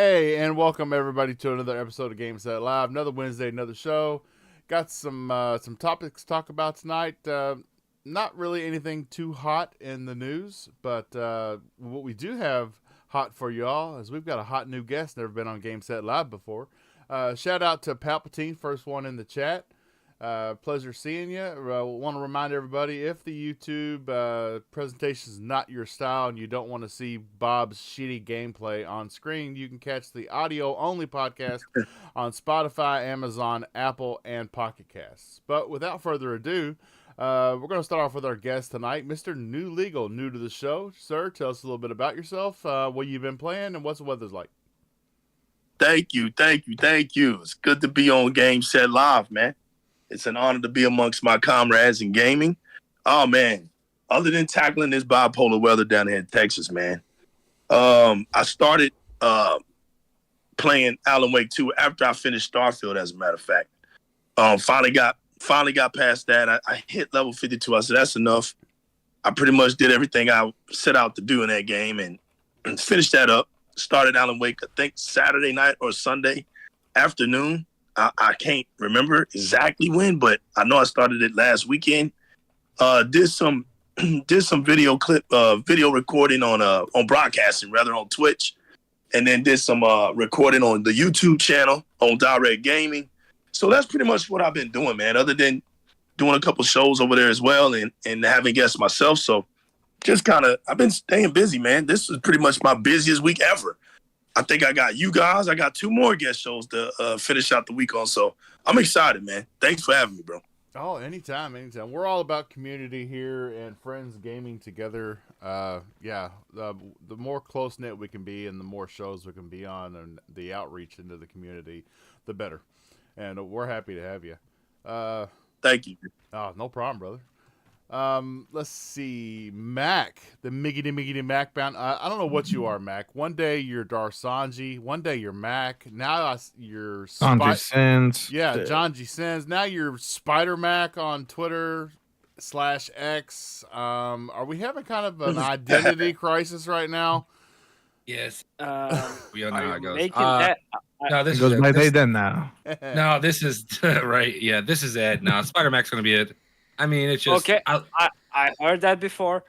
Hey, and welcome everybody to another episode of Game Set Live. Another Wednesday, another show. Got some topics to talk about tonight. Not really anything too hot in the news, but what we do have hot for y'all is we've got a hot new guest. Never been on Game Set Live before. Shout out to Palpatine, first one in the chat. Pleasure seeing you. Want to remind everybody, if the YouTube presentation is not your style and you don't want to see Bob's shitty gameplay on screen, you can catch the audio-only podcast on Spotify, Amazon, Apple, and Pocket Casts. But without further ado, we're going to start off with our guest tonight, Mr. New Legal, new to the show. Sir, tell us a little bit about yourself, what you've been playing, and what's the weather's like. Thank you. It's good to be on Game Set Live, man. It's an honor to be amongst my comrades in gaming. Oh, man. Other than tackling this bipolar weather down here in Texas, man, I started playing Alan Wake 2 after I finished Starfield, as a matter of fact. Finally got past that. I hit level 52. I said, that's enough. I pretty much did everything I set out to do in that game and finished that up. Started Alan Wake, I think, Saturday night or Sunday afternoon. I can't remember exactly when, but I know I started it last weekend. Did some video recording on broadcasting, rather, on Twitch, and then did some recording on the YouTube channel on Direct Gaming. So that's pretty much what I've been doing, man, other than doing a couple shows over there as well and having guests myself. So just I've been staying busy, man. This is pretty much my busiest week ever. I think I got you guys. I got 2 more guest shows to finish out the week on. So I'm excited, man. Thanks for having me, bro. Oh, anytime. We're all about community here and friends gaming together. The more close-knit we can be and the more shows we can be on and the outreach into the community, the better. And we're happy to have you. Thank you. Oh, no problem, brother. Let's see. Mac, the Miggity Mac bound. I don't know what you are, Mac. One day you're Darsanji. One day you're Mac. Now you're John G. Sins. Yeah, John G. Sins. Now you're Spider Mac on Twitter /X. Are we having kind of an identity crisis right now? Yes. We all know how it goes. No, this It goes is by it. they then now. No, this is right. Yeah, this is Ed. No, Spider Mac's gonna be it. I mean, it's just okay. I heard that before.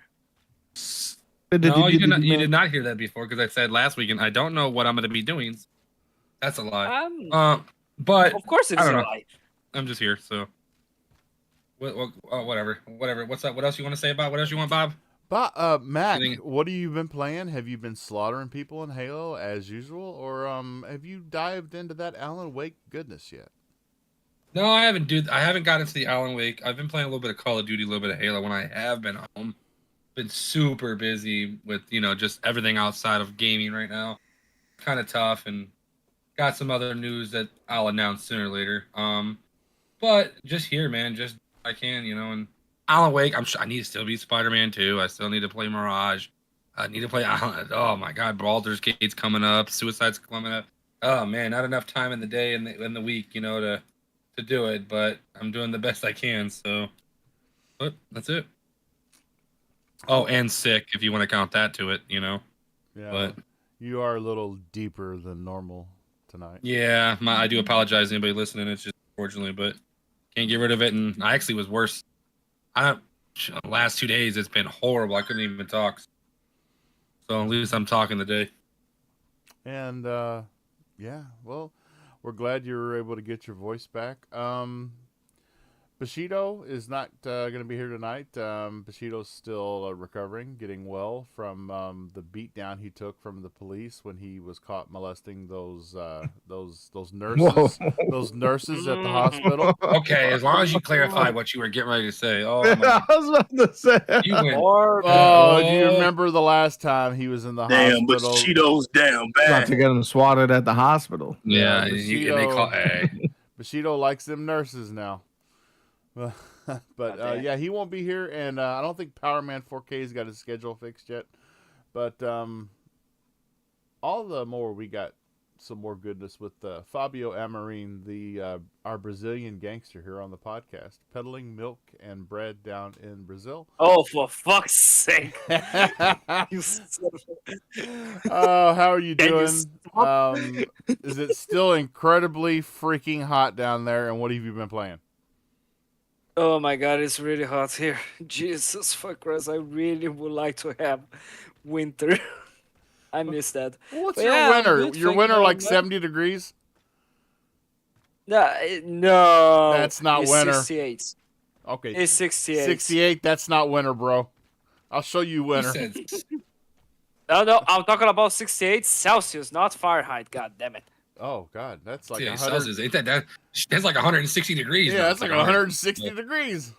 No, you did not hear that before because I said last weekend I don't know what I'm gonna be doing. That's a lie. But of course it's a lie. I'm just here, so whatever. What's up? What else you want to say about? What else you want, Bob? Mac, what have you been playing? Have you been slaughtering people in Halo as usual, or have you dived into that Alan Wake goodness yet? No, I haven't. I haven't gotten into the Alan Wake. I've been playing a little bit of Call of Duty, a little bit of Halo when I have been home. Been super busy with just everything outside of gaming right now. Kind of tough, and got some other news that I'll announce sooner or later. But just here, man, just I can, and Alan Wake. I need to still be Spider-Man 2. I still need to play Mirage. I need to play Alan. Oh my God, Baldur's Gate's coming up. Suicide's coming up. Oh man, not enough time in the day and in the week, to do it, but I'm doing the best I can. So, but that's it. Oh, and sick if you want to count that to it, Yeah, but you are a little deeper than normal tonight. Yeah, I do apologize to anybody listening. It's just unfortunately, but can't get rid of it. And I actually was worse. Last 2 days it's been horrible. I couldn't even talk. So at least I'm talking today. And yeah, well, we're glad you were able to get your voice back. Bushido is not going to be here tonight. Bushido's still recovering, getting well from the beatdown he took from the police when he was caught molesting those nurses, those nurses at the hospital. Okay, as long as you clarify what you were getting ready to say. Oh, I was about to say. You went. Oh, do you remember the last time he was in the hospital? Bushido's down bad. About to get him swatted at the hospital. Yeah, Bushido, and they call. Hey. Bushido likes them nurses now. But yeah, he won't be here, and I don't think Power Man 4K's got his schedule fixed yet. But all the more we got some more goodness with Fabio Amorim, the our Brazilian gangster here on the podcast, peddling milk and bread down in Brazil. Oh, for fuck's sake! Oh, You son of how are you Can you doing? stop? Is it still incredibly freaking hot down there? And what have you been playing? Oh my god, it's really hot here. Jesus fuck Christ, I really would like to have winter. I miss that. Well, what's But your yeah, I'm winter? good, Your thank you winter very like much. 70 degrees? No, That's not it's winter. 68. Okay. It's 68. 68, that's not winter, bro. I'll show you You winter. said No, I'm talking about 68 Celsius, not Fahrenheit. God damn it. Oh, God. That's like 68 100. Celsius. Ain't that's like 160 degrees. Yeah, now. that's like 160 degrees.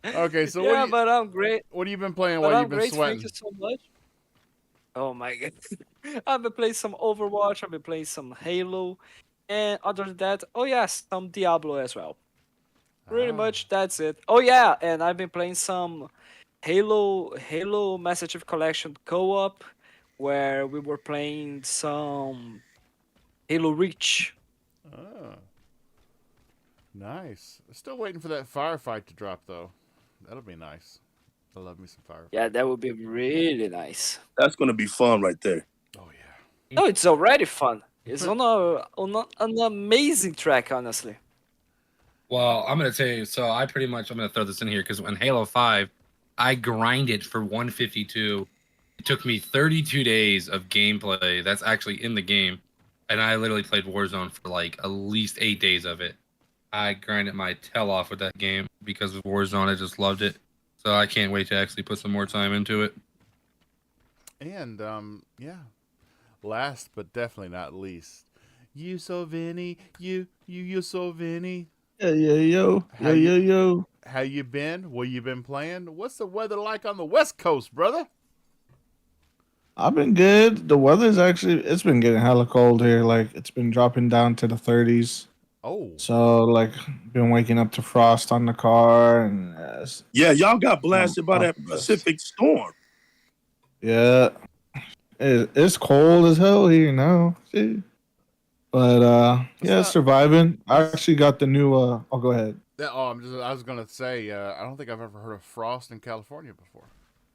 Okay, so Yeah, but I'm great. what have you been playing But while I'm you've been great. sweating? Thank you so much. Oh my god. I've been playing some Overwatch. I've been playing some Halo. And other than that, oh yeah, some Diablo as well. Pretty Ah. much that's it. Oh yeah, and I've been playing some Halo Master Chief Collection co-op where we were playing some Halo Reach. Oh. Nice. Still waiting for that firefight to drop, though. That'll be nice. I love me some firefight. Yeah, that would be really nice. That's gonna be fun right there. Oh, yeah. No, it's already fun. It's on an amazing track, honestly. Well, I'm gonna tell you. So I'm gonna throw this in here because when Halo 5, I grinded for 152. It took me 32 days of gameplay. That's actually in the game, and I literally played Warzone for like at least 8 days of it. I grinded my tail off with that game because of Warzone. I just loved it. So I can't wait to actually put some more time into it. And, yeah. Last but definitely not least, you so Vinny, you so Vinny. Yo. How you been? What you been playing? What's the weather like on the West Coast, brother? I've been good. The weather's it's been getting hella cold here. Like it's been dropping down to the 30s. Oh, So like been waking up to frost on the car and Yeah, y'all got blasted by not that the best. Pacific storm. Yeah. It's cold as hell here now. Shit. But yeah, not- surviving. I actually got the new I'll go ahead. I was gonna say, I don't think I've ever heard of frost in California before.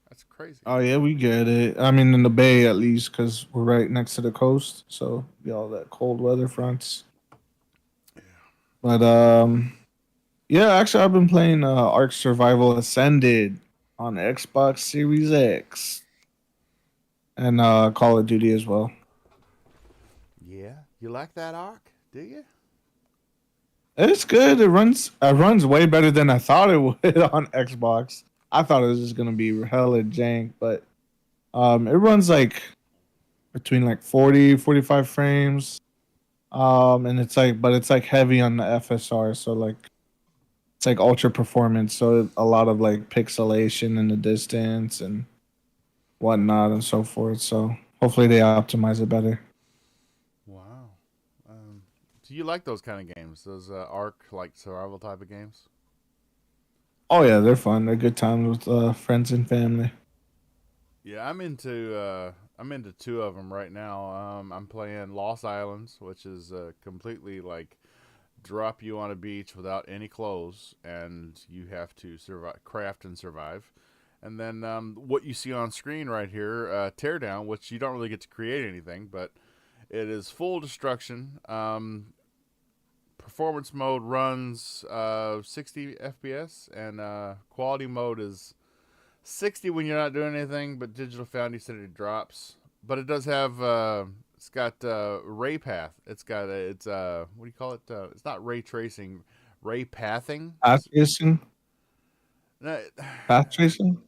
That's crazy. Oh yeah, we get it. I mean in the Bay at least cuz we're right next to the coast, so get all that cold weather fronts. Yeah. But yeah, actually I've been playing Ark Survival Ascended on Xbox Series X and Call of Duty as well. Yeah, you like that arc? Do you? It's good. It runs way better than I thought it would on Xbox. I thought it was just gonna be hella jank, but it runs like between like 40, 45 frames. And it's like heavy on the FSR, so like it's like ultra performance, so a lot of like pixelation in the distance and whatnot and so forth. So hopefully they optimize it better. Wow. Do you like those kind of games? Those arc like survival type of games? Oh yeah, they're fun. They're good times with friends and family. Yeah, I'm into two of them right now. I'm playing Lost Islands, which is completely like drop you on a beach without any clothes, and you have to survive, craft and survive. And then what you see on screen right here, Teardown, which you don't really get to create anything, but it is full destruction. Performance mode runs 60 FPS, and quality mode is 60 when you're not doing anything, but Digital Foundry said it drops. But it does have, it's got ray path. It's got, what do you call it? It's not ray tracing, ray pathing. Path tracing? No, Path tracing?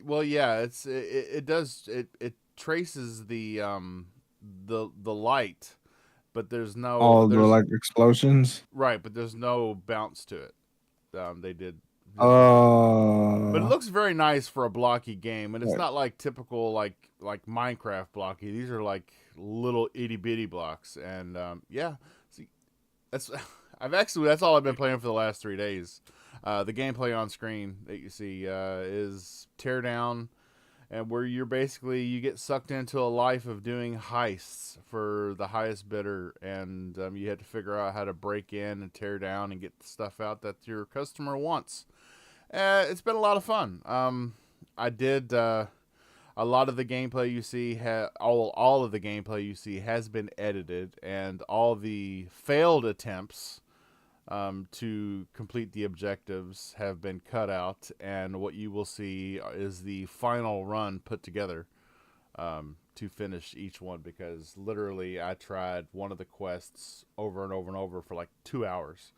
well, yeah, it does, it traces the light, but there's no, All the there's, like explosions. right, but there's no bounce to it. They did. But it Oh. looks very nice for a blocky game, and it's Right. not like typical like Minecraft blocky. These are like little itty bitty blocks, and yeah. See, that's that's all I've been playing for the last 3 days. The gameplay on screen that you see is Teardown, and where you get sucked into a life of doing heists for the highest bidder, and you have to figure out how to break in and tear down and get the stuff out that your customer wants. It's been a lot of fun. I did a lot of the gameplay you see, all of the gameplay you see has been edited, and all the failed attempts to complete the objectives have been cut out, and what you will see is the final run put together to finish each one, because literally I tried one of the quests over and over and over for like 2 hours,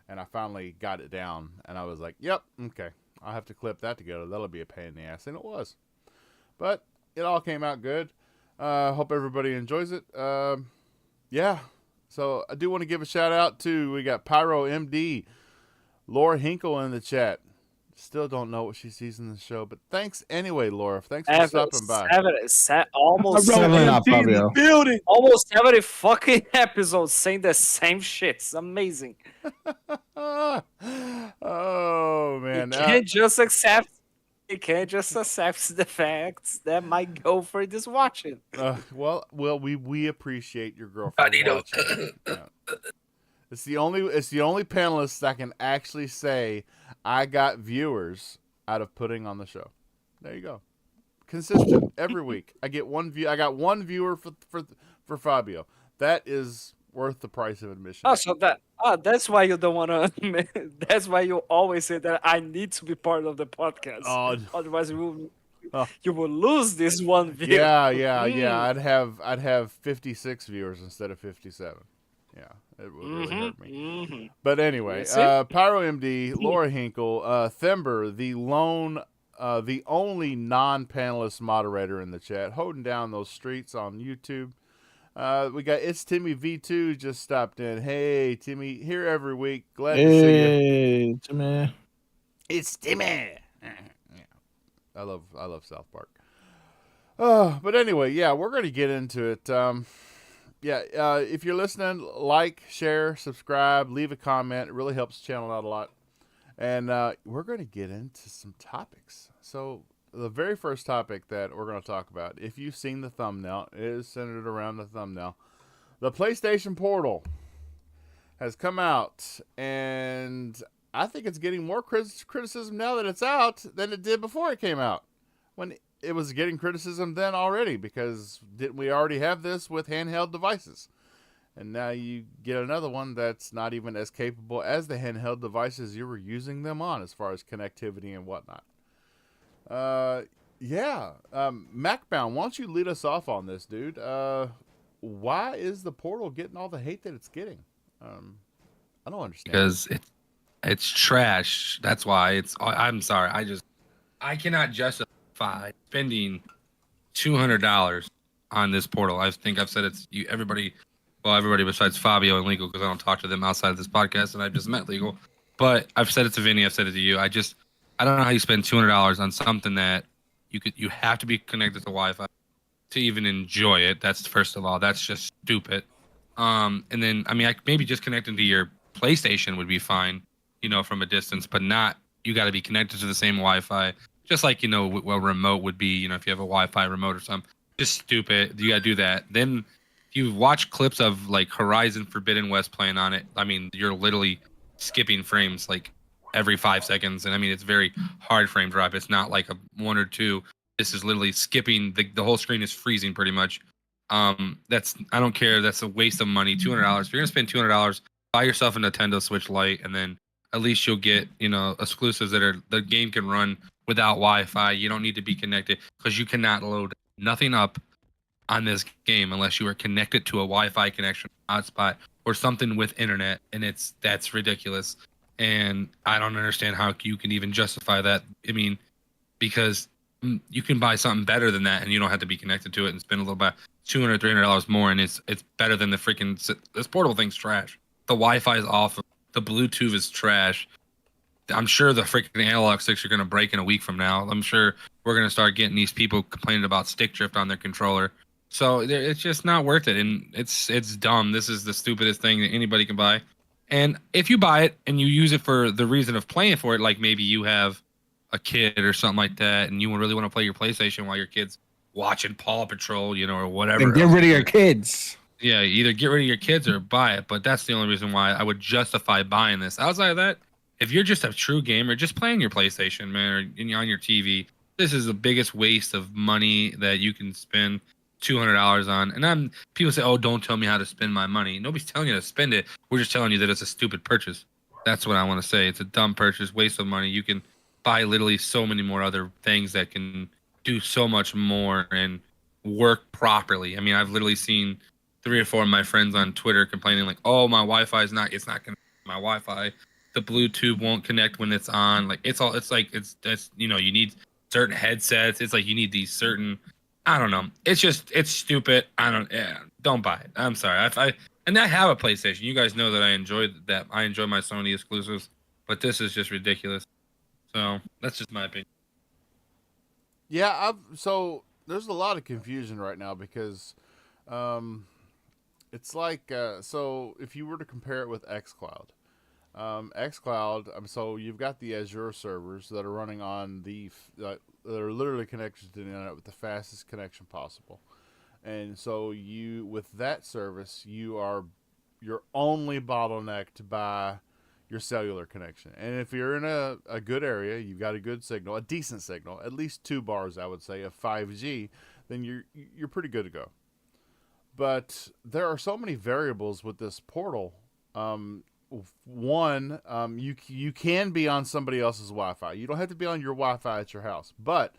and I finally got it down, and I was like, yep, okay, I'll have to clip that together. That'll be a pain in the ass, and it was. But it all came out good. Hope everybody enjoys it. Yeah. So I do want to give a shout out to, we got Pyro MD, Laura Hinkle in the chat. Still don't know what she sees in the show, but thanks anyway, Laura. Thanks for stopping by. Almost Building. almost 70 fucking episodes saying the same shit. It's amazing. Oh man. You can't just accept the facts that my girlfriend is watching. Well, we appreciate your girlfriend watching. Yeah. It's the only panelist that can actually say I got viewers out of putting on the show. There you go. Consistent every week. I get one view. I got one viewer for Fabio. That is worth the price of admission. That's why you don't want to. That's why you always say that I need to be part of the podcast. Otherwise, you will lose this one view. Yeah. I'd have 56 viewers instead of 57. Yeah, it would really hurt me. Mm-hmm. But anyway, Pyro MD, Laura Hinkle, Thember, the only non-panelist moderator in the chat, holding down those streets on YouTube. We got It's Timmy V2 just stopped in. Hey, Timmy, here every week. Glad to see you. Hey, Timmy. It's Timmy. Yeah. I love South Park. But anyway, yeah, we're going to get into it. If you're listening, like, share, subscribe, leave a comment. It really helps the channel out a lot. And we're going to get into some topics. So the very first topic that we're going to talk about, if you've seen the thumbnail, it is centered around the thumbnail. The PlayStation Portal has come out, and I think it's getting more criticism now that it's out than it did before it came out. When it was getting criticism then already, because didn't we already have this with handheld devices? And now you get another one that's not even as capable as the handheld devices you were using them on as far as connectivity and whatnot. MacBound, why don't you lead us off on this, dude? Why is the Portal getting all the hate that it's getting? I don't understand. Because it's trash. That's why. I'm sorry. I cannot justify spending $200 on this Portal. I think I've said everybody besides Fabio and Legal, because I don't talk to them outside of this podcast, and I've just met Legal. But I've said it to Vinny, I've said it to you. I don't know how you spend $200 on something that you have to be connected to Wi-Fi to even enjoy it. That's first of all, that's just stupid. And then maybe just connecting to your PlayStation would be fine, from a distance, but not. You got to be connected to the same Wi-Fi, just like a remote would be. If you have a Wi-Fi remote or something, just stupid. You got to do that. Then if you watch clips of like Horizon Forbidden West playing on it, you're literally skipping frames like every 5 seconds, and it's very hard frame drop. It's not like a 1 or 2. This is literally skipping. The whole screen is freezing pretty much. I don't care. That's a waste of money. $200. If you're gonna spend $200, buy yourself a Nintendo Switch Lite, and then at least you'll get exclusives that the game can run without Wi-Fi. You don't need to be connected, because you cannot load nothing up on this game unless you are connected to a Wi-Fi connection hotspot or something with internet, and that's ridiculous. And I don't understand how you can even justify that. Because you can buy something better than that, and you don't have to be connected to it and spend a little bit $200, $300 more, and it's better than the freaking. This Portable thing's trash. The Wi-Fi is awful. The Bluetooth is trash. I'm sure the freaking analog sticks are gonna break in a week from now. I'm sure we're gonna start getting these people complaining about stick drift on their controller. So it's just not worth it, and it's dumb. This is the stupidest thing that anybody can buy. And if you buy it and you use it for the reason of playing for it, like maybe you have a kid or something like that, and you really want to play your PlayStation while your kid's watching Paw Patrol, or whatever. And get rid of your kids. Yeah, either get rid of your kids or buy it. But that's the only reason why I would justify buying this. Outside of that, if you're just a true gamer, just playing your PlayStation, man, or on your TV, this is the biggest waste of money that you can spend $200 on. And people say, "Oh, don't tell me how to spend my money." Nobody's telling you to spend it. We're just telling you that it's a stupid purchase. That's what I want to say. It's a dumb purchase, waste of money. You can buy literally so many more other things that can do so much more and work properly. I mean, I've literally seen 3 or 4 of my friends on Twitter complaining like, "Oh, my Wi-Fi it's not connecting to my Wi-Fi. The Bluetooth won't connect when it's on." Like it's you need certain headsets. It's like you need these certain, I don't know. It's stupid. Don't buy it. I'm sorry. I have a PlayStation. You guys know that I enjoy that. I enjoy my Sony exclusives, but this is just ridiculous. So that's just my opinion. Yeah, so there's a lot of confusion right now because it's like so if you were to compare it with xCloud, so you've got the Azure servers that are running on that are literally connected to the internet with the fastest connection possible, and so with that service you're only bottlenecked by your cellular connection. And if you're in a good area, you've got a good signal, a decent signal, at least 2 bars, I would say, of 5G, then you're pretty good to go. But there are so many variables with this portal. One, you can be on somebody else's Wi-Fi. You don't have to be on your Wi-Fi at your house, but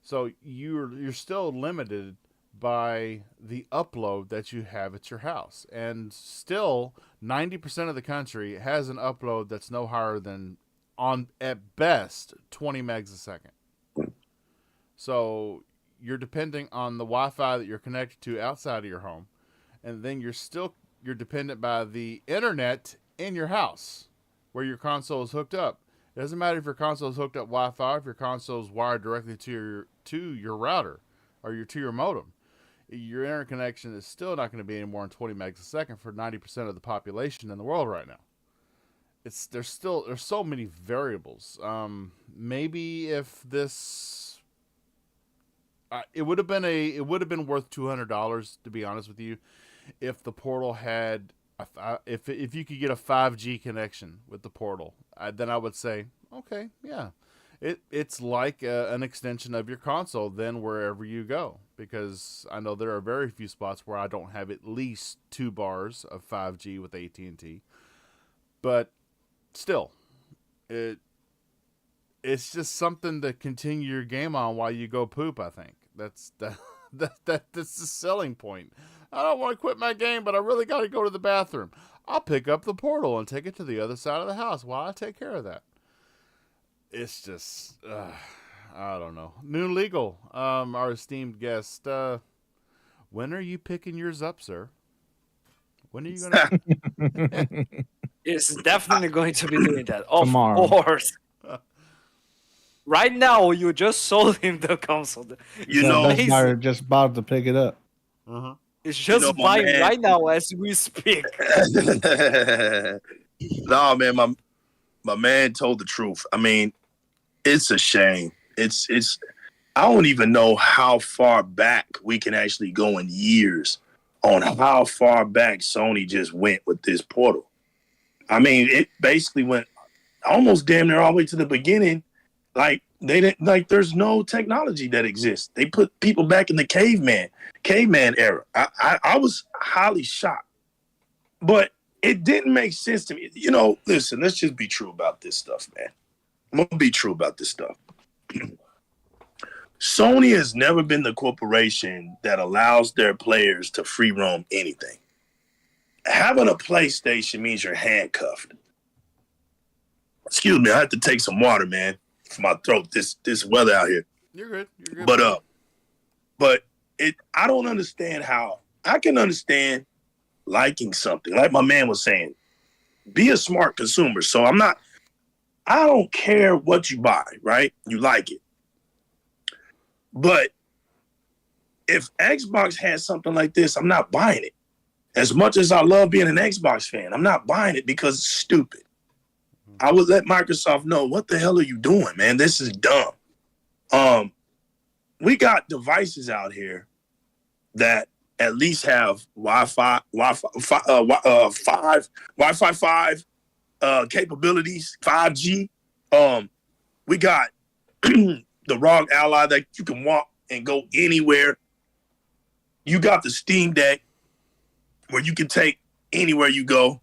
so you're still limited by the upload that you have at your house. And still 90% of the country has an upload that's no higher than, at best, 20 megs a second. So you're depending on the Wi-Fi that you're connected to outside of your home, and then you're dependent by the internet in your house where your console is hooked up. It doesn't matter if your console is hooked up Wi-Fi, if your console is wired directly to your router or to your modem. Your internet connection is still not going to be any more than 20 megs a second for 90% of the population in the world right now. There's so many variables. Maybe if this, it would have been worth $200, to be honest with you, if the portal had if you could get a 5G connection with the portal. Then I would say, okay, yeah. It's like an extension of your console then wherever you go, because I know there are very few spots where I don't have at least 2 bars of 5G with AT&T. But still, it's just something to continue your game on while you go poop, I think. That's the selling point. I don't want to quit my game, but I really got to go to the bathroom. I'll pick up the portal and take it to the other side of the house while I take care of that. It's just, I don't know. New Legal, our esteemed guest, when are you picking yours up, sir? When are you going to? It's definitely going to be doing that. Of Tomorrow. course. Right now, you just sold him the console. That's just about to pick it up. Uh-huh. It's just buying right now as we speak. No, man, my man told the truth. I mean, it's a shame. It's I don't even know how far back we can actually go in years on how far back Sony just went with this portal. I mean, it basically went almost damn near all the way to the beginning. Like there's no technology that exists. They put people back in the caveman era. I was highly shocked, but it didn't make sense to me. Listen, let's just be true about this stuff, man. I'm going to be true about this stuff. Sony has never been the corporation that allows their players to free roam anything. Having a PlayStation means you're handcuffed. Excuse me, I have to take some water, man, for my throat. This weather out here. You're good. But I don't understand how I can understand liking something. Like my man was saying, be a smart consumer. So I don't care what you buy, right? You like it. But if Xbox has something like this, I'm not buying it. As much as I love being an Xbox fan, I'm not buying it because it's stupid. I would let Microsoft know, what the hell are you doing, man? This is dumb. We got devices out here that at least have Wi-Fi 5 capabilities, 5G. We got the ROG Ally that you can walk and go anywhere. You got the Steam Deck where you can take anywhere you go.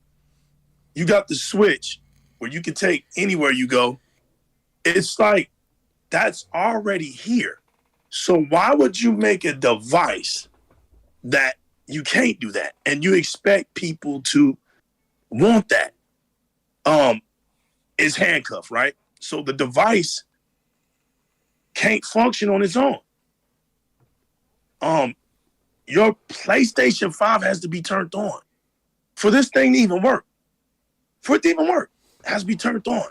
You got the Switch where you can take anywhere you go. It's like that's already here. So why would you make a device that you can't do that and you expect people to want that? It's handcuffed, right? So the device can't function on its own. Your PlayStation 5 has to be turned on for this thing to even work. For it to even work, it has to be turned on.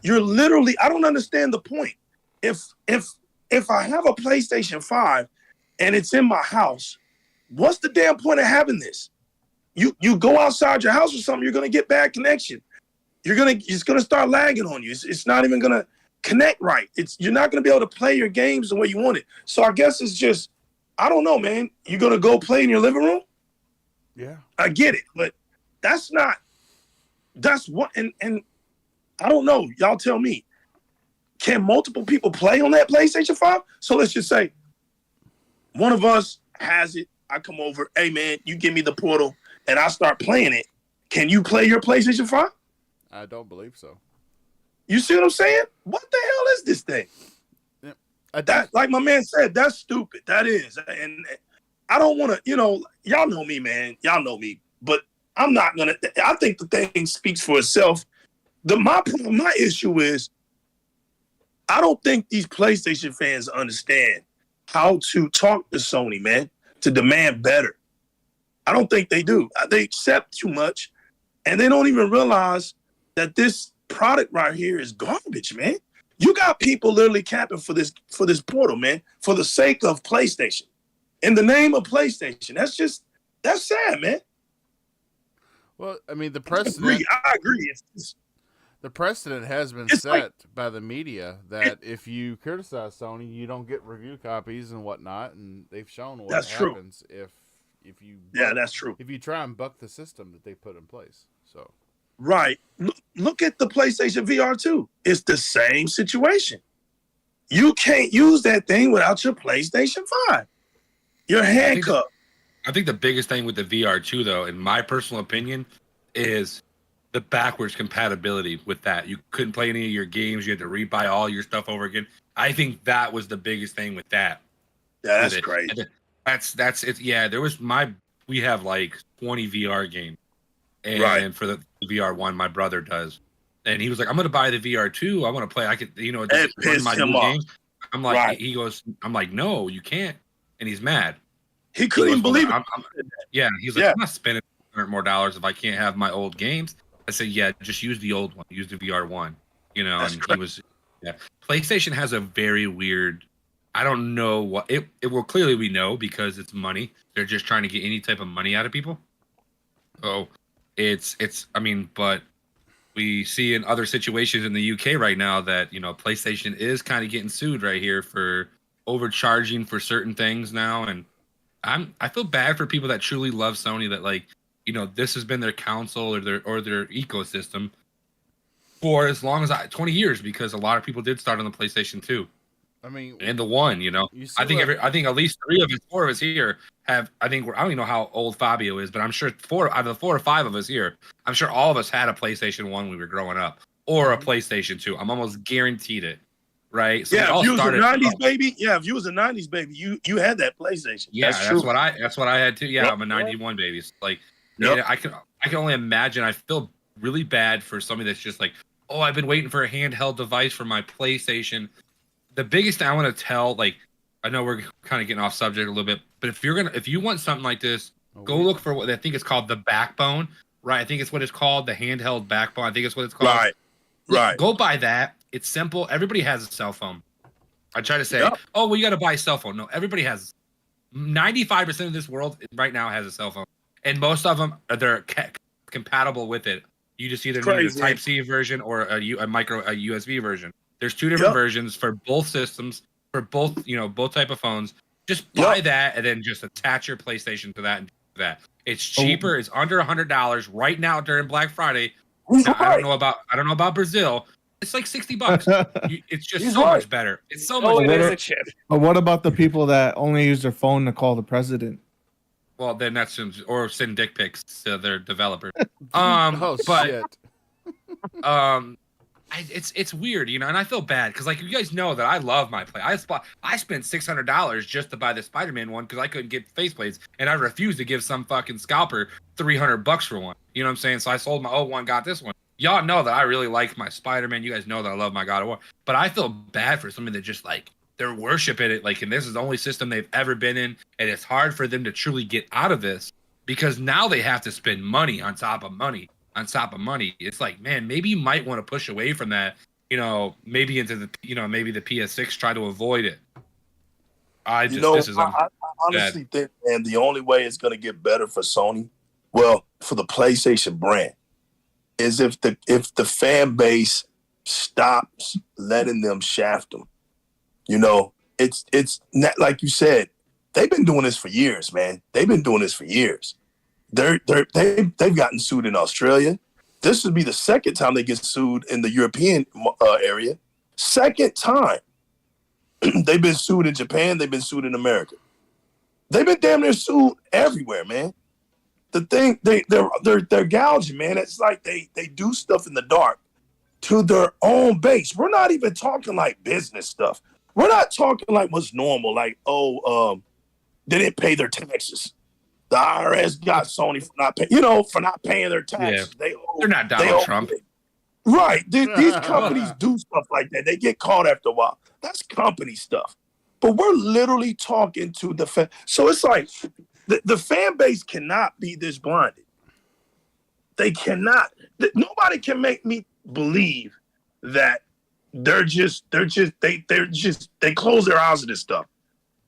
You're literally, I don't understand the point. If I have a PlayStation 5 and it's in my house, what's the damn point of having this? You go outside your house or something, you're gonna get bad connection. It's gonna start lagging on you. It's not even gonna connect right. You're not gonna be able to play your games the way you want it. So I guess it's just, I don't know, man. You're gonna go play in your living room? Yeah. I get it, but that's what, and I don't know. Y'all tell me. Can multiple people play on that PlayStation 5? So let's just say one of us has it. I come over, hey man, you give me the portal and I start playing it. Can you play your PlayStation 5? I don't believe so. You see what I'm saying? What the hell is this thing? Yeah. That, like my man said, that's stupid. That is. And I don't want to, y'all know me, man. Y'all know me. But I'm not going to, I think the thing speaks for itself. My issue is, I don't think these PlayStation fans understand how to talk to Sony, man, to demand better. I don't think they do. They accept too much, and they don't even realize that this product right here is garbage, man. You got people literally capping for this portal, man, for the sake of PlayStation. In the name of PlayStation. That's sad, man. Well, I mean, the precedent. I agree. The precedent has been set by the media that if you criticize Sony, you don't get review copies and whatnot, and they've shown what happens if you that's true. If you try and buck the system that they put in place. So right, look at the PlayStation VR 2. It's the same situation. You can't use that thing without your PlayStation 5. You're handcuffed. I think the biggest thing with the VR 2, though, in my personal opinion, is the backwards compatibility with that. You couldn't play any of your games. You had to rebuy all your stuff over again. I think that was the biggest thing with that. Yeah, that's great. That's it. Yeah, we have like 20 VR games. And right. For the VR 1, my brother does. And he was like, I'm going to buy the VR 2. I want to play. I could, it pissed my him new off. games. I'm like, right. He goes, I'm like, no, you can't. And he's mad. He couldn't even believe it. Yeah, he's like, I'm not spending $100 more if I can't have my old games. I said, yeah, just use the old one. Use the VR 1. That's and correct. He was, yeah. PlayStation has a very weird, I don't know what, it will clearly we know because it's money. They're just trying to get any type of money out of people. So but we see in other situations in the UK right now that, PlayStation is kind of getting sued right here for overcharging for certain things now. And I feel bad for people that truly love Sony that this has been their console or their ecosystem for as long as 20 years, because a lot of people did start on the PlayStation 2. I mean, and the one, I think at least 4 of us here have. I don't even know how old Fabio is, but I'm sure 4 out of the 4 or 5 of us here, I'm sure all of us had a PlayStation 1 when we were growing up, or a PlayStation 2. I'm almost guaranteed it, right? So if you was a '90s baby, if you was a '90s baby, you had that PlayStation. Yeah, that's true. That's what I had too. Yeah, I'm a '91 baby. So I can only imagine. I feel really bad for somebody that's just like, oh, I've been waiting for a handheld device for my PlayStation. The biggest thing I want to tell, I know we're kind of getting off subject a little bit, but if you want something like this, go look for what I think it's called, the backbone, right? I think it's what it's called, the handheld backbone. I think it's what it's called. Right. Go buy that. It's simple. Everybody has a cell phone. I try to say, oh, well, you got to buy a cell phone. No, everybody has. 95% of this world right now has a cell phone, and most of them they're compatible with it You just either need a Crazy. Type C version or a USB version. There's two different Yep. versions for both systems, for both both type of phones. Just buy Yep. that and then just attach your PlayStation to that and do that. It's Oh. cheaper. It's under $100 right now during Black Friday. Now, I don't know about Brazil. It's like $60. It's just He's so right. much better. It's so Oh, much it what is are- a chip. But what about the people that only use their phone to call the president? Well, then that's or send dick pics to their developer. Oh but shit! it's weird, and I feel bad because like you guys know that I love my play. I spent $600 just to buy the Spider-Man one because I couldn't get faceplates, and I refused to give some fucking scalper $300 for one. You know what I'm saying? So I sold my old one, got this one. Y'all know that I really like my Spider-Man. You guys know that I love my God of War, but I feel bad for somebody that just like they're worshiping it, like, and this is the only system they've ever been in, and it's hard for them to truly get out of this because now they have to spend money on top of money. On top of money, it's like, man, maybe you might want to push away from that, maybe into the, maybe the PS6, try to avoid it. I honestly think, man, the only way it's going to get better for Sony, well, for the PlayStation brand, is if the fan base stops letting them shaft them. It's not, like you said, they've been doing this for years, man. They've been doing this for years. They've gotten sued in Australia. This would be the second time they get sued in the European area. Second time. They've been sued in Japan. They've been sued in America. They've been damn near sued everywhere, man. The thing they're gouging, man. It's like they do stuff in the dark to their own base. We're not even talking like business stuff. We're not talking like what's normal, like they didn't pay their taxes. The IRS got Sony for not paying their taxes. Yeah. They're not Donald Trump. Right. These companies do stuff like that. They get caught after a while. That's company stuff. But we're literally talking to the fan. So it's like the fan base cannot be this blinded. They cannot. Nobody can make me believe that they close their eyes to this stuff.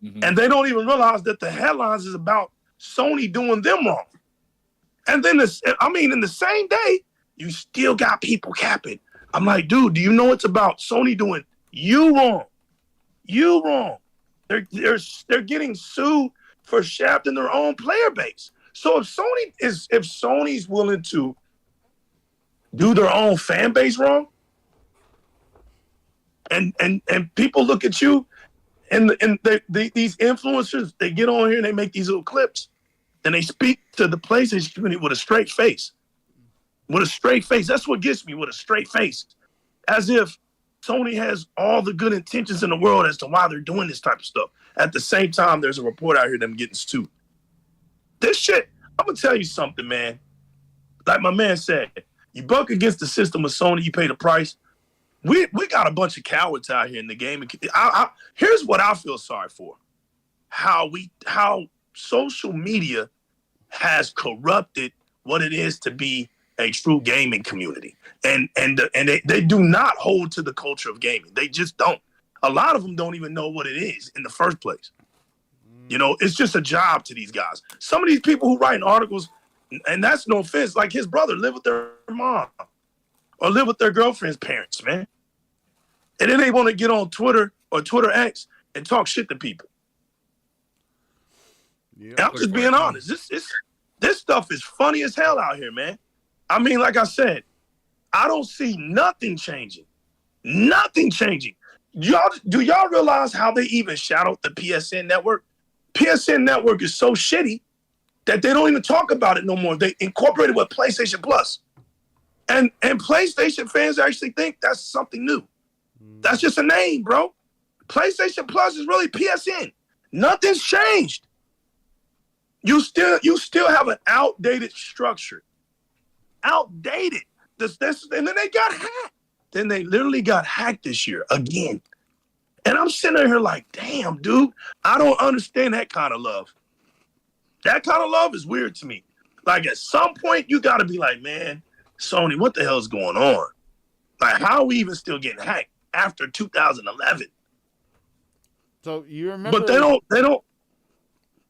Mm-hmm. And they don't even realize that the headlines is about Sony doing them wrong. And then in the same day, you still got people capping. I'm like, dude, do you know it's about Sony doing you wrong? You wrong. They're getting sued for shafting their own player base. So if Sony's willing to do their own fan base wrong, and people look at you, and these influencers, they get on here and they make these little clips, and they speak to the PlayStation community with a straight face. With a straight face. That's what gets me, with a straight face. As if Sony has all the good intentions in the world as to why they're doing this type of stuff. At the same time, there's a report out here them getting sued. This shit, I'm going to tell you something, man. Like my man said, you buck against the system of Sony, you pay the price. We got a bunch of cowards out here in the game. Here's what I feel sorry for. How social media has corrupted what it is to be a true gaming community. And they do not hold to the culture of gaming. They just don't. A lot of them don't even know what it is in the first place. It's just a job to these guys. Some of these people who write articles, and that's no offense, like his brother live with their mom or live with their girlfriend's parents, man. And then they want to get on Twitter or Twitter X and talk shit to people. Yeah, and I'm just being honest. This stuff is funny as hell out here, man. I mean, like I said, I don't see nothing changing. Nothing changing. Do y'all realize how they even shadowed the PSN network? PSN network is so shitty that they don't even talk about it no more. They incorporated with PlayStation Plus. And PlayStation fans actually think that's something new. That's just a name, bro. PlayStation Plus is really PSN. Nothing's changed. You still have an outdated structure. Outdated. And then they got hacked. Then they literally got hacked this year again. And I'm sitting here like, damn, dude, I don't understand that kind of love. That kind of love is weird to me. Like at some point, you got to be like, man, Sony, what the hell is going on? Like, how are we even still getting hacked after 2011? So you remember? But they don't.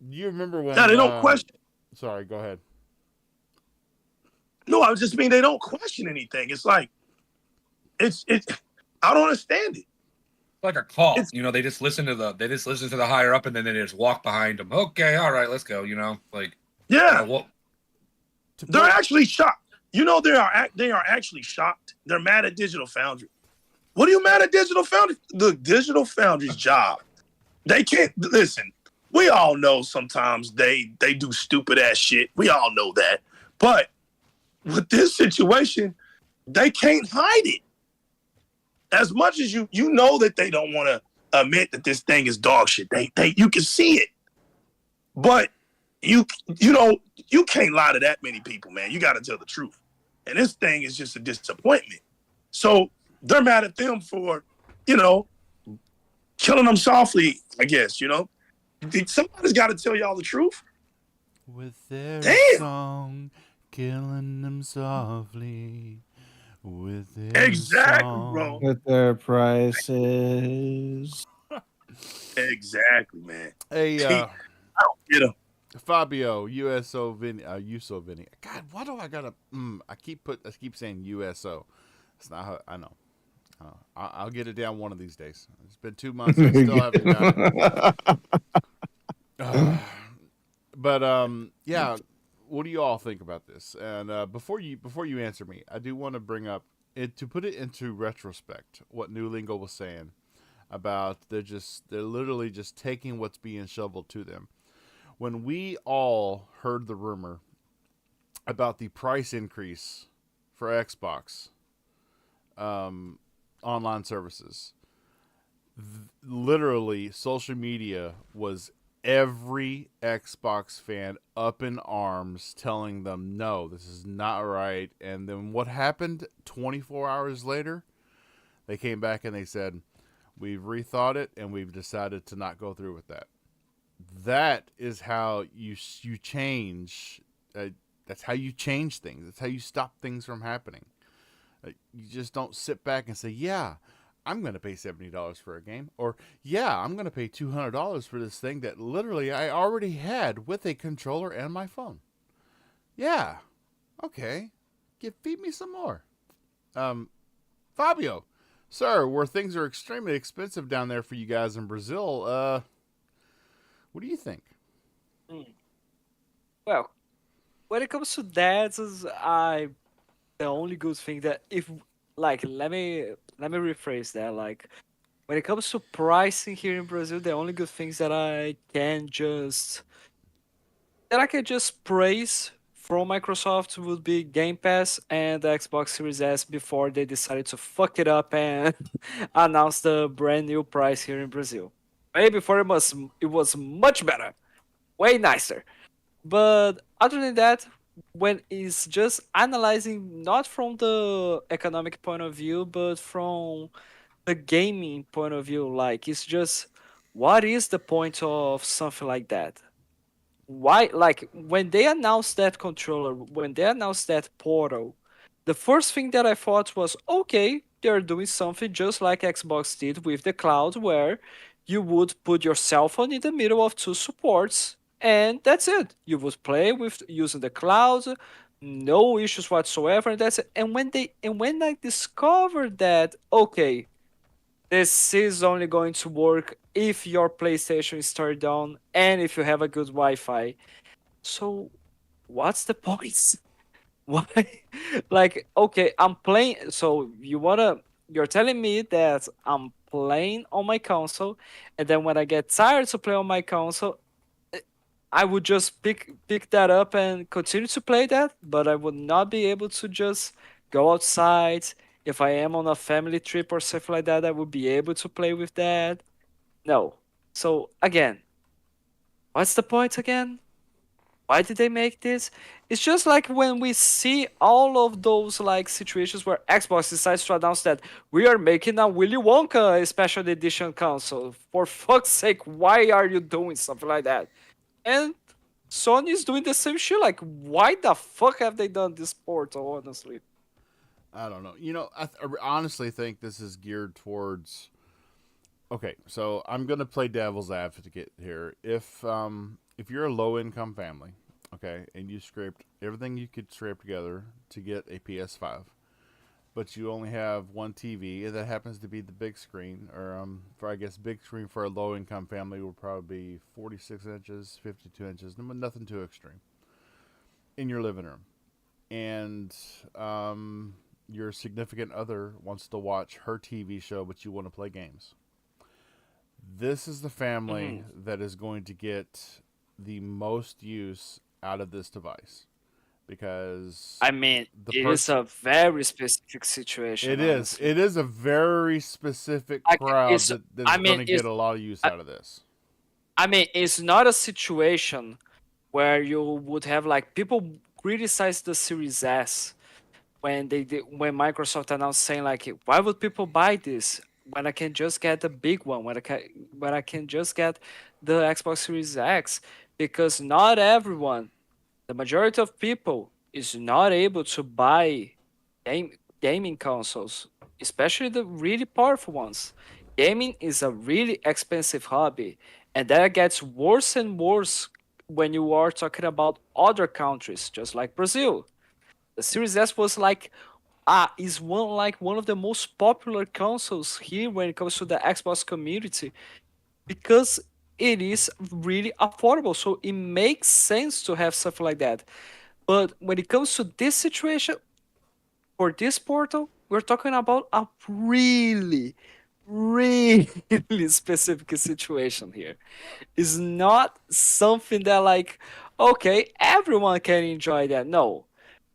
You remember when? Yeah, they don't question. Sorry, go ahead. No, I just mean they don't question anything. It's like it's. I don't understand it. Like a call, It's- they just listen to the higher up, and then they just walk behind them. Okay, all right, let's go. Like Yeah, what? they're actually shocked. They are actually shocked. They're mad at Digital Foundry. What are you mad at Digital Foundry? The Digital Foundry's job. They can't listen. We all know sometimes they do stupid ass shit. We all know that. But with this situation, they can't hide it. As much as you know that they don't want to admit that this thing is dog shit. You can see it. But you can't lie to that many people, man. You got to tell the truth. And this thing is just a disappointment. So they're mad at them for, killing them softly, I guess, Somebody's got to tell y'all the truth. With their Damn. song, killing them softly. With their Exactly, song. bro. With their prices. Exactly, man. Hey, I don't get them. Fabio, USO Vinny. God, why do I gotta? I keep saying USO. It's not how I know. I'll get it down one of these days. It's been 2 months. I still haven't done it. But yeah. What do you all think about this? And before you answer me, I do want to bring up it to put it into retrospect. What New Lingo was saying about they're literally just taking what's being shoveled to them. When we all heard the rumor about the price increase for Xbox online services, literally social media was every Xbox fan up in arms telling them, no, this is not right. And then what happened 24 hours later? They came back and they said, we've rethought it and we've decided to not go through with that. That is how you change. That's how you change things. That's how you stop things from happening. You just don't sit back and say, yeah, I'm going to pay $70 for a game. Or, yeah, I'm going to pay $200 for this thing that literally I already had with a controller and my phone. Yeah. Okay. Feed me some more. Fabio, sir, where things are extremely expensive down there for you guys in Brazil, what do you think? Well, when it comes to that, the only good thing that let me rephrase that. Like, when it comes to pricing here in Brazil, the only good things that I can just praise from Microsoft would be Game Pass and the Xbox Series S before they decided to fuck it up and announce the brand new price here in Brazil. Way before it was much better, way nicer. But other than that, when it's just analyzing not from the economic point of view, but from the gaming point of view, like it's just what is the point of something like that? Why, like when they announced that controller, when they announced that portal, the first thing that I thought was, okay, they're doing something just like Xbox did with the cloud, where you would put your cell phone in the middle of two supports and that's it. You would play with using the cloud, no issues whatsoever, and that's it. And when I discovered that, okay, this is only going to work if your PlayStation is turned on and if you have a good Wi-Fi. So, what's the point? Why? Like, okay, I'm playing. So you're telling me that I'm playing on my console, and then when I get tired to play on my console, I would just pick that up and continue to play that, but I would not be able to just go outside. If I am on a family trip or something like that, I would be able to play with that. No. So again, what's the point again? Why did they make this? It's just like when we see all of those like situations where Xbox decides to announce that we are making a Willy Wonka special edition console. For fuck's sake, why are you doing something like that? And Sony's doing the same shit. Like, why the fuck have they done this portal, honestly? I don't know. I honestly think this is geared towards. Okay, so I'm gonna play devil's advocate here. If you're a low income family okay, and you scraped everything you could scrape together to get a PS5, but you only have one TV, and that happens to be the big screen, or for I guess big screen for a low income family would probably be 46 inches, 52 inches, nothing too extreme, in your living room, and your significant other wants to watch her TV show, but you want to play games. This is the family Mhm. that is going to get the most use out of this device because I mean, the it is person a very specific situation, it is honestly. it is a very specific Like crowd it's, that I is going mean, to it's, get a lot of use I, out of this. I mean, it's not a situation where you would have like people criticize the Series S when they did, when Microsoft announced saying like, why would people buy this when I can just get the big one, when I can just get the Xbox Series X, because not everyone, the majority of people is not able to buy gaming consoles, especially the really powerful ones. Gaming is a really expensive hobby, and that gets worse and worse when you are talking about other countries, just like Brazil. The Series S was like is one of the most popular consoles here when it comes to the Xbox community because it is really affordable. So it makes sense to have something like that. But when it comes to this situation, for this portal, we're talking about a really, really specific situation here. It's not something that like, okay, everyone can enjoy that. No.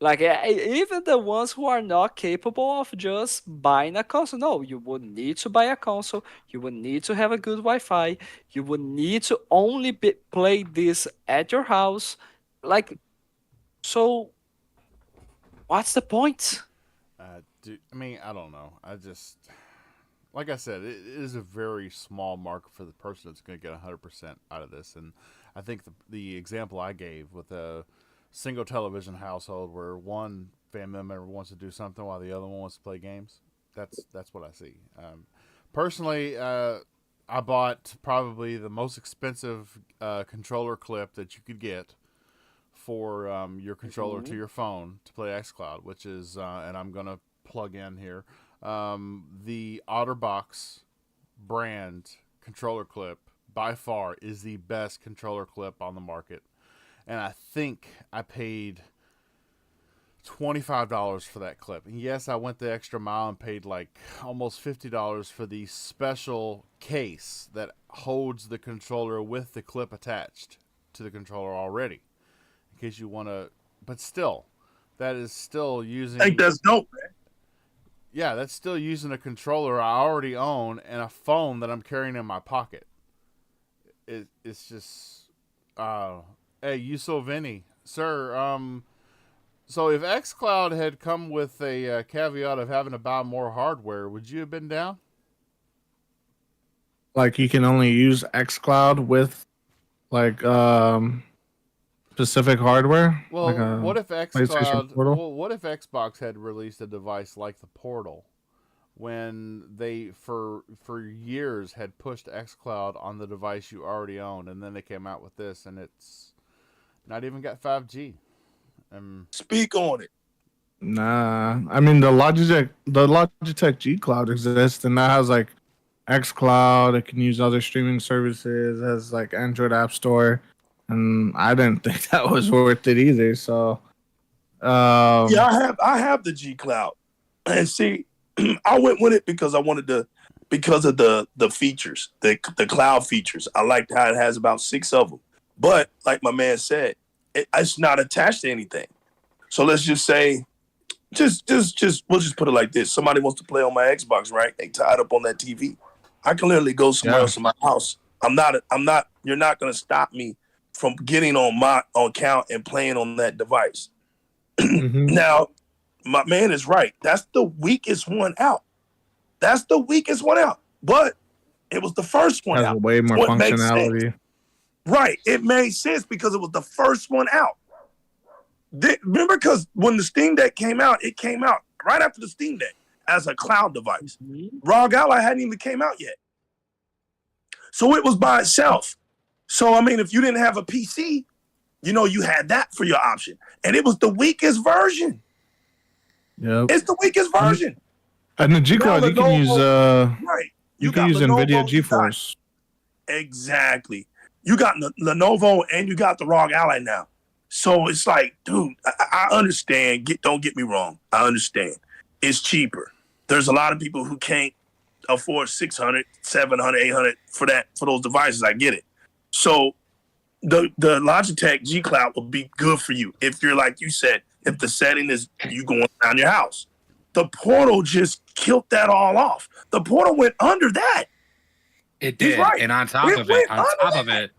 Like even the ones who are not capable of just buying a console, no, you would need to buy a console. You would need to have a good Wi-Fi. You would need to only play this at your house. Like, so what's the point? I mean, I don't know. I just, like I said, it is a very small market for the person that's going to get 100% out of this. And I think the example I gave with a single television household where one family member wants to do something while the other one wants to play games, that's what I see. Personally, I bought probably the most expensive controller clip that you could get for your controller to Mhm. your phone to play xCloud, which is, and I'm going to plug in here, the OtterBox brand controller clip by far is the best controller clip on the market. And I think I paid $25 for that clip. And yes, I went the extra mile and paid like almost $50 for the special case that holds the controller with the clip attached to the controller already. In case you want to, but still, that is still I think using, that's dope, man. yeah, that's still using a controller I already own and a phone that I'm carrying in my pocket. It's just, uh, hey, Yusovini, sir, so if xCloud had come with a caveat of having to buy more hardware, would you have been down? Like you can only use XCloud with like specific hardware, like Well, a what if PlayStation xCloud? Portal. Well, what if Xbox had released a device like the Portal, when they for years had pushed xCloud on the device you already own, and then they came out with this, and it's not even got 5G. Speak on it. Nah, I mean the Logitech G Cloud exists, and that has like X Cloud. It can use other streaming services. It has like Android App Store, and I didn't think that was worth it either. So, Yeah, um, I have the G Cloud, and see, I went with it because I wanted to, because of the features, the cloud features. I liked how it has about 6 of them. But like my man said, it's not attached to anything. So let's just say, just we'll just put it like this: somebody wants to play on my Xbox, right? They tied up on that TV. I can literally go somewhere yeah, else in my house. I'm not. You're not gonna stop me from getting on my account and playing on that device. hmm Now, my man is right. That's the weakest one out. That's the weakest one out. But it was the first one has out. way more So it makes sense. functionality. Right. It made sense because it was the first one out. Remember, because when the Steam Deck came out, it came out right after the Steam Deck as a cloud device. Mhm. ROG Ally hadn't even came out yet. So it was by itself. So, I mean, if you didn't have a PC, you had that for your option. And it was the weakest version. Yep. It's the weakest version. And the G Cloud, you can use right. you can use Lenovo, NVIDIA GeForce. Exactly. You got Lenovo and you got the ROG Ally now. So it's like, dude, I understand. Don't get me wrong. I understand. It's cheaper. There's a lot of people who can't afford 600, 700, 800 for those devices. I get it. So the Logitech G Cloud will be good for you if you're like you said, if the setting is you going around your house. The Portal just killed that all off. The Portal went under that. It did, right. And on top of that,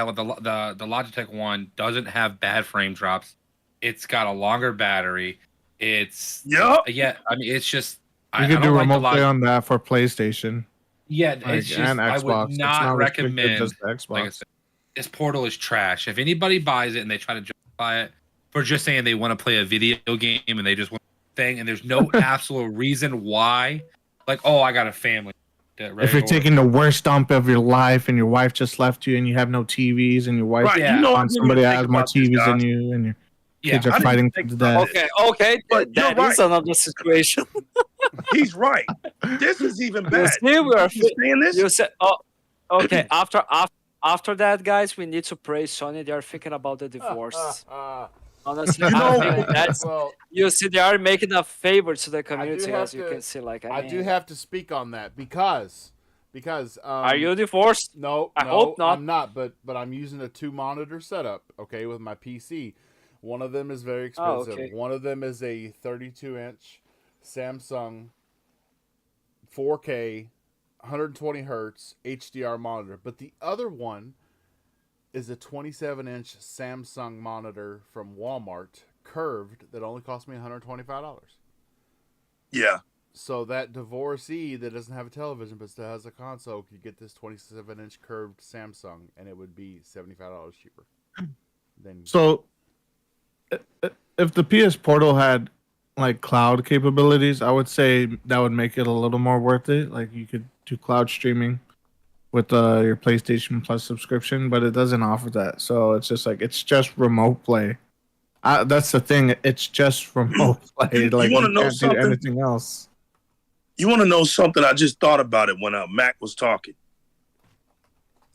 with the Logitech one doesn't have bad frame drops. It's got a longer battery. It's it's just you could do remote play on that for PlayStation. Yeah, it's just and Xbox. I would not recommend. Just Xbox. Like I said, this Portal is trash. If anybody buys it and they try to justify it for just saying they want to play a video game and they just want thing, and there's no absolute reason why, like, oh, I got a family. If you're taking the worst dump of your life and your wife just left you and you have no TVs and your wife somebody has more TVs than you and your kids are fighting to death. Okay, but that is another situation. He's right. This is even bad. You said, okay. After that, guys, we need to praise Sony. They are thinking about the divorce. Honestly, you see, they are making a favor to the community, as you can see. Like, I do have to speak on that because are you divorced? No, I hope not. I'm not, but I'm using a 2-monitor setup, okay, with my PC. One of them is very expensive. Okay. One of them is a 32-inch Samsung 4K 120 hertz HDR monitor, but the other one is a 27-inch Samsung monitor from Walmart, curved, that only cost me $125. Yeah. So that divorcee that doesn't have a television but still has a console could get this 27-inch curved Samsung, and it would be $75 cheaper. So, if the PS Portal had like cloud capabilities, I would say that would make it a little more worth it. Like you could do cloud streaming with your PlayStation Plus subscription, but it doesn't offer that. So it's just like it's just remote play. That's the thing. It's just remote play. Like you want to know can't something? do anything else. You want to know something? I just thought about it when Mac was talking.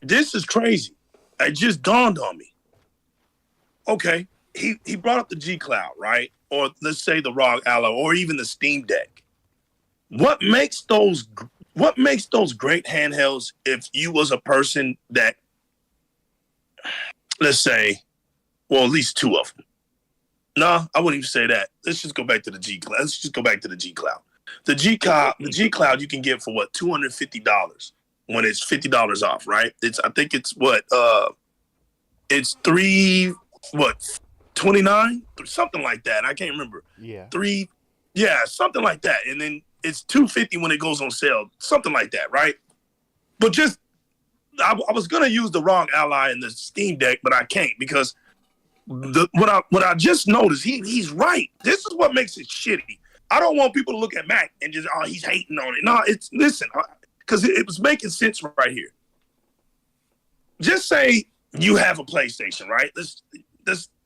This is crazy. It just dawned on me. Okay, he brought up the G Cloud, right? Or let's say the ROG Ally, or even the Steam Deck. What makes those great handhelds if you was a person that, let's say, well, at least two of them. No, I wouldn't even say that. Let's just go back to the G Cloud. The G Cloud you can get for what, $250 when it's $50 off, right? I think it's $29, something like that. I can't remember. Something like that. And then it's $250 when it goes on sale, something like that, right? But just I was gonna use the ROG Ally and the Steam Deck, but I can't because what I just noticed, he's right. This is what makes it shitty. I don't want people to look at Mac and just he's hating on it. No, listen, because it was making sense right here. Just say you have a PlayStation, right? This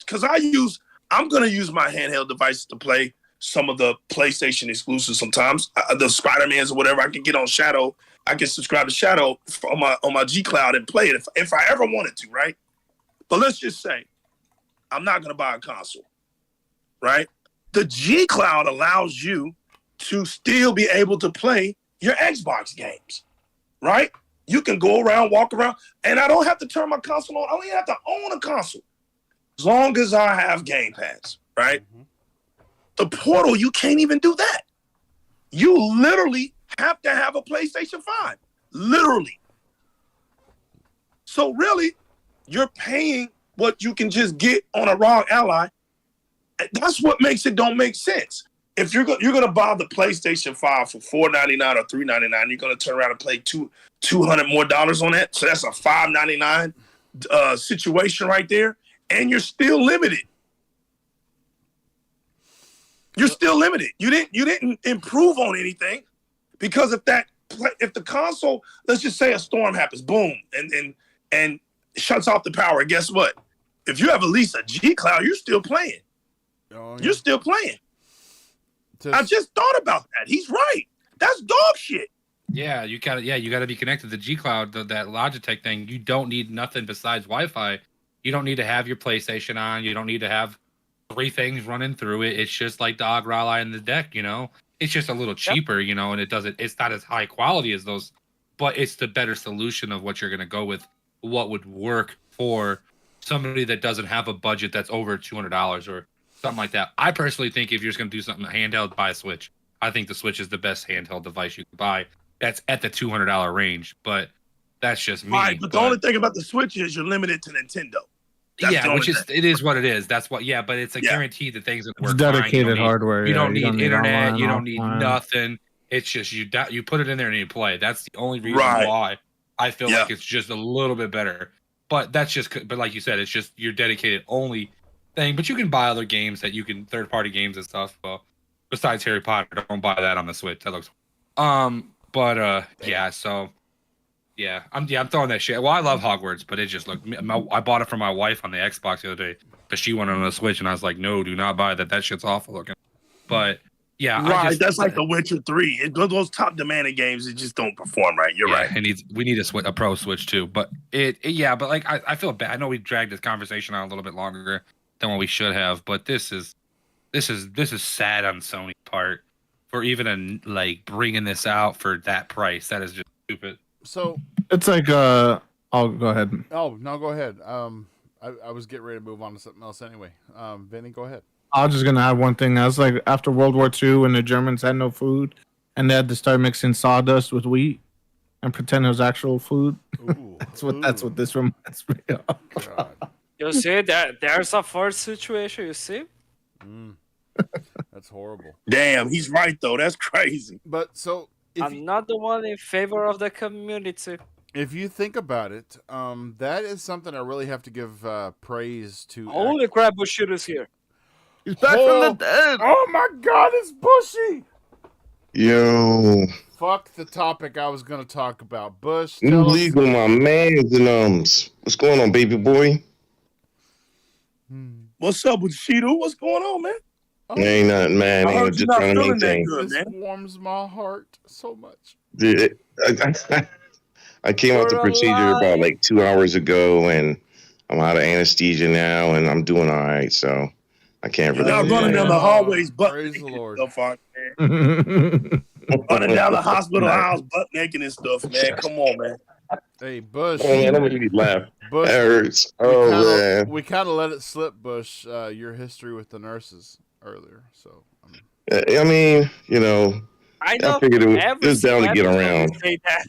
because I'm gonna use my handheld devices to play some of the PlayStation exclusives sometimes. The Spider-Mans or whatever I can get on Shadow. I can subscribe to Shadow on my G Cloud and play it if I ever wanted to, right? But let's just say I'm not gonna buy a console, right? The G Cloud allows you to still be able to play your Xbox games, right? You can go around, walk around, and I don't have to turn my console on. I don't even have to own a console. As long as I have Game Pass, right? Mm-hmm. The Portal, you can't even do that. You literally have to have a PlayStation 5. Literally. So really, you're paying what you can just get on a ROG Ally. That's what makes it don't make sense. If you're gonna buy the PlayStation 5 for $4.99 or $3.99, you're gonna turn around and play $200 more on that. So that's a $5.99 situation right there, and you're still limited. You're still limited. You didn't improve on anything because if the console, let's just say a storm happens, boom, and shuts off the power. Guess what? if you have at least a G Cloud, you're still playing. Oh, yeah. You're still playing. I just thought about that. He's right. That's dog shit. Yeah, you gotta be connected to G Cloud, that Logitech thing. You don't need nothing besides Wi-Fi. You don't need to have your PlayStation on. You don't need to have 3 things running through it. It's just like the Ally and the deck, It's just a little cheaper, and it's not as high quality as those, but it's the better solution of what you're gonna go with, what would work for somebody that doesn't have a budget that's over $200 or something like that. I personally think if you're just gonna do something handheld, buy a Switch. I think the Switch is the best handheld device you can buy. That's at the $200 range, but that's just me. Right, but the only thing about the Switch is you're limited to Nintendo. It is what it is. That's what. Yeah, but it's a guarantee that things work. It's dedicated fine. hardware. You don't need internet. online, You don't need offline. nothing. It's just you put it in there and you play. That's the only reason why I feel like it's just a little bit better. But that's just. But like you said, it's just your dedicated only thing. But you can buy other games that you can third-party games and stuff. Well, besides Harry Potter, don't buy that on the Switch. That looks. But yeah. So. Yeah, I'm throwing that shit. Well, I love Hogwarts, but it just looked. I bought it for my wife on the Xbox the other day because she wanted on the Switch, and I was like, "No, do not buy that. That shit's awful looking." But yeah, right. That's like The Witcher 3. Those top demanding games, it just don't perform right. You're right. We need a pro Switch too. But but like I feel bad. I know we dragged this conversation out a little bit longer than what we should have, but this is sad on Sony's part for even bringing this out for that price. That is just stupid. So it's like oh, go ahead. Oh no, go ahead. I was getting ready to move on to something else anyway. Vinny, go ahead. I was just gonna add one thing. I was like, after World War II, when the Germans had no food, and they had to start mixing sawdust with wheat and pretend it was actual food. Ooh, that's what this reminds me of. God. You see, there's a first situation. You see. That's horrible. Damn, he's right though. That's crazy. But so. I'm not the one in favor of the community. If you think about it, that is something I really have to give praise to. Holy crap, Bushido's here. He's back from the dead. Oh my God, it's Bushy. Yo. Fuck the topic I was going to talk about. Bush. New legal, my mans and What's going on, baby boy? What's up with Bushido? What's going on, man? Ain't nothing, man. I heard just you're not trying to feeling that maintain. good, This man. warms my heart so much. Dude, I came out the You're procedure alive. about like 2 hours ago, and I'm out of anesthesia now, and I'm doing all right. So I can't You're really. not running down the hallways butt Praise naked the Lord. and stuff, man. Running down the hospital aisles butt naked and stuff, man. Come on, man. Hey, Bush. Oh man, don't make me laugh. Bush. That hurts. Oh man. We kind of let it slip, Bush. Your history with the nurses earlier. So. I mean, I know. I figured it every was bound to get single around. episode they say that.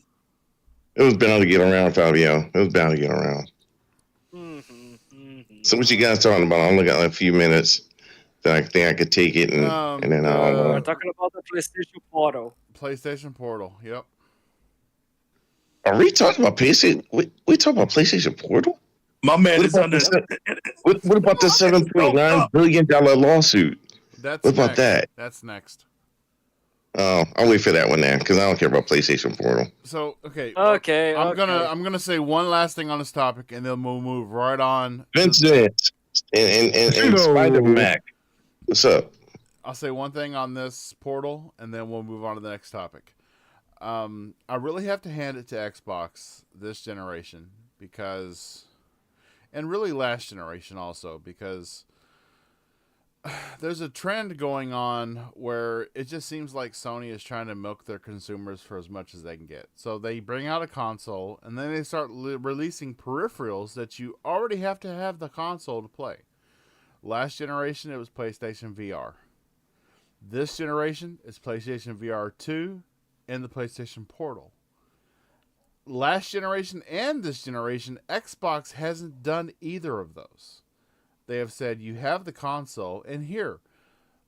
It was bound to get around, Fabio. It was bound to get around. So what you guys talking about? I only got like a few minutes. That I think I could take it, and then We're talking about the PlayStation Portal. PlayStation Portal. Yep. Are we talking about PlayStation? We talking about PlayStation Portal? My man What is about under. What about the $7.9 billion lawsuit? That's What about next. that? That's next. Oh, I'll wait for that one then, because I don't care about PlayStation Portal. So okay. Okay. I'm gonna say one last thing on this topic, and then we'll move right on. Vincent and Spider Mac, what's up? I'll say one thing on this Portal, and then we'll move on to the next topic. I really have to hand it to Xbox this generation because, and really last generation also, because there's a trend going on where it just seems like Sony is trying to milk their consumers for as much as they can get. So they bring out a console, and then they start releasing peripherals that you already have to have the console to play. Last generation, it was PlayStation VR. This generation is PlayStation VR 2 and the PlayStation Portal. Last generation and this generation, Xbox hasn't done either of those. They have said, you have the console, and here,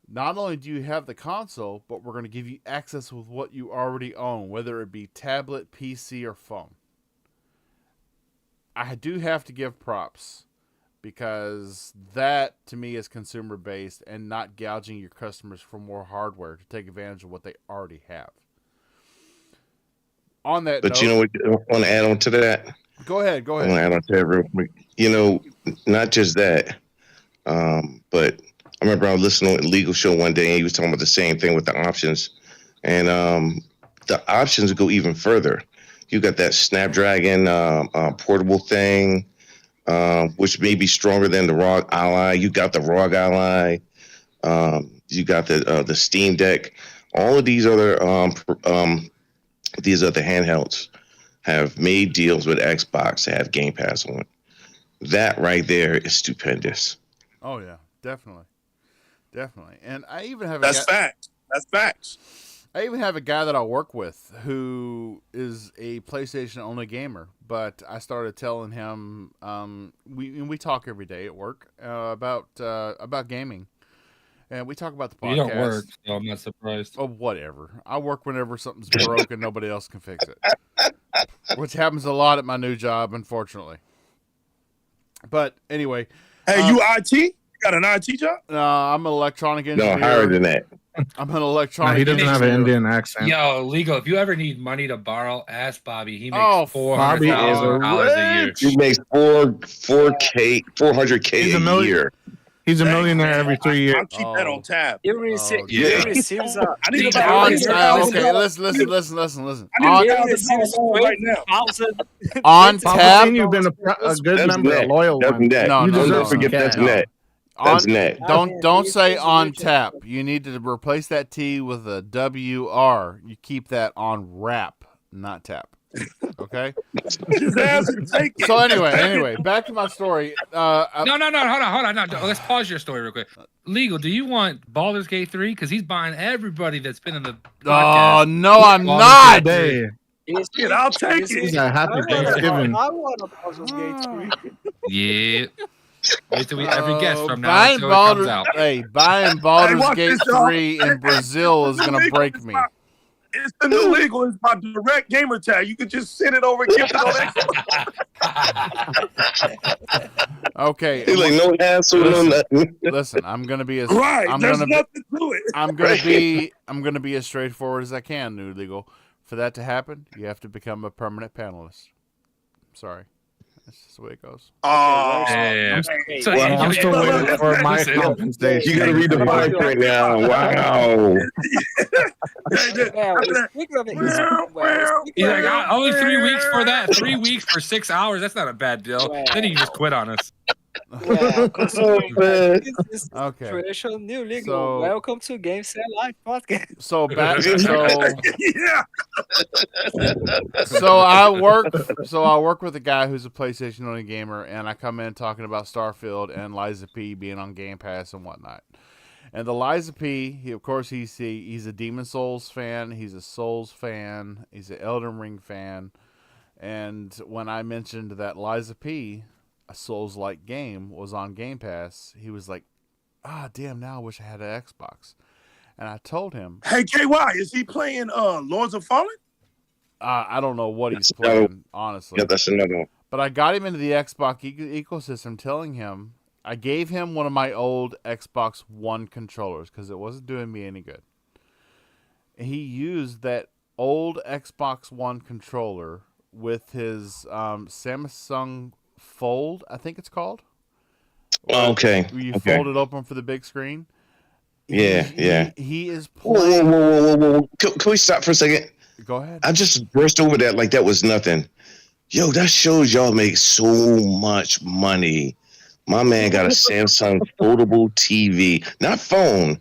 not only do you have the console, but we're going to give you access with what you already own, whether it be tablet, PC, or phone. I do have to give props, because that, to me, is consumer-based and not gouging your customers for more hardware to take advantage of what they already have. On that But note, you know what? I want to add on to that. Go ahead. I'm gonna add on to that real quick. Not just that, but I remember I was listening to a legal show one day, and he was talking about the same thing with the options, and the options go even further. You got that Snapdragon portable thing, which may be stronger than the ROG Ally. You got the ROG Ally. You got the Steam Deck. All of these other handhelds have made deals with Xbox to have Game Pass on. That right there is stupendous. Oh yeah, definitely. And I even have That's facts. That's facts. I even have a guy that I work with who is a PlayStation only gamer, but I started telling him we talk every day at work about gaming. And we talk about the podcast. You don't work, so I'm not surprised. Oh, whatever. I work whenever something's broken, nobody else can fix it. Which happens a lot at my new job, unfortunately. But anyway. Hey, you IT? You got an IT job? I'm an electronic engineer. No, higher than that. I'm an electronic he doesn't engineer. have an Indian accent. Yo, legal. If you ever need money to borrow, ask Bobby. He makes Bobby is $400,000 a year. He makes 400K a year. He's a millionaire every 3 years. I'll keep that on tab. You receive, yeah. you receives a, I need Okay, about listen. I On, need you $1,000 receives right now. 20,000. on Papa tab, seen you've been a good That's member, net. a loyal That's one. net. No, You no, deserve no, some forget that's cash. net. That's net. don't say he's on rich. tap. You need to replace that T with a WR. You keep that on wrap, not tap. Okay. His ass can take it. So anyway, back to my story. No, hold on. No, let's pause your story real quick. Legal, do you want Baldur's Gate 3? Because he's buying everybody that's been in the Oh podcast. no, I'm Long not. day. Shit, I'll take He's it. a happy Thanksgiving. I want a Baldur's Gate 3. Yeah. Wait till every guest from now Buying until it comes Baldur's, out. buying Baldur's watch Gate this, y'all. 3 in Brazil is gonna break me. It's the new legal. It's my direct gamer tag. You can just send it over and give it on that. Okay. He's like, no hassle, no nothing. Listen, I'm gonna be as Right. I'm There's gonna nothing to it. I'm gonna be as straightforward as I can, New Legal. For that to happen, you have to become a permanent panelist. Sorry. That's just the way it goes. Oh, Yeah. Okay. So, Well, I'm still waiting for my Listen, compensation. You gotta read the fine print now. Wow. Well, speaking of it, He's like, only 3 weeks for that. 3 weeks for 6 hours. That's not a bad deal. Then you can just quit on us. well, considering man. this Okay. situation, New Legal, So- welcome to Game Set Live podcast. So back yeah. so I work with a guy who's a PlayStation only gamer, and I come in talking about Starfield and Liza P being on Game Pass and whatnot. And the Liza P, he's a Demon Souls fan, he's a Souls fan, he's an Elden Ring fan, and when I mentioned that Liza P, a Souls-like game, was on Game Pass, he was like, damn, now I wish I had an Xbox. And I told him, Hey, KY, is he playing Lords of Fallen? I don't know what he's That's playing, honestly. Yeah, that's another one. But I got him into the Xbox ecosystem, telling him I gave him one of my old Xbox One controllers because it wasn't doing me any good. He used that old Xbox One controller with his Samsung Fold, I think it's called. Okay. Where you Okay. fold it open for the big screen. Yeah. He is Whoa. playing. Can we stop for a second? Go ahead. I just burst over that like that was nothing. Yo, that shows y'all make so much money. My man got a Samsung foldable TV, not phone,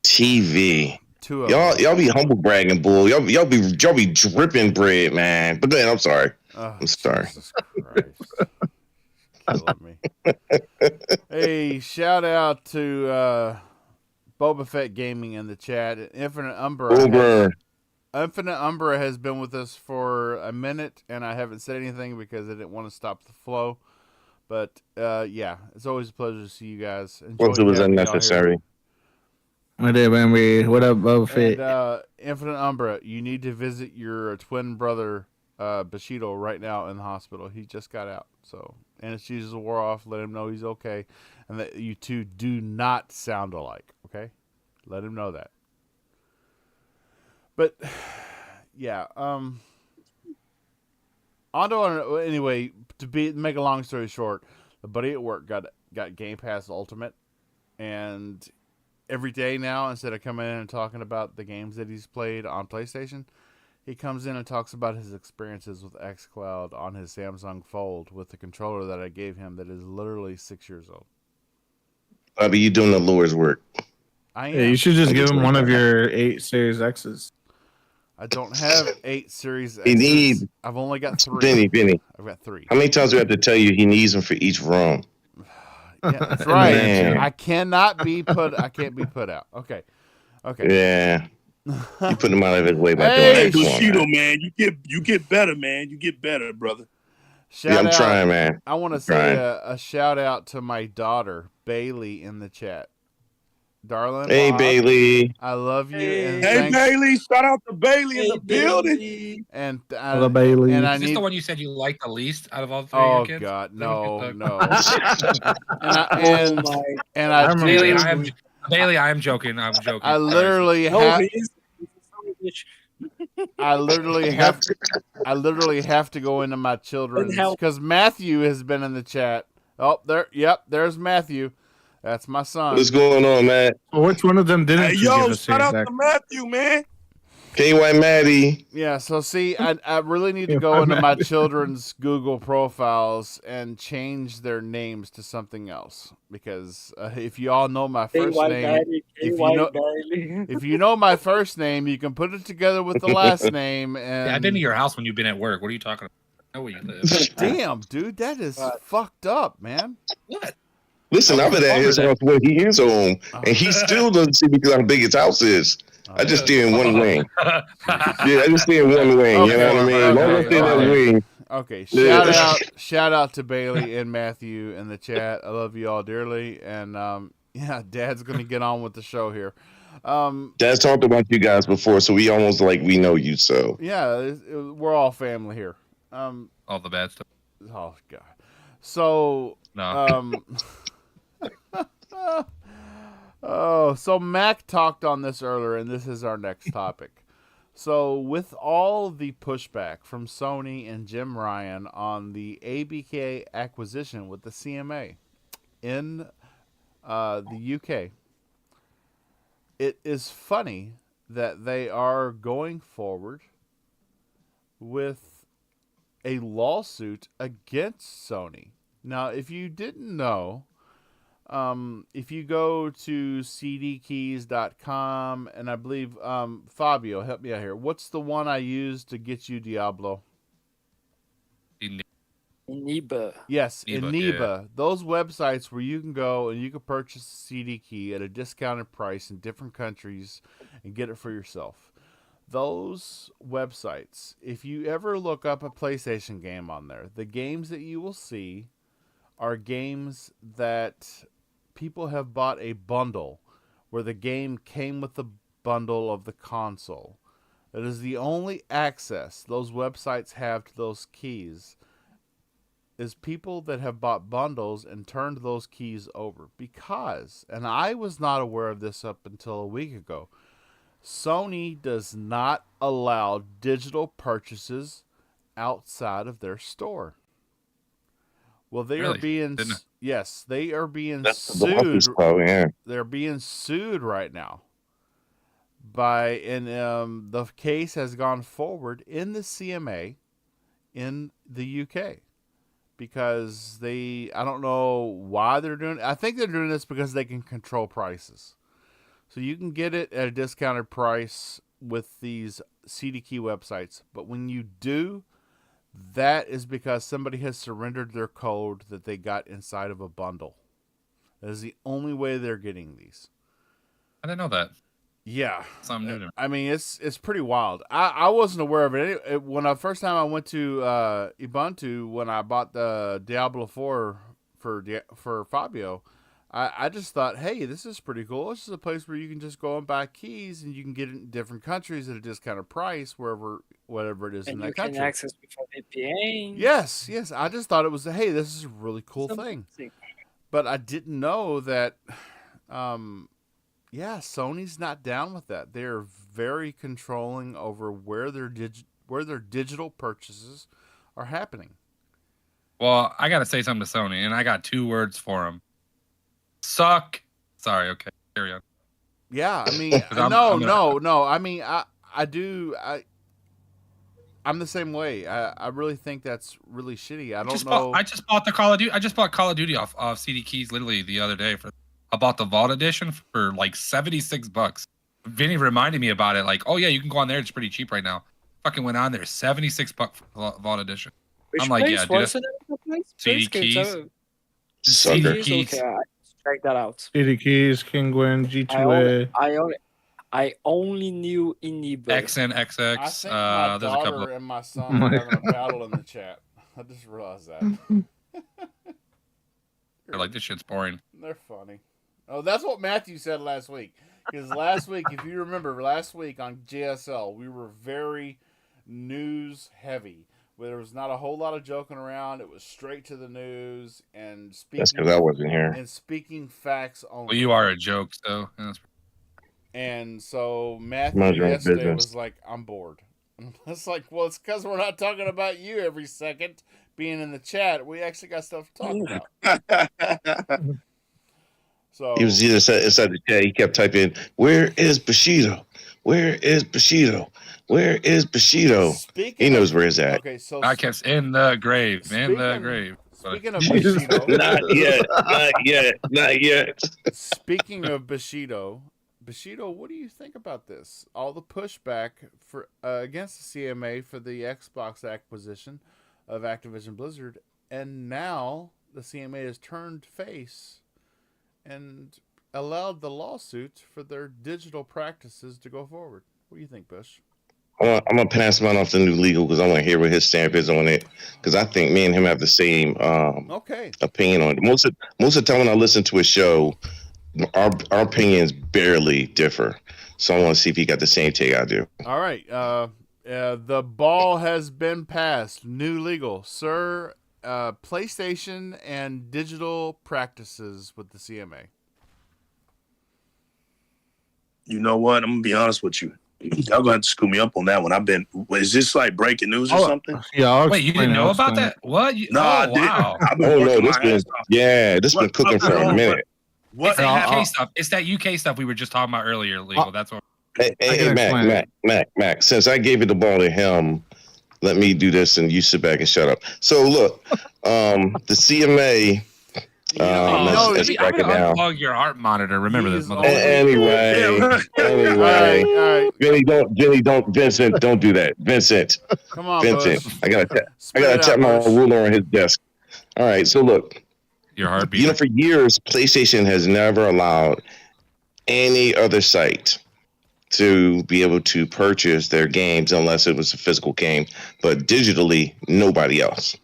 TV. Two of them. Y'all be humble bragging, bull. Y'all be dripping bread, man. But then I'm sorry. Oh, I'm sorry. Jesus Christ. Killing me. Hey, shout out to Boba Fett Gaming in the chat. Infinite Umbra has been with us for a minute, and I haven't said anything because I didn't want to stop the flow. But yeah, it's always a pleasure to see you guys. Well, it was unnecessary. What up, Embry? What up, Boba Fett? And Infinite Umbra, you need to visit your twin brother Bushido right now in the hospital. He just got out, so anesthesia wore off. Let him know he's okay, and that you two do not sound alike. Okay, let him know that. But yeah, Anyway, make a long story short, the buddy at work got Game Pass Ultimate, and every day now, instead of coming in and talking about the games that he's played on PlayStation, he comes in and talks about his experiences with xCloud on his Samsung Fold with the controller that I gave him that is literally 6 years old. Bobby, you doing the Lord's work. I am. Yeah, you should just give him one of your 8 Series X's. I don't have 8 Series He X's. needs I've only got 3. Vinny. I've got 3. How many times do we have to tell you he needs them for each room? Yeah, that's right. Man. I can't be put out. Okay. Yeah. You put him out of his way by Hey, doing Bushido, that. man, you get better, man. You get better, brother. Yeah, I'm trying, man. I want to say a shout out to my daughter, Bailey, in the chat. Darling. Hey, Bob, Bailey. I love you. And Hey, thanks- Bailey, shout out to Bailey in the building. And Hello, Bailey. And I Is this need. the one you said you liked the least out of all 3 Oh of your kids? God, Is that what no. Oh my. And I remember Bailey, do. Bailey, I am joking. I'm joking. I literally No, have. he's so rich. I literally have to go into my children's help. because Matthew has been in the chat. Oh, there. Yep, there's Matthew. That's my son. What's going on, man? Well, which one of them didn't Hey, you yo, give a shout Series out X? to Matthew, man. KY Maddie. Yeah, so see, I really need to Yeah, go my into bad. my children's Google profiles and change their names to something else because if you all know my first KY name, Bailey, if KY you know- Bailey. if you know my first name, you can put it together with the last name. And Yeah, I've been to your house when you've been at work. What are you talking about? I know where you live. damn, dude, that is fucked up, man. What? Listen, I've been at his house when he is home, and he still doesn't see because how big his house is. I just stay in one wing. Yeah, I just stay in one wing. You know what I mean? As long as I stay in that wing. Okay, Yeah. shout out to Bailey and Matthew in the chat. I love you all dearly, and yeah, Dad's gonna get on with the show here. Dad's talked about you guys before, so we almost like we know you. So Yeah, we're all family here. All the bad stuff. Oh God. So No. So Mac talked on this earlier, and this is our next topic. So with all the pushback from Sony and Jim Ryan on the ABK acquisition with the CMA in the UK, it is funny that they are going forward with a lawsuit against Sony. Now, if you didn't know, if you go to cdkeys.com, and I believe, Fabio, help me out here. What's the one I used to get you Diablo? Niba. Yes, Eniba, Eniba. Those websites where you can go and you can purchase a CD key at a discounted price in different countries and get it for yourself. Those websites, if you ever look up a PlayStation game on there, the games that you will see are games that people have bought a bundle where the game came with the bundle of the console. That is the only access those websites have to those keys, is people that have bought bundles and turned those keys over. Because, and I was not aware of this up until a week ago, Sony does not allow digital purchases outside of their store. Well, they Really? are being Didn't- yes, they are being that's the sued. office call, yeah. They're being sued right now. The case has gone forward in the CMA in the UK because I don't know why they're doing it. I think they're doing this because they can control prices. So you can get it at a discounted price with these CD key websites, but when you do, that is because somebody has surrendered their code that they got inside of a bundle. That is the only way they're getting these. I didn't know that. Yeah. Something new to me. I mean, it's pretty wild. I wasn't aware of it. When the first time I went to Ubuntu, when I bought the Diablo 4 for Fabio, I just thought, hey, this is pretty cool. This is a place where you can just go and buy keys, and you can get it in different countries at a discounted price, whatever it is in And that you country. can access before VPN. Yes. I just thought it was, hey, this is a really cool thing. But I didn't know that, Sony's not down with that. They're very controlling over where their digital purchases are happening. Well, I gotta say something to Sony, and I got 2 words for them. Suck. Sorry. Okay. Carry on. Yeah, I mean, 'Cause I'm gonna- no. I mean, I'm the same way. I really think that's really shitty. I don't know. I just bought the Call of Duty. I just bought Call of Duty off CD Keys literally the other day. I bought the Vault Edition for like $76. Vinny reminded me about it. Like, oh yeah, you can go on there. It's pretty cheap right now. Fucking went on there, $76 for Vault Edition. Which I'm like, place? yeah, dude, What's the name of the place? CD Please, can you Keys. tell- Sucker. Keys. Okay, I check that out. CD Keys, Kinguin, G2A. I only knew in eBay. XNXX. I think my There's a couple. daughter and my son are having a battle in the chat. I just realized that. They're like, this shit's boring. They're funny. Oh, that's what Matthew said last week. Because last week, if you remember, last week on JSL, we were very news heavy. Where there was not a whole lot of joking around. It was straight to the news and speaking. That's because I wasn't here. And speaking facts only. Well, you are a joke, so. And so Matthew Mind your own yesterday business. was like, I'm bored. It's like, well, it's because we're not talking about you every second being in the chat. We actually got stuff to talk about. So He was either inside the chat. He kept typing, "Where is Bushido? Where is Bushido? Where is Bushido?" He knows where he's at. Okay, so I kept in the grave, in the grave. Speaking of Bushido, Not yet. Not yet. Not yet. speaking of Bushido, what do you think about this? All the pushback for against the CMA for the Xbox acquisition of Activision Blizzard, and now the CMA has turned face and allowed the lawsuits for their digital practices to go forward. What do you think, Bush? I'm gonna pass mine off to New Legal because I want to hear what his stamp is on it. Because I think me and him have the same Okay. opinion on it. Most of the time when I listen to a show, our opinions barely differ. So I want to see if he got the same take I do. All right. The ball has been passed. New Legal, sir. PlayStation and digital practices with the CMA. You know what? I'm gonna be honest with you. Y'all gonna have to school me up on that one. Is this like breaking news or something? Yeah, I'll Wait, you explain didn't it, know I'll about explain that? What? No, I didn't. Wow. I've been Oh working no, my ass off. this been What- cooking for a what- minute. What? It's that I'll- UK stuff. It's that UK stuff we were just talking about earlier, legal. That's what. Hey, I can explain Mac. Since I gave it the ball to him, let me do this and you sit back and shut up. So look, the CMA. Let's I'm break it gonna down. unplug your heart monitor. Remember this, He's motherfucker. Anyway, All right. Vinny, don't, Vincent, don't do that. Vincent, Come on, Vincent, Bush. I gotta Spit it tap out, my Bush. ruler on his desk. All right, so look, Your heartbeat. you know, for years, PlayStation has never allowed any other site to be able to purchase their games unless it was a physical game, but digitally, nobody else.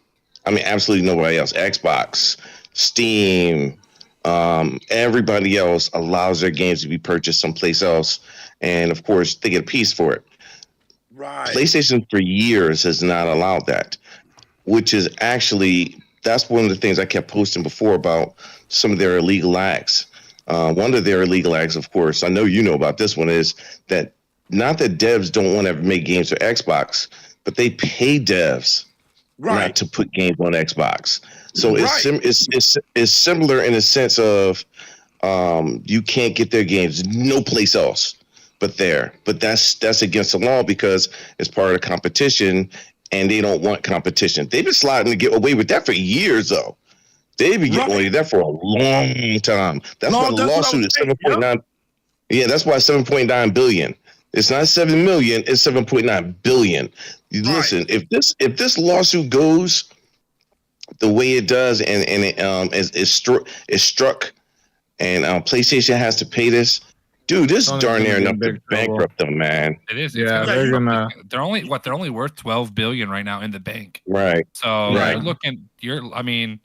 I mean, absolutely nobody else. Xbox, Steam, everybody else allows their games to be purchased someplace else, and of course, they get a piece for it. Right. PlayStation for years has not allowed that, which is actually, that's one of the things I kept posting before about some of their illegal acts. One of their illegal acts, of course, I know you know about this one, is that not that devs don't want to make games for Xbox, but they pay devs not to put games on Xbox. So it's similar in the sense of you can't get their games no place else but there. But that's against the law because it's part of the competition, and they don't want competition. They've been sliding to get away with that for years, though. They've been getting away with that for a long time. That's why the lawsuit is 7.9. Yeah, that's why 7.9 billion. It's not 7 million. It's 7.9 billion. Listen, if this lawsuit goes the way it does, and it is struck, and PlayStation has to pay this, dude, this is darn near enough to bankrupt them, man. It is. Yeah, they're gonna. They're only worth 12 billion right now in the bank. Right. So I mean,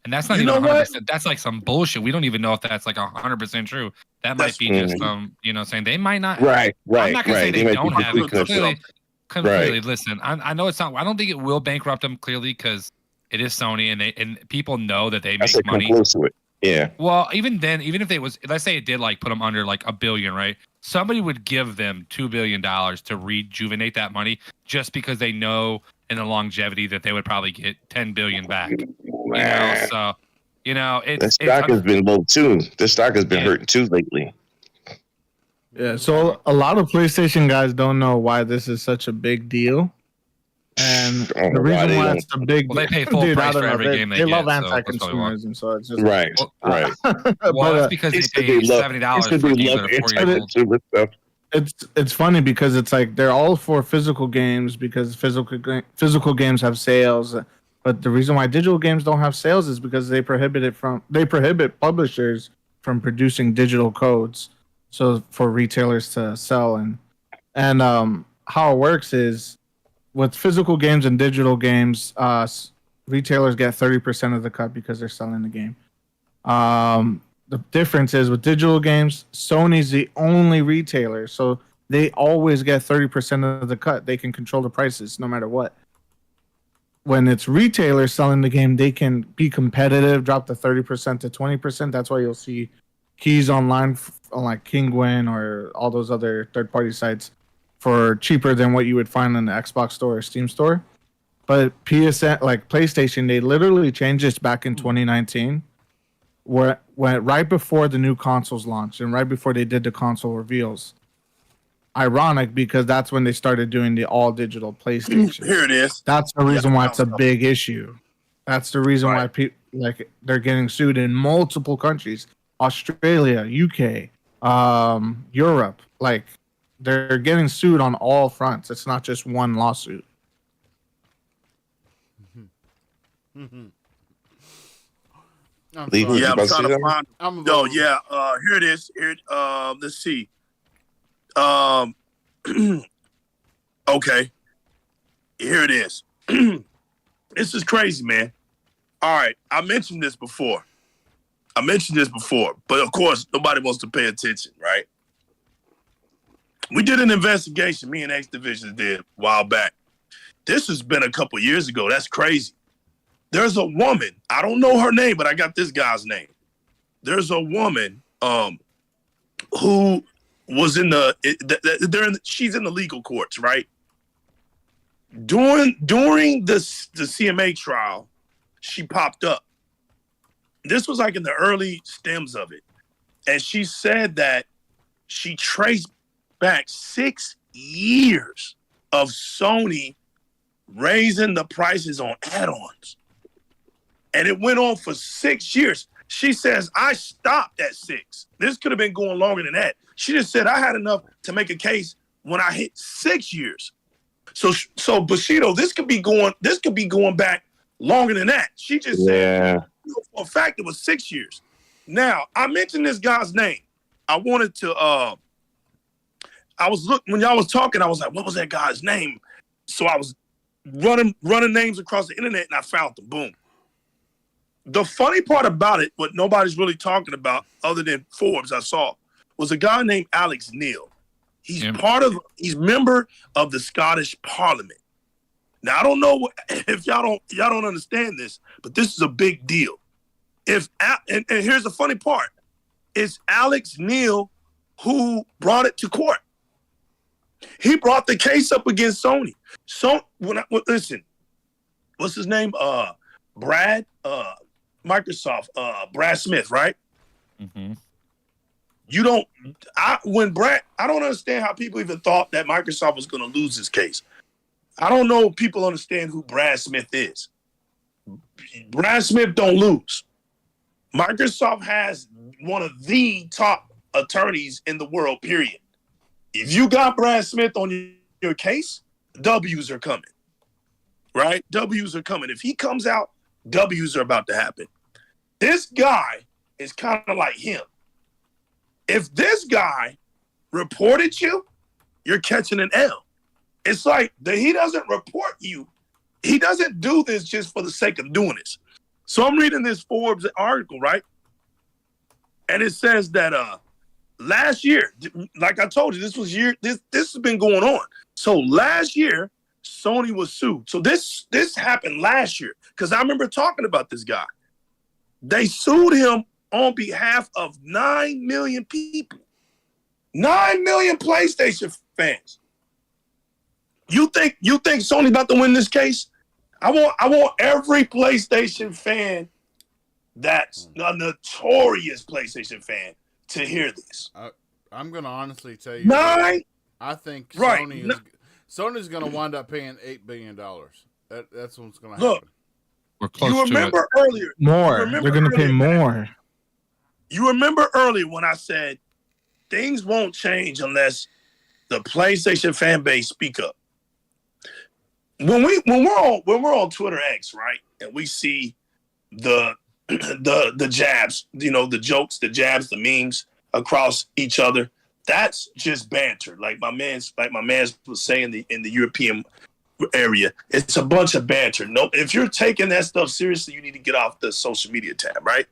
and that's not even 100%. That's like some bullshit. We don't even know if that's like 100% true. That might be just saying they might not. Right. I'm not gonna say they don't have it. Completely. Completely. Listen, I know it's not. I don't think it will bankrupt them clearly because it is Sony and people know that they make money. Close to it. Yeah. Well, even then, even if it was, let's say it did like put them under like $1 billion, right? Somebody would give them $2 billion to rejuvenate that money just because they know and the longevity that they would probably get 10 billion back. Nah. So The stock has been low too. The stock has been hurting too lately. Yeah, so a lot of PlayStation guys don't know why this is such a big deal. And the reason why it's a big deal, they pay full price for every game they love get. anti-consumerism, so it's just right. Well, that's because they pay $70 for games that are 4 years old. It's funny because it's like they're all for physical games because physical games have sales, but the reason why digital games don't have sales is because they prohibit publishers from producing digital codes, so for retailers to sell and how it works is with physical games and digital games, retailers get 30% of the cut because they're selling the game. The difference is with digital games, Sony's the only retailer, so they always get 30% of the cut. They can control the prices no matter what. When it's retailers selling the game, they can be competitive, drop the 30% to 20%. That's why you'll see keys online on like Kinguin or all those other third-party sites for cheaper than what you would find in the Xbox store or Steam store. But PSN, like PlayStation, they literally changed this back in 2019, where right before the new consoles launched and right before they did the console reveals. Ironic because that's when they started doing the all digital PlayStation. Here it is. That's the reason why it's a big issue. That's the reason why they're getting sued in multiple countries: Australia, UK, Europe. Like they're getting sued on all fronts. It's not just one lawsuit. I'm trying to find. Here it is. Let's see. Okay. Here it is. This is crazy, man. All right. I mentioned this before, but of course, nobody wants to pay attention, right? We did an investigation, me and X Division did a while back. This has been a couple years ago. That's crazy. There's a woman, I don't know her name, but I got this guy's name. There's a woman who was she's in the legal courts, right? During the CMA trial, she popped up. This was like in the early stems of it. And she said that she traced back 6 years of Sony raising the prices on add-ons. And it went on for 6 years. She says, I stopped at 6. This could have been going longer than that. She just said, I had enough to make a case when I hit 6 years. So Bushido, this could be going back longer than that. She just said, for a fact, it was 6 years. Now, I mentioned this guy's name. I wanted to, when y'all was talking, I was like, what was that guy's name? So I was running names across the internet and I found them. Boom. The funny part about it, what nobody's really talking about other than Forbes I saw, was a guy named Alex Neil. He's member of the Scottish Parliament. Now, I don't know if y'all don't understand this, but this is a big deal. And here's the funny part. It's Alex Neil who brought it to court. He brought the case up against Sony. So listen, what's his name? Brad, Microsoft, Brad Smith, right? Mm-hmm. I don't understand how people even thought that Microsoft was going to lose this case. I don't know if people understand who Brad Smith is. Brad Smith don't lose. Microsoft has one of the top attorneys in the world, period. If you got Brad Smith on your case, W's are coming, right? W's are coming. If he comes out, W's are about to happen. This guy is kind of like him. If this guy reported you, you're catching an L. It's like he doesn't report you. He doesn't do this just for the sake of doing this. So I'm reading this Forbes article, right? And it says that last year, like I told you, this has been going on. So last year, Sony was sued. So this happened last year because I remember talking about this guy. They sued him on behalf of 9 million people. 9 million PlayStation fans. You think Sony about to win this case? I want every PlayStation fan that's a notorious PlayStation fan to hear this. I'm gonna honestly tell you, I think Right. Sony's gonna wind up paying $8 billion. That's what's gonna happen. Look, We're close you remember to earlier. More. They're going to pay more. You remember earlier when I said things won't change unless the PlayStation fan base speak up. When we're on Twitter X, right, and we see the jabs, the jokes, the jabs, the memes across each other, that's just banter. Like my man was saying in the European area, it's a bunch of banter. No, if you're taking that stuff seriously, you need to get off the social media tab, right?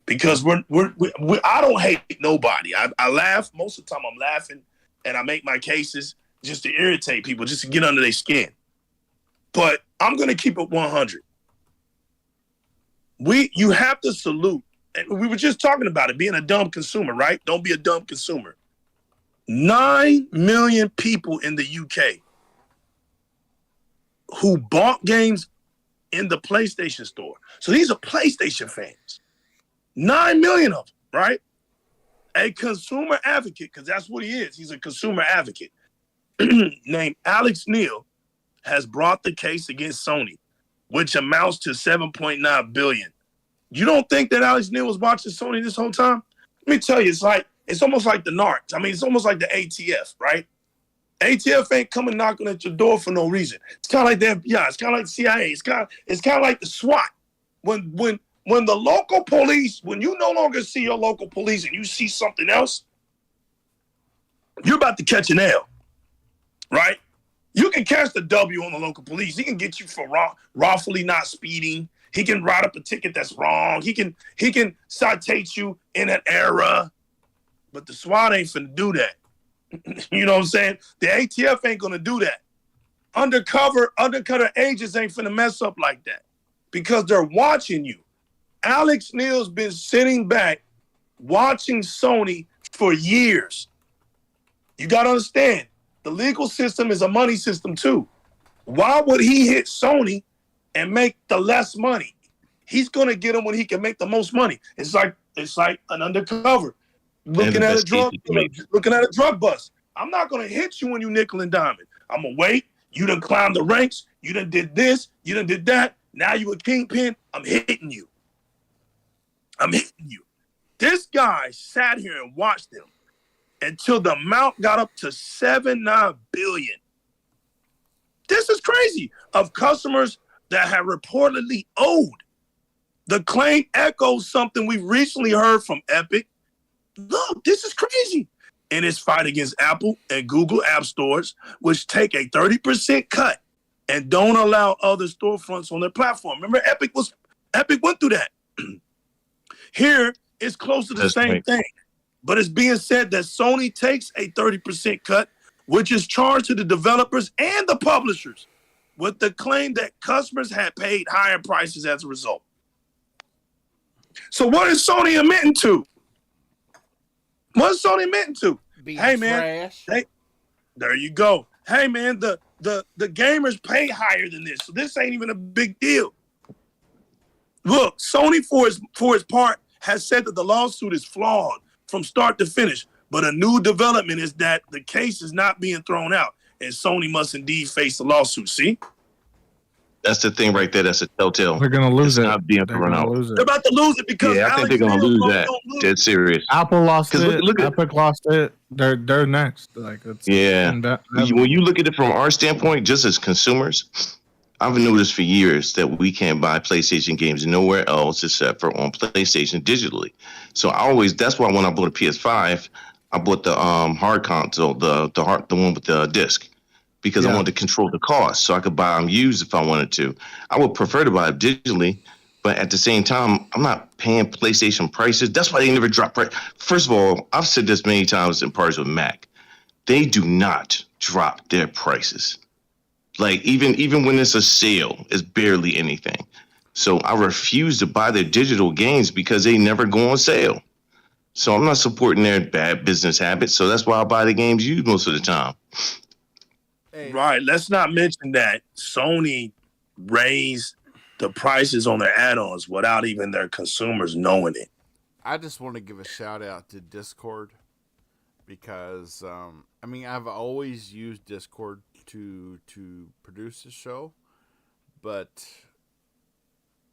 Because I don't hate nobody. I laugh most of the time. I'm laughing and I make my cases just to irritate people, just to get under their skin. But I'm gonna keep it 100. You have to salute, and we were just talking about it being a dumb consumer, right? Don't be a dumb consumer. 9 million people in the UK who bought games in the PlayStation Store. So these are PlayStation fans. 9 million of them, right? A consumer advocate, because that's what he is. He's a consumer advocate, named Alex Neil, has brought the case against Sony, which amounts to $7.9 billion. You don't think that Alex Neil was watching Sony this whole time? Let me tell you, it's almost like the narcs. I mean, it's almost like the ATF, right? ATF ain't coming knocking at your door for no reason. It's kind of like the FBI. It's kind of like the CIA. It's kind of like the SWAT. When the local police, when you no longer see your local police and you see something else, you're about to catch an L, right? You can catch the W on the local police. He can get you for wrongfully not speeding. He can write up a ticket that's wrong. He can citate you in an error. But the SWAT ain't finna do that. You know what I'm saying? The ATF ain't gonna do that. Undercover agents ain't finna mess up like that because they're watching you. Alex Neil's been sitting back watching Sony for years. You gotta understand, the legal system is a money system too. Why would he hit Sony and make the less money? He's gonna get him when he can make the most money. It's like an undercover. Looking at a drug bust. I'm not gonna hit you when you nickel and diamond. I'm gonna wait. You done climbed the ranks. You done did this. You done did that. Now you a kingpin. I'm hitting you. This guy sat here and watched him until the amount got up to $7.9 billion. This is crazy. Of customers that have reportedly owed. The claim echoes something we recently heard from Epic. Look, this is crazy. In its fight against Apple and Google app stores, which take a 30% cut and don't allow other storefronts on their platform. Remember, Epic went through that. Here, it's close to the same thing. But it's being said that Sony takes a 30% cut, which is charged to the developers and the publishers, with the claim that customers had paid higher prices as a result. So what is Sony admitting to? What's Sony admitting to? Hey man, there you go. Hey man, the gamers pay higher than this, so this ain't even a big deal. Look, Sony for its part has said that the lawsuit is flawed from start to finish, but a new development is that the case is not being thrown out, and Sony must indeed face the lawsuit. See? That's the thing right there. That's a telltale. They're gonna lose it. Not being thrown out. They're about to lose it because I think they're gonna lose that. Dead serious. Apple lost it. Look at Epic lost it. They're next. When you look at it from our standpoint, just as consumers, I've noticed for years that we can't buy PlayStation games nowhere else except for on PlayStation digitally. So that's why when I bought a PS5, I bought the hard console, the one with the disc. Because I wanted to control the cost so I could buy them used if I wanted to. I would prefer to buy them digitally, but at the same time, I'm not paying PlayStation prices. That's why they never drop price. First of all, I've said this many times in parts with Mac. They do not drop their prices. Like even when it's a sale, it's barely anything. So I refuse to buy their digital games because they never go on sale. So I'm not supporting their bad business habits. So that's why I buy the games used most of the time. Hey, Right. Let's not mention that Sony raised the prices on their add-ons without even their consumers knowing it. I just want to give a shout out to Discord because I mean I've always used Discord to produce the show, but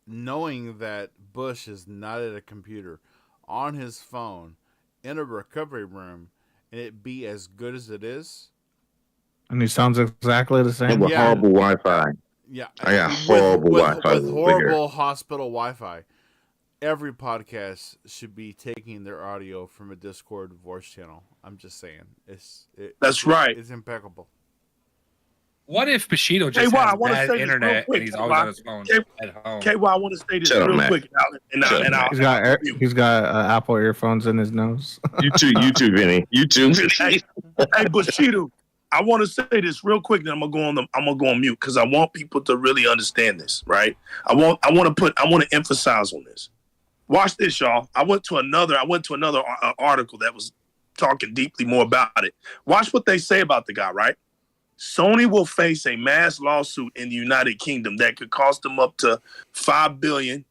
knowing that Bush is not at a computer on his phone in a recovery room and it be as good as it is, And he sounds exactly the And same. with Yeah. horrible Wi-Fi. yeah, I got horrible Wi-Fi with over here. horrible hospital Wi-Fi. Every podcast should be taking their audio from a Discord voice channel. I'm just saying, That's right. It's impeccable. What if Bushido Hey, just why, I has wanna bad say this real internet quick, and he's K-Y. always on his phone K- at home? KY, I want to say this Shut up, real Matt. quick, and Shut up, I'll He's got Apple earphones in his nose. You too, Vinny. You too, Vinny. Hey, Bushido, I want to say this real quick, then I'm gonna go on mute because I want people to really understand this, right? I want to emphasize on this. Watch this, y'all. I went to another article that was talking deeply more about it. Watch what they say about the guy, right? Sony will face a mass lawsuit in the United Kingdom that could cost them up to €5 billion,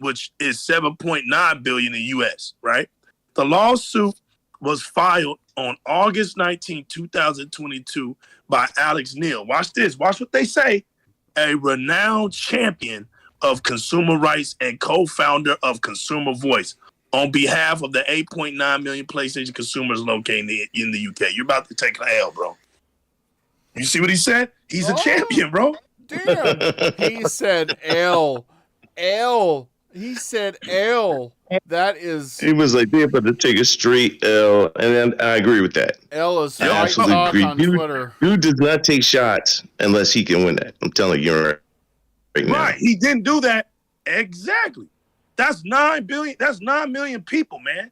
which is 7.9 billion in US, right? The lawsuit was filed on August 19, 2022 by Alex Neil. Watch this. Watch what they say. A renowned champion of consumer rights and co-founder of Consumer Voice on behalf of the 8.9 million PlayStation consumers located in the UK. You're about to take an L, bro. You see what he said? He's a champion, bro. Damn. He said L. L. He said L. That is He was like, they're about to take a straight L. And I agree with that. L is I fight absolutely talk agree. on Twitter. Dude does not take shots unless he can win that. I'm telling you right now. Right. He didn't do that. Exactly. That's 9 billion. That's 9 million people, man.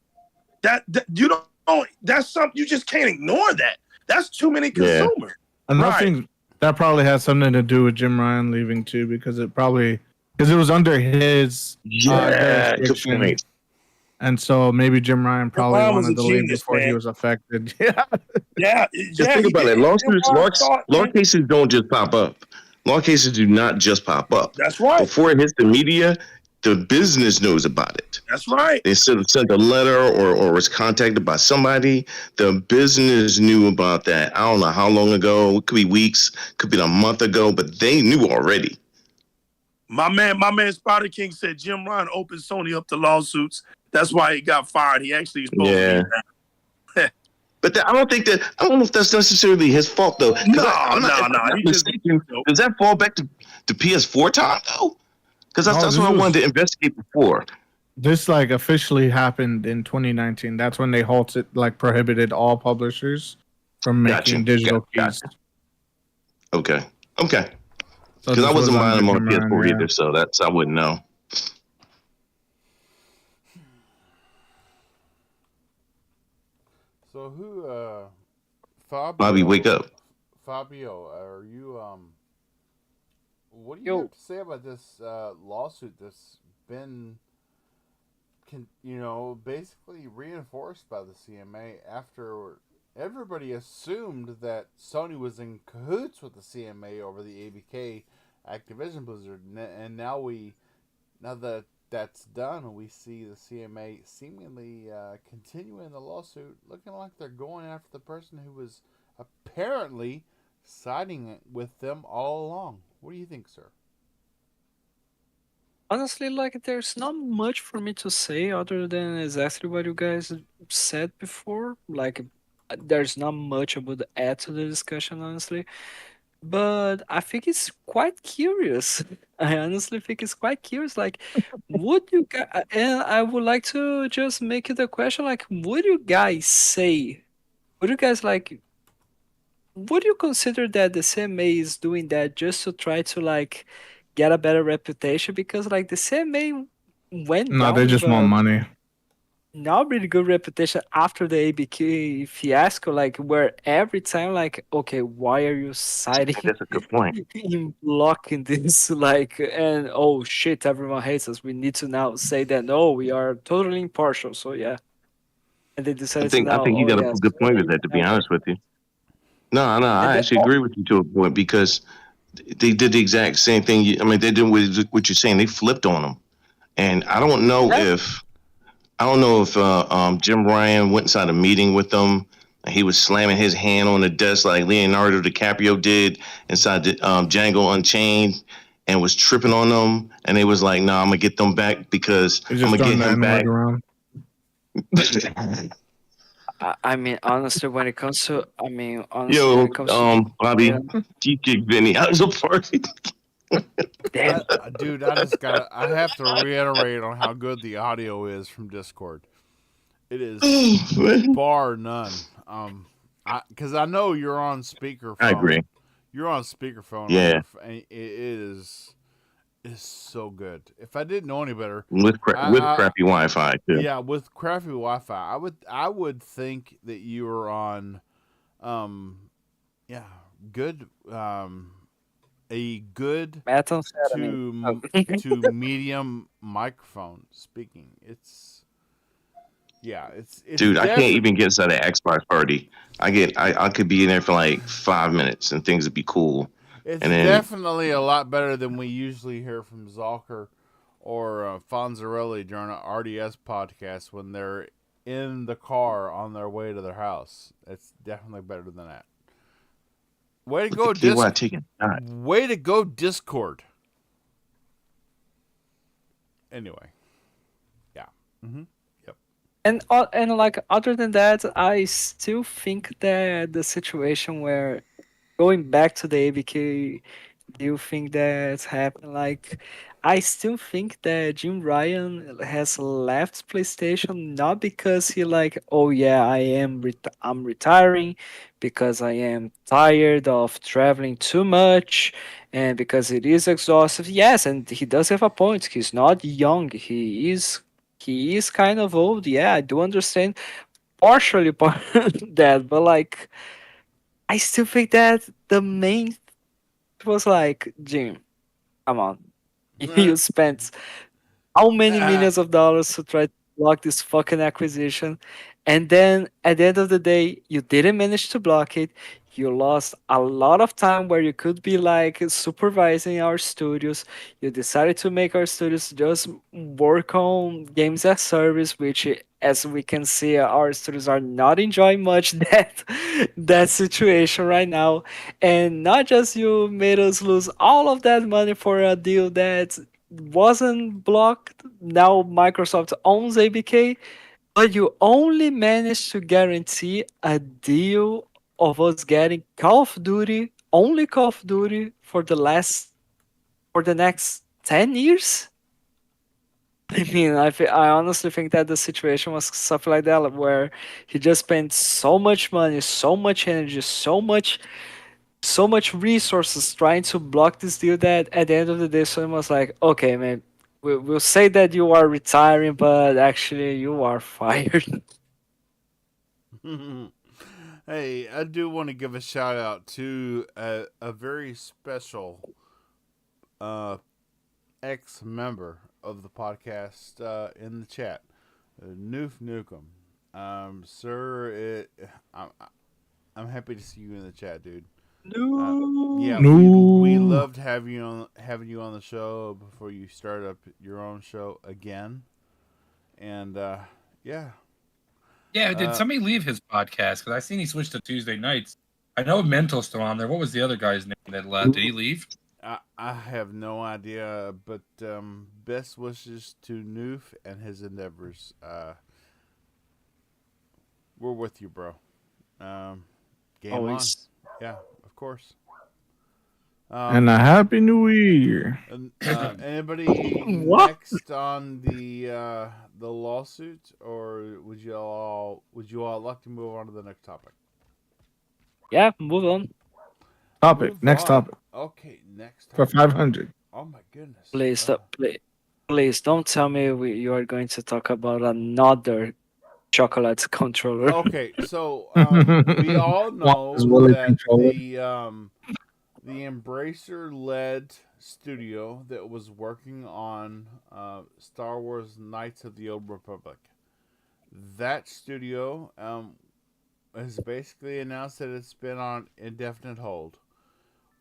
That you don't. That's something you just can't ignore. That's too many Yeah. consumers. Another Right. thing that probably has something to do with Jim Ryan leaving too, because it was under his Yeah, good jurisdiction. point. And so maybe Jim Ryan probably Ryan was wanted to a leave genius, before he man. was affected. Yeah. Yeah. Just think about it. Law cases don't just pop up. Law cases do not just pop up. That's right. Before it hits the media, the business knows about it. That's right. They sent a letter or was contacted by somebody. The business knew about that. I don't know how long ago. It could be weeks. Could be a month ago. But they knew already. My man Spider King said Jim Ryan opened Sony up to lawsuits. That's why he got fired. He actually is supposed to be now. But I don't know if that's necessarily his fault though. No. Does that fall back to PS4 time though? Because that's what I wanted to investigate before. This officially happened in 2019. That's when they prohibited all publishers from making digital keys. Okay. So Because I wasn't buying them on Jim PS4 Ryan, either, so I wouldn't know. So who Fabio, Bobby, wake up. Fabio, are you what do you Yo. have to say about this lawsuit that's been basically reinforced by the CMA after everybody assumed that Sony was in cahoots with the CMA over the ABK Activision Blizzard, and now that that's done, we see the CMA seemingly continuing the lawsuit, looking like they're going after the person who was apparently siding with them all along. What do you think, sir? Honestly, there's not much for me to say other than exactly what you guys said before. There's not much I would add to the discussion, honestly. But I think it's quite curious. I honestly think it's quite curious. Would you guys, and I would like to just make it a question, would you guys say, would you guys would you consider that the CMA is doing that just to try to get a better reputation? Because the CMA went No, down they with just want money. now really good reputation after the ABK fiasco, where every time okay, why are you siding That's a good point. in blocking this and oh shit, everyone hates us, we need to now say that no, we are totally impartial, so yeah. And they I decided to think now, you oh got a yes, good point with that, to be honest with you. No, I actually agree with you to a point because they did the exact same thing. I mean, they did what you're saying. They flipped on them, and I don't know if Jim Ryan went inside a meeting with them. And he was slamming his hand on the desk like Leonardo DiCaprio did inside the Django Unchained, and was tripping on them. And they was like, "Nah, I'm gonna get them back because They're I'm just gonna throwing get the him N-word back." around. I mean, honestly, when it comes to, Yo, Jim Bobby, Ryan, you kicked Vinny out of the party. damn, Dude, I have to reiterate on how good the audio is from Discord. It is bar none. Because I know you're on I agree. speakerphone. You're on speakerphone on Yeah, your. And it is so good. If I didn't know any better, with I crappy Wi-Fi too. yeah, with crappy Wi-Fi, I would think that you were on, yeah, good, a good methamphetamine. to to medium microphone speaking. It's Dude, I can't definitely even get inside the Xbox party. I could be in there for like 5 minutes and things would be cool. it's And then definitely a lot better than we usually hear from Zalker or Fonzarelli during an RDS podcast when they're in the car on their way to their house. It's definitely better than that. Way to look go, at KY Disc. taking a shot. Way to go, Discord. Anyway, yeah. Yep. And like other than that, I still think that the situation where going back to the ABK, do you think that's happened? Like, I still think that Jim Ryan has left PlayStation not because he like, oh yeah, I'm retiring because I am tired of traveling too much and because it is exhaustive. Yes, and he does have a point. He's not young. He is kind of old. Yeah, I do understand partially part that, but like I still think that the main was like, Jim, come on. You spent how many millions of dollars to try to block this fucking acquisition? And then at the end of the day, you didn't manage to block it. You lost a lot of time where you could be like supervising our studios. You decided to make our studios just work on games as service, which, as we can see, our studios are not enjoying much that situation right now. And not just you made us lose all of that money for a deal that wasn't blocked. Now Microsoft owns ABK, but you only managed to guarantee a deal of us getting Call of Duty, only Call of Duty for the next 10 years. I mean, I honestly think that the situation was something like that, where he just spent so much money, so much energy, so much resources trying to block this deal that at the end of the day, someone was like, okay, man, we'll say that you are retiring, but actually you are fired. Hey, I do want to give a shout out to a very special uh, ex member of the podcast in the chat, Noof Nukem. Sir, I'm happy to see you in the chat, dude. Yeah, No. we loved having you on the show before you start up your own show again, and yeah, Yeah, did somebody leave his podcast? Because I seen he switched to Tuesday nights. I know Mental's still on there. What was the other guy's name that left? Did he leave? I have no idea, but best wishes to Noof and his endeavors. We're with you, bro. Game Always. on. Yeah, of course. And a happy new year. Anybody What? next on the lawsuit, or would you all like to move on to the next topic? Yeah, move on. Topic. Next on. topic. Okay, next For topic. 500. Oh my goodness. Please, please don't tell me you are going to talk about another chocolate controller. Okay, so we all know Is Willie that controller. the Embracer-led studio that was working on Star Wars: Knights of the Old Republic, that studio has basically announced that it's been on indefinite hold.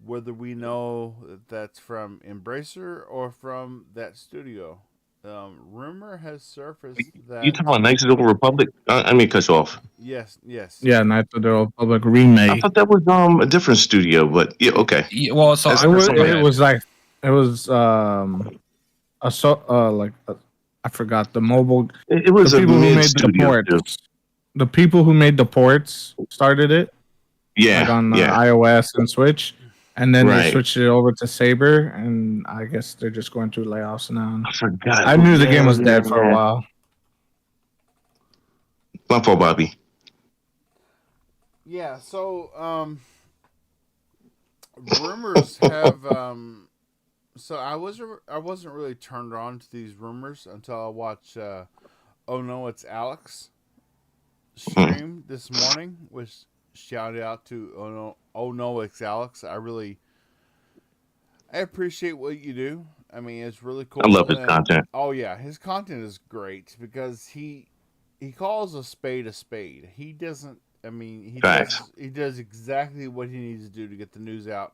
Whether we know that that's from Embracer or from that studio, rumor has surfaced You that talking about Knights of the Old Republic? I mean, cut you off. yes. Yeah, Knights of the Old Republic I remake. thought that was a different studio, but yeah, okay. Yeah, well, so That's- It was. go It ahead. was like. It was a I forgot the mobile. It was The a people who mid made the studio too. ports. The people who made the ports started it, like Yeah, on yeah, iOS and Switch, and then they right. switched it over to Saber, and I guess they're just going through layoffs now. I forgot. I knew the game was dead for a yeah. while. My fault, Bobby. Yeah, so rumors have so I wasn't really turned on to these rumors until I watched Oh No It's Alex stream this morning, which shouted out to Oh No It's Alex. I appreciate what you do. I mean, it's really cool. I love his and- content. Oh yeah, his content is great because he calls a spade a spade. He doesn't. I mean, Facts. he does exactly what he needs to do to get the news out,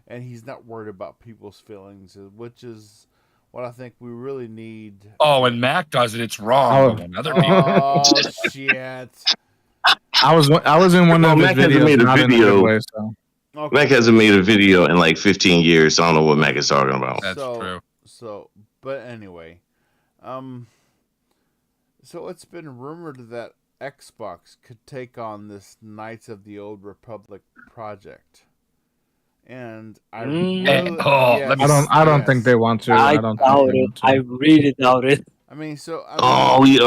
and he's not worried about people's feelings, which is what I think we really need. Oh, when Mac does it, it's wrong. Oh. But when other people, Oh shit! I was in one Well, of his Mac hasn't videos, made a not in a video. good way. So Okay. Mac hasn't made a video in like 15 years. So I don't know what Mac is talking about. that's true. So, but anyway, so it's been rumored that Xbox could take on this Knights of the Old Republic project, and I Mm. really, let me I don't think they want to. I don't doubt think they it. want to. I really doubt it. I mean, so Oh, we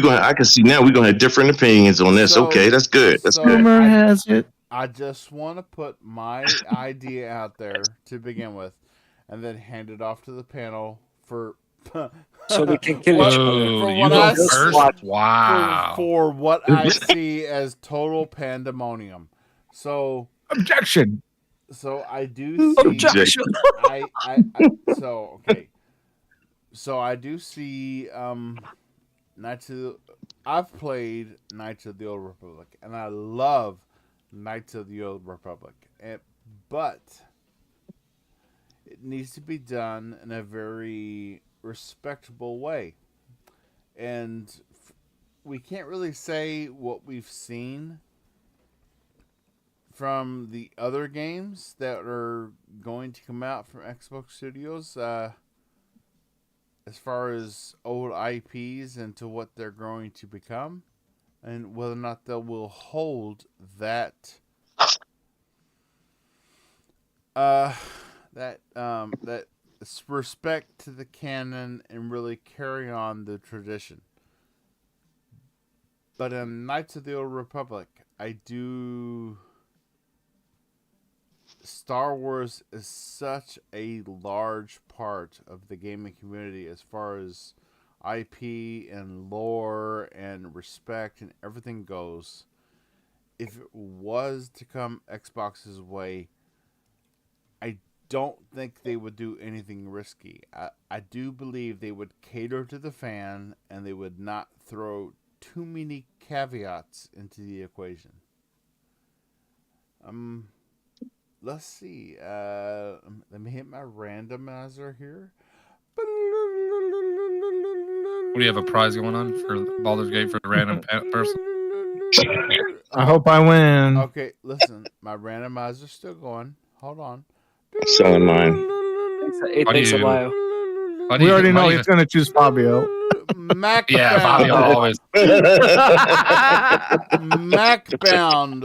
going. I can see now we're gonna have different opinions on this. So- Okay, that's good. That's so- good. Rumor I- has it. I just want to put my idea out there to begin with, and then hand it off to the panel for. So we can kill What- each other. Ooh, for you what go I first. watch- Wow. for what I see as total pandemonium. So Objection. I do see. Objection. So okay. So I do see I've played Knights of the Old Republic, and I love Knights of the Old Republic, but it needs to be done in a very respectable way, and we can't really say what we've seen from the other games that are going to come out from Xbox Studios, as far as old IPs and to what they're going to become, and whether or not they will hold that that respect to the canon and really carry on the tradition. But in Knights of the Old Republic, Star Wars is such a large part of the gaming community as far as IP and lore and respect and everything goes. If it was to come Xbox's way, I don't think they would do anything risky. I do believe they would cater to the fan and they would not throw too many caveats into the equation. Let's see. Let me hit my randomizer here. What do you have a prize going on for Baldur's Gate for a random person? I hope I win. Okay, listen. My randomizer's still going. Hold on. Selling mine. It How do takes a you- while. Why do We you- already why know do you- he's gonna choose Fabio. Mac Yeah, Fabio bound. always. Mac bound.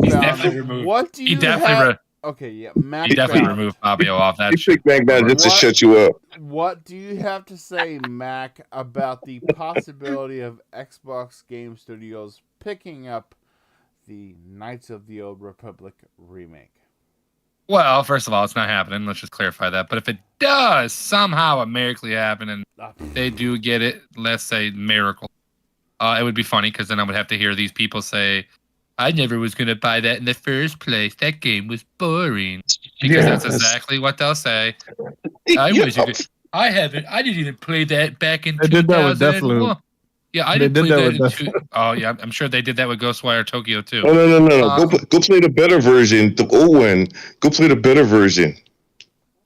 He's definitely removed. What do you He definitely, have? Okay, yeah, Mac he definitely bound. removed Fabio off that You shit. pick back down just to What? shut you up. What do you have to say, Mac, about the possibility of Xbox Game Studios picking up the Knights of the Old Republic remake? Well, first of all, it's not happening. Let's just clarify that. But if it does somehow magically happen and they do get it, let's say miracle, it would be funny because then I would have to hear these people say, I never was going to buy that in the first place. That game was boring. Because that's exactly what they'll say. I didn't even play that back in They did that with 2001. Yeah, I They did did play that that with in two. Oh yeah, I'm sure they did that with Ghostwire Tokyo too. No. Go play the better version, the old one. Go play the better version.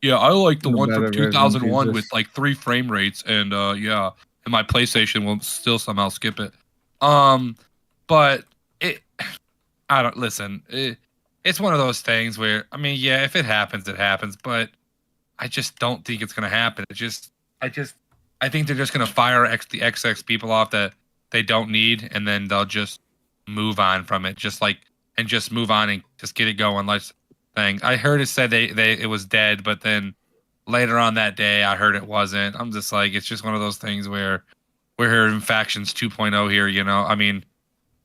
Yeah, I like the The one from better version, 2001 with Jesus. like 3 frame rates, and yeah, and my PlayStation will still somehow skip it. But it, I don't listen. It's one of those things where I mean, yeah, if it happens, it happens. But I just don't think it's gonna happen. I think they're just gonna fire the XX people off that they don't need, and then they'll just move on from it, just move on and just get it going. Like thing, I heard it said it was dead, but then later on that day, I heard it wasn't. I'm just like, it's just one of those things where we're hearing factions 2.0 here. You know, I mean,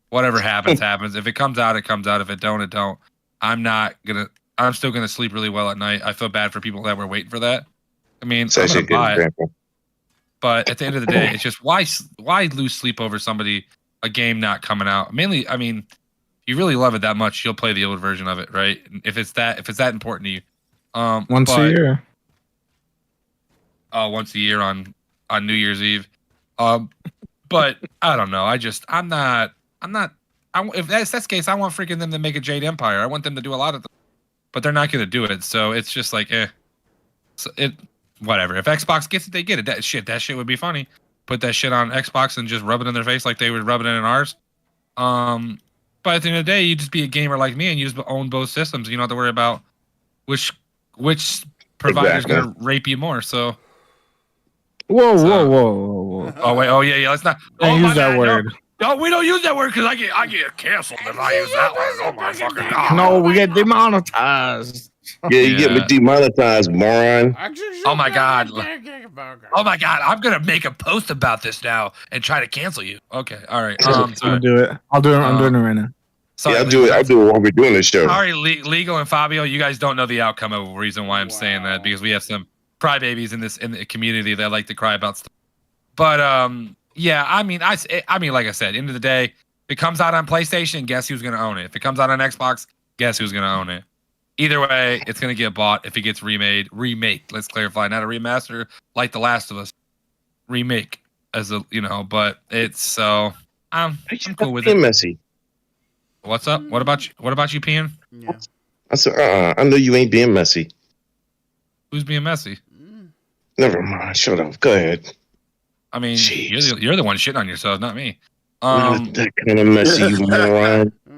whatever happens, happens. If it comes out, it comes out. If it don't, it don't. I'm still gonna sleep really well at night. I feel bad for people that were waiting for that. I mean, It's I'm actually gonna a good buy it, example. but at the end of the day, it's just why lose sleep over a game not coming out? Mainly, I mean, if you really love it that much, you'll play the old version of it, right? If it's that important to you. Once a year. Once a year on New Year's Eve. But I don't know. I'm not. If that's the case, I want freaking them to make a Jade Empire. I want them to do a lot of them, but they're not going to do it. So it's just like, whatever. If Xbox gets it, they get it. That shit would be funny. Put that shit on Xbox and just rub it in their face like they would rub it in ours. But at the end of the day, you just be a gamer like me and you just own both systems. You don't have to worry about which provider's going to rape you more. So. Whoa. Oh wait. Oh yeah. Let's not. Don't use that word. No, we don't use that word because I get canceled if I use that word. Oh my fucking god. No, we get demonetized. Yeah, you get me demonetized, moron. Oh my god. Oh my god. I'm gonna make a post about this now and try to cancel you. Okay. All right. I'm gonna do it. I'm doing it right now. Sorry, yeah, I'll do it while we're doing this show. Sorry, Legal and Fabio, you guys don't know the outcome of the reason why I'm saying that because we have some crybabies in the community that like to cry about stuff. But yeah, I mean, like I said, end of the day, if it comes out on PlayStation, guess who's gonna own it? If it comes out on Xbox, guess who's gonna own it? Either way, it's gonna get bought. If it gets remake. Let's clarify, not a remaster like The Last of Us. Remake as a but it's so I'm cool with it. Messy. What's up? What about you? What about you, Pian? Yeah. I said, I know you ain't being messy. Who's being messy? Never mind. Shut up. Go ahead. I mean, Jeez. you're the one shitting on yourself, not me. Not that kind of messy, you moron. I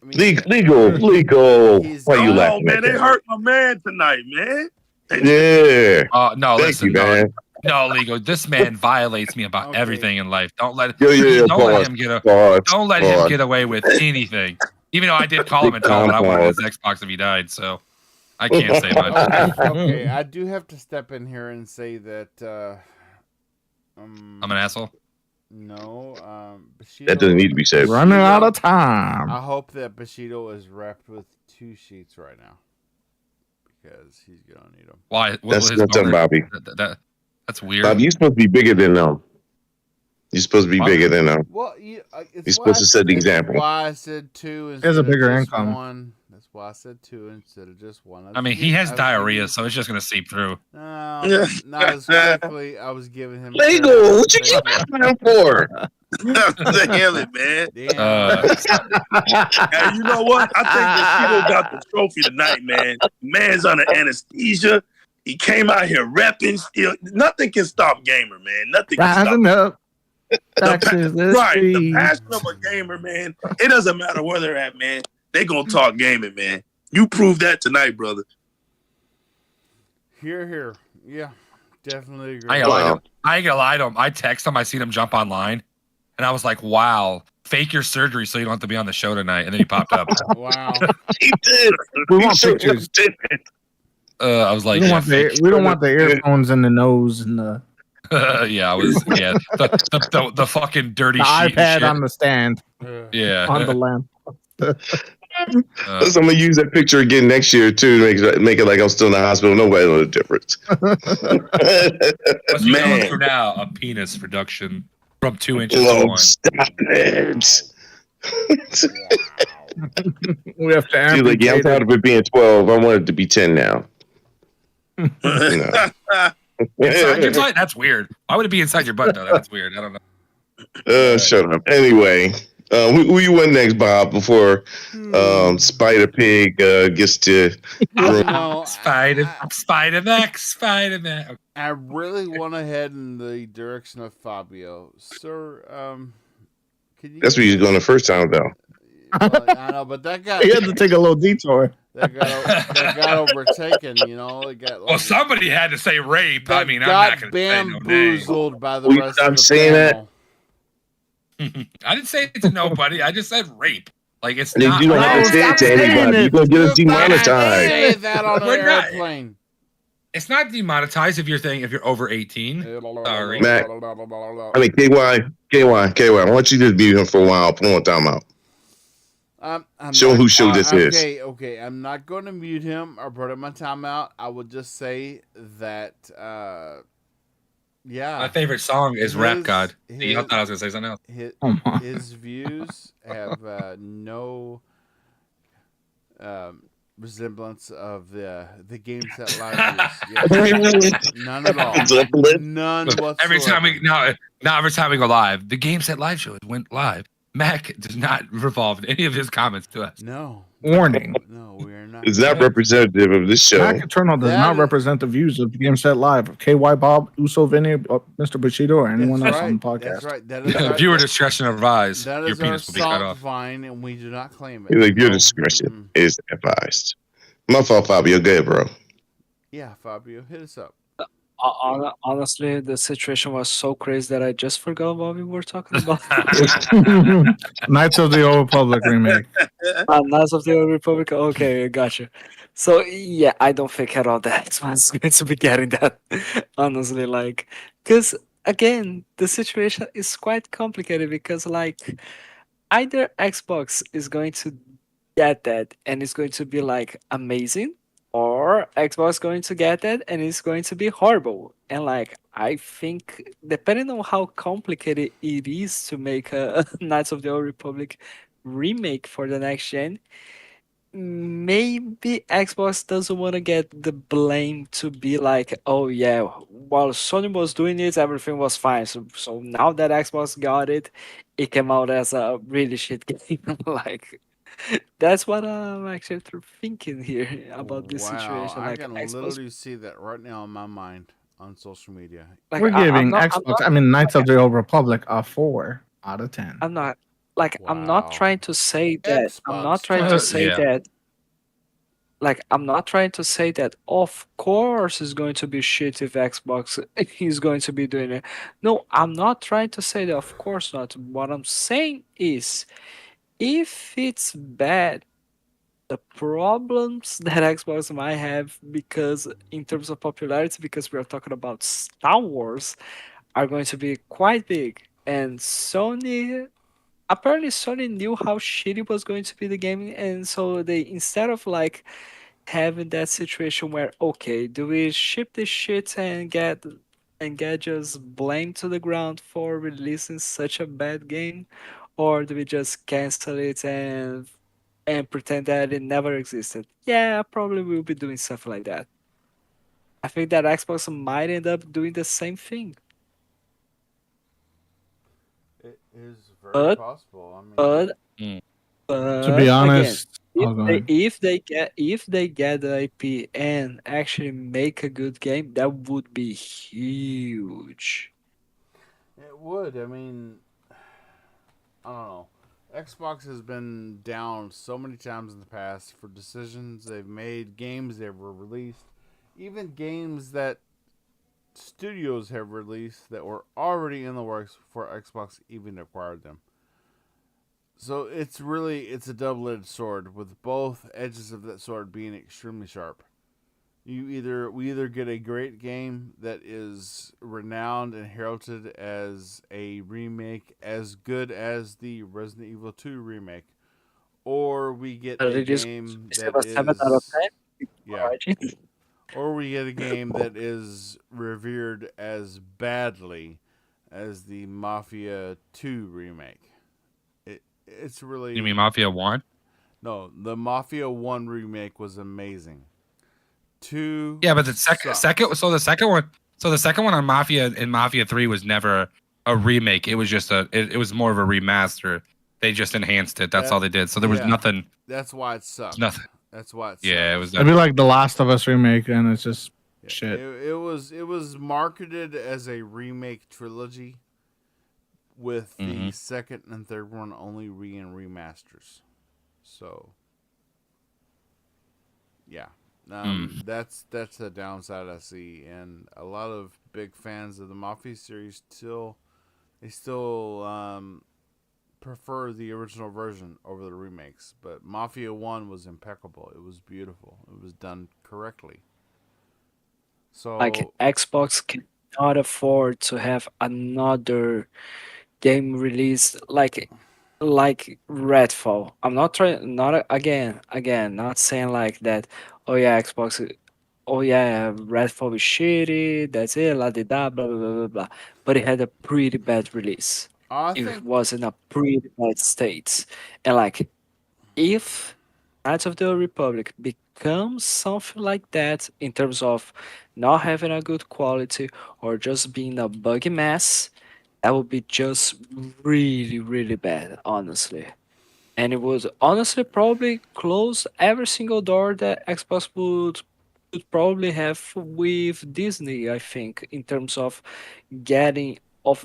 mean, Legal. He's- Why you Oh laughing man, at they that? hurt my man tonight, man. Yeah. No, Thank listen, you, man. no, Legal. This man violates me about Okay. everything in life. Don't let Yeah, don't let him get don't let him get away with anything. Even though I did call him and tell him that I wanted his Xbox if he died, so I can't say much. Okay, I do have to step in here and say that I'm an asshole. No, Bushido, That doesn't need to be said. Running out of time. I hope that Bushido is wrapped with 2 sheets right now because he's gonna need them. Why? That's nothing, Bobby. That's weird. Bobby, you're supposed to be bigger than them. You're supposed to be bigger than them. Well, You're supposed to set the example. That's why I said 2 He instead has a of bigger just income. 1. That's why I said 2 instead of just 1. I mean, he has diarrhea, so it's just gonna seep through. No, not as quickly. I was giving him Legal. What you keep him for? The hell it, man. Damn. Hey, you know what? I think Bushido got the trophy tonight, man. Man's under anesthesia. He came out here repping. Still, nothing can stop gamer, man. Nothing can stop. Rising up. Right, the The passion of a gamer, man. It doesn't matter where they're at, man. They gonna talk gaming, man. You proved that tonight, brother. Here. Yeah, definitely agree. I ain't gonna lie to him. I text him. I seen him jump online, and I was like, "Wow, fake your surgery so you don't have to be on the show tonight." And then he popped up. Wow. He did. We He want sure pictures. did. I was like, We yeah, don't want the earphones in the nose and the yeah, I was the fucking dirty sheet iPad shit. on the stand Yeah. on the lamp. So I'm gonna use that picture again next year too to make it like I'm still in the hospital. Nobody knows the difference. What's he going Man. through now? A penis reduction from 2 inches to Oh, 1. stop it. We have to She's like, yeah, I'm amputate tired it. of it being 12. I want it to be 10 now. Inside your butt? That's weird. Why would it be inside your butt though? That's weird. I don't know. Shut up. Anyway, who you win next, Bob? Before Spider Pig gets to You know, Spider-Man. I really want to head in the direction of Fabio, sir. Can you That's give where me he's going the first time, though. Well, I know, but that got You had to take a little detour. that got overtaken. You know, it got Well, like somebody had to say rape. I that mean, I'm got not going to say no name. bamboozled by the Will you rest stop of the saying that? panel. I didn't say it to nobody. I just said rape. Like it's And not. you don't have to say it to anybody. You're going to get us You cannot demonetized. say that on an We're not- airplane. It's not demonetized if you're over 18. Sorry. Mac. I mean, KY, I want you to mute him for a while. Pull on timeout. I'm Show not- who show this is. Okay. I'm not going to mute him or put him on timeout. I will just say that, yeah. My favorite song is Rap God. his- I thought I was going to say something else. Come on. His views have no resemblance of the Game Set Live views. Yes. None at all. None whatsoever. Every time we go live, the Game Set Live show went live. Mac does not revolve any of his comments to us. No. Warning. No, we are not. It's not representative of this show. Mac Eternal does That not is- represent the views of the Game Set Live of KY Bob, Uso Vinny, Mr. Bushido, or anyone That's else on the right. podcast. That's right. That is our, Viewer discretion advised. that Your is our penis will be cut salt off. vine, and we do not claim it. Like your No. discretion Mm-mm. is advised. My fault, Fabio. Good, bro. Yeah, Fabio, hit us up. Honestly, the situation was so crazy that I just forgot what we were talking about. Knights of the Old Republic remake. Knights of the Old Republic. Okay, gotcha. So yeah, I don't think at all that Xbox is going to be getting that. Honestly, like, because again, the situation is quite complicated because like either Xbox is going to get that and it's going to be like amazing, or Xbox going to get that and it's going to be horrible. And like I think depending on how complicated it is to make a Knights of the Old Republic remake for the next gen, maybe Xbox doesn't want to get the blame to be like, oh yeah, while Sony was doing it, everything was fine. So now that Xbox got it, it came out as a really shit game. Like that's what I'm actually thinking here about this Wow, situation. I Like can Xbox, literally see that right now in my mind on social media. like We're I'm giving not, Xbox, Knights of the Old Republic a 4 out of 10. I'm not like I'm Wow. not trying to say that. I'm not Xbox trying to time. say Yeah. that. Like I'm not trying to say that. Of course, it's going to be shit if Xbox is going to be doing it. No, I'm not trying to say that. Of course not. What I'm saying is, if it's bad, the problems that Xbox might have, because in terms of popularity, because we are talking about Star Wars, are going to be quite big. And apparently Sony knew how shitty was going to be the game, and so they, instead of like having that situation where, okay, do we ship this shit and get just blamed to the ground for releasing such a bad game, or do we just cancel it and pretend that it never existed? Yeah, probably we'll be doing stuff like that. I think that Xbox might end up doing the same thing. It is very But- possible. I mean, But Mm. To be again, honest, if go they, ahead. if they get the IP and actually make a good game, that would be huge. it would. I mean, I don't know. Xbox has been down so many times in the past for decisions they've made, games they've released, even games that studios have released that were already in the works before Xbox even acquired them. So it's a double-edged sword, with both edges of that sword being extremely sharp. We either get a great game that is renowned and heralded as a remake as good as the Resident Evil 2 remake, or we get a It is- game Is that it a 7 out of is 10? yeah, Alright. or we get a game that is revered as badly as the Mafia 2 remake. It's really You mean Mafia 1? no, the Mafia 1 remake was amazing. 2 Yeah, but the sucked. second one on Mafia and Mafia 3 was never a remake. It was just it was more of a remaster. They just enhanced it. That's all they did. So there was nothing. That's why it sucked. Nothing. That's why it sucked. Yeah, it was. It'd be like the Last of Us remake, and it's just shit. It was marketed as a remake trilogy, with the second and third one only remasters. So, yeah, that's the downside I see, and a lot of big fans of the Mafia series still prefer the original version over the remakes. But Mafia 1 was impeccable. It was beautiful. It was done correctly. So, Like Xbox cannot afford to have another game released like Redfall. I'm not trying, not again, not saying like that. Oh yeah, Xbox. Oh yeah, Redfall is shitty. That's it. La di da blah blah blah blah blah. But it had a pretty bad release. I It think was in a pretty bad state, and like if Knights of the Old Republic becomes something like that in terms of not having a good quality or just being a buggy mess, that would be just really, really bad, honestly. And it would honestly probably close every single door that Xbox would probably have with Disney, I think, in terms of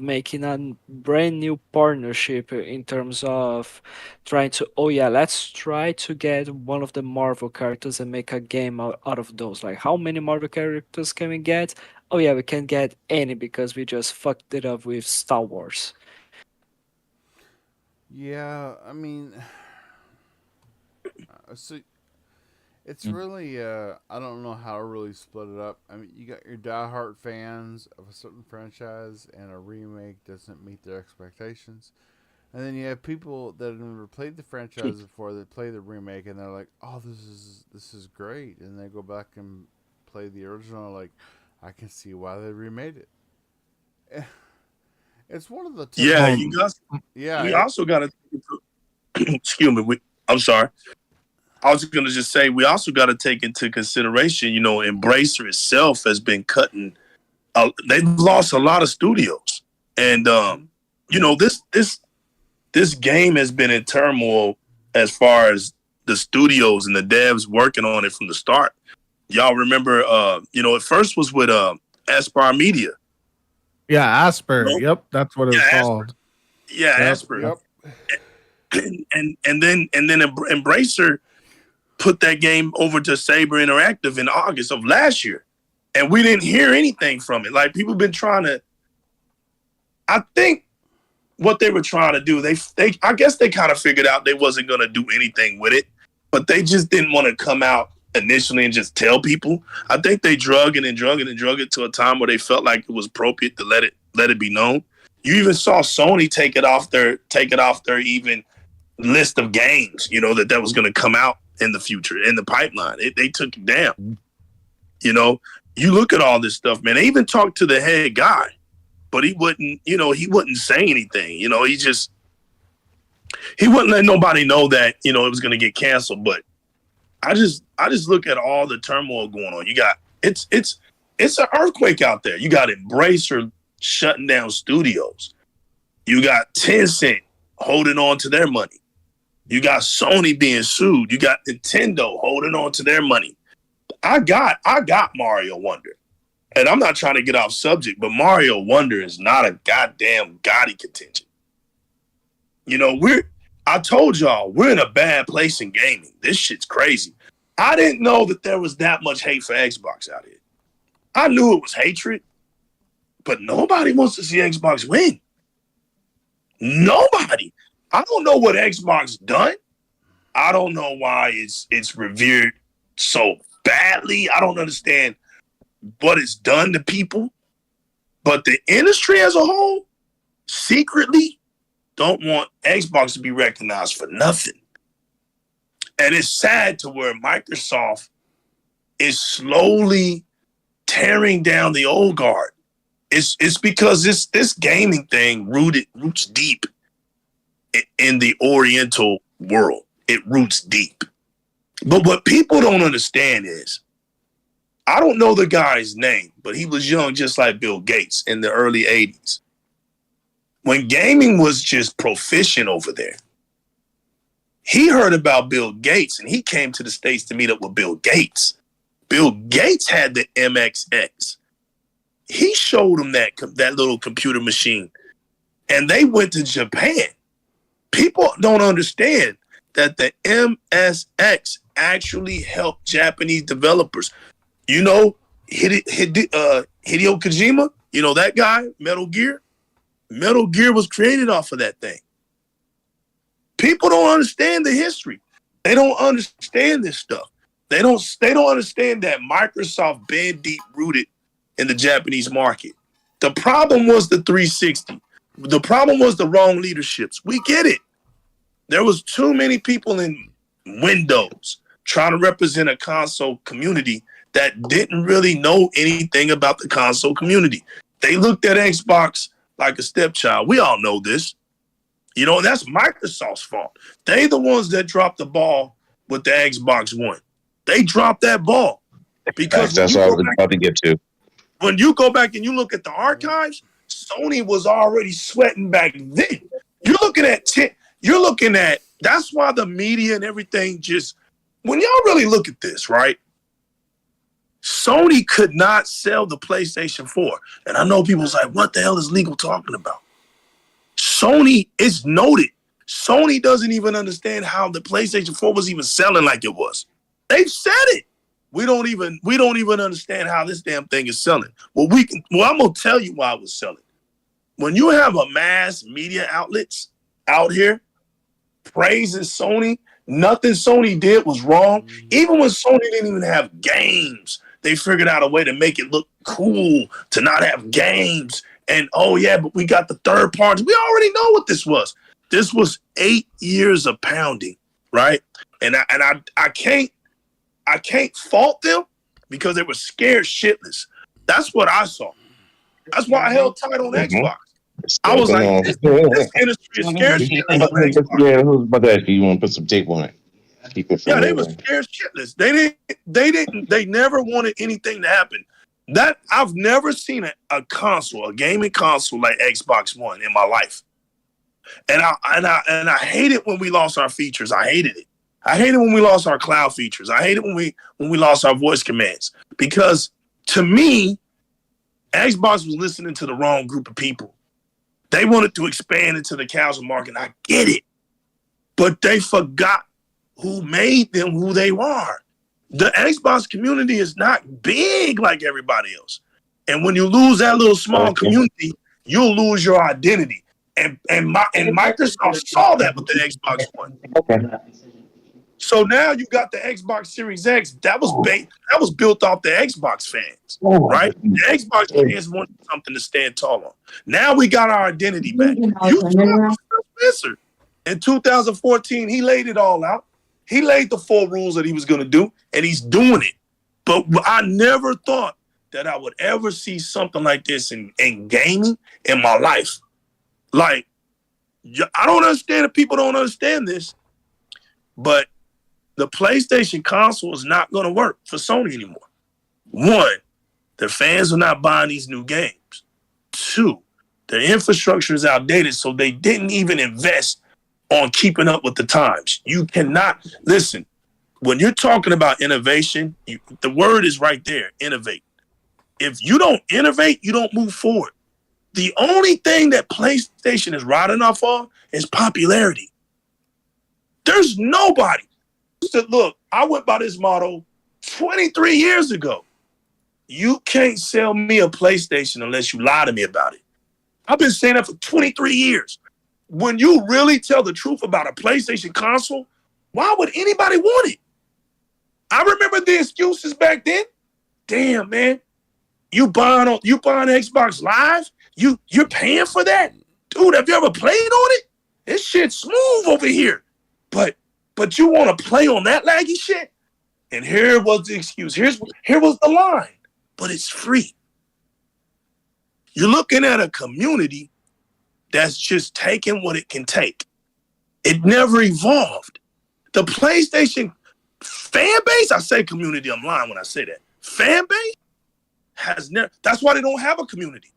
making a brand new partnership in terms of trying to, oh yeah, let's try to get one of the Marvel characters and make a game out of those. Like, how many Marvel characters can we get? Oh yeah, we can't get any because we just fucked it up with Star Wars. yeah, I mean, so it's really I don't know how to really split it up. I mean, you got your diehard fans of a certain franchise, and a remake doesn't meet their expectations. And then you have people that have never played the franchise before that play the remake, and they're like, "Oh, this is great," and they go back and play the original. Like, I can see why they remade it. It's one of the Yeah, you guys. yeah. We also got to. Excuse me. I'm sorry. I was going to just say we also got to take into consideration. Embracer itself has been cutting. They've lost a lot of studios, and this game has been in turmoil as far as the studios and the devs working on it from the start. Y'all remember? It first was with Aspire Media. Yeah, Asper. Yep, that's what it's called. Yeah, Asper. Yep. And then Embracer put that game over to Saber Interactive in August of last year, and we didn't hear anything from it. Like, people been trying to. I think what they were trying to do, I guess they kind of figured out they wasn't going to do anything with it, but they just didn't want to come out initially and just tell people. I think they drug it to a time where they felt like it was appropriate to let it be known. You even saw Sony take it off their even list of games, that was going to come out in the future, in the pipeline. They took it down. You look at all this stuff, man. They even talked to the head guy, but he wouldn't say anything. He wouldn't let nobody know that, it was going to get canceled. But I just look at all the turmoil going on. You got it's an earthquake out there. You got Embracer shutting down studios. You got Tencent holding on to their money. You got Sony being sued. You got Nintendo holding on to their money. I got Mario Wonder. And I'm not trying to get off subject, but Mario Wonder is not a goddamn Gotti contention. I told y'all, we're in a bad place in gaming. This shit's crazy. I didn't know that there was that much hate for Xbox out here. I knew it was hatred, but nobody wants to see Xbox win. Nobody. I don't know what Xbox done. I don't know why it's revered so badly. I don't understand what it's done to people. But the industry as a whole secretly don't want Xbox to be recognized for nothing. And it's sad to where Microsoft is slowly tearing down the old guard. It's because this gaming thing roots deep in the Oriental world. It roots deep. But what people don't understand is, I don't know the guy's name, but he was young just like Bill Gates in the early 80s. when gaming was just proficient over there. He heard about Bill Gates, and he came to the States to meet up with Bill Gates. Bill Gates had the MXX. He showed him that little computer machine, and they went to Japan. People don't understand that the MSX actually helped Japanese developers. You know, Hideo Kojima, you know that guy, Metal Gear? Metal Gear was created off of that thing. People don't understand the history. They don't understand this stuff. They don't understand that Microsoft been deep rooted in the Japanese market. The problem was the 360. The problem was the wrong leaderships. We get it. There was too many people in Windows trying to represent a console community that didn't really know anything about the console community. They looked at Xbox like a stepchild. We all know this. You know, that's Microsoft's fault. They the ones that dropped the ball with the Xbox One. They dropped that ball. Because that's what I was about to get to. When you go back and you look at the archives, Sony was already sweating back then. You're looking at, that's why the media and everything just, when y'all really look at this, right? Sony could not sell the PlayStation 4. And I know people's like, what the hell is legal talking about? Sony is noted. Sony doesn't even understand how the PlayStation 4 was even selling like it was. They've said it. We don't even understand how this damn thing is selling. Well, I'm gonna tell you why it was selling. When you have a mass media outlets out here praising Sony, nothing Sony did was wrong. Even when Sony didn't even have games, they figured out a way to make it look cool to not have games. And oh yeah, but we got the third party. We already know what this was. This was 8 years of pounding, right? And I can't fault them because they were scared shitless. That's what I saw. That's why I held tight on Xbox. I was like, this industry is scared shitless on Xbox. Yeah, I was about to ask you want to put some tape on it. Keep it Yeah, they were scared shitless. They never wanted anything to happen. That I've never seen a console, a gaming console like Xbox One in my life. And I hate it when we lost our features. I hated it. I hated when we lost our cloud features. I hated when we lost our voice commands. Because to me, Xbox was listening to the wrong group of people. They wanted to expand into the casual market. I get it. But they forgot who made them who they are. The Xbox community is not big like everybody else. And when you lose that little small community, you'll lose your identity. And Microsoft saw that with the Xbox One. Okay. So now you got the Xbox Series X. That was built off the Xbox fans, right? The Xbox fans wanted something to stand tall on. Now we got our identity back. You saw Phil Spencer in 2014. He laid it all out. He laid the 4 rules that he was going to do, and he's doing it. But I never thought that I would ever see something like this in gaming in my life. Like, I don't understand if people don't understand this, but the PlayStation console is not going to work for Sony anymore. 1, the fans are not buying these new games. 2, the infrastructure is outdated, so they didn't even invest on keeping up with the times. You cannot, listen, when you're talking about innovation, the word is right there, innovate. If you don't innovate, you don't move forward. The only thing that PlayStation is riding off of is popularity. There's nobody. Look, I went by this motto 23 years ago. You can't sell me a PlayStation unless you lie to me about it. I've been saying that for 23 years. When you really tell the truth about a PlayStation console, why would anybody want it? I remember the excuses back then. Damn, man. You buying Xbox Live? You're paying for that? Dude, have you ever played on it? This shit's smooth over here. But you want to play on that laggy shit? And here was the excuse. Here was the line. But it's free. You're looking at a community that's just taking what it can take. It never evolved. The PlayStation fan base, I say community, I'm lying when I say that. Fan base has never, that's why they don't have a community.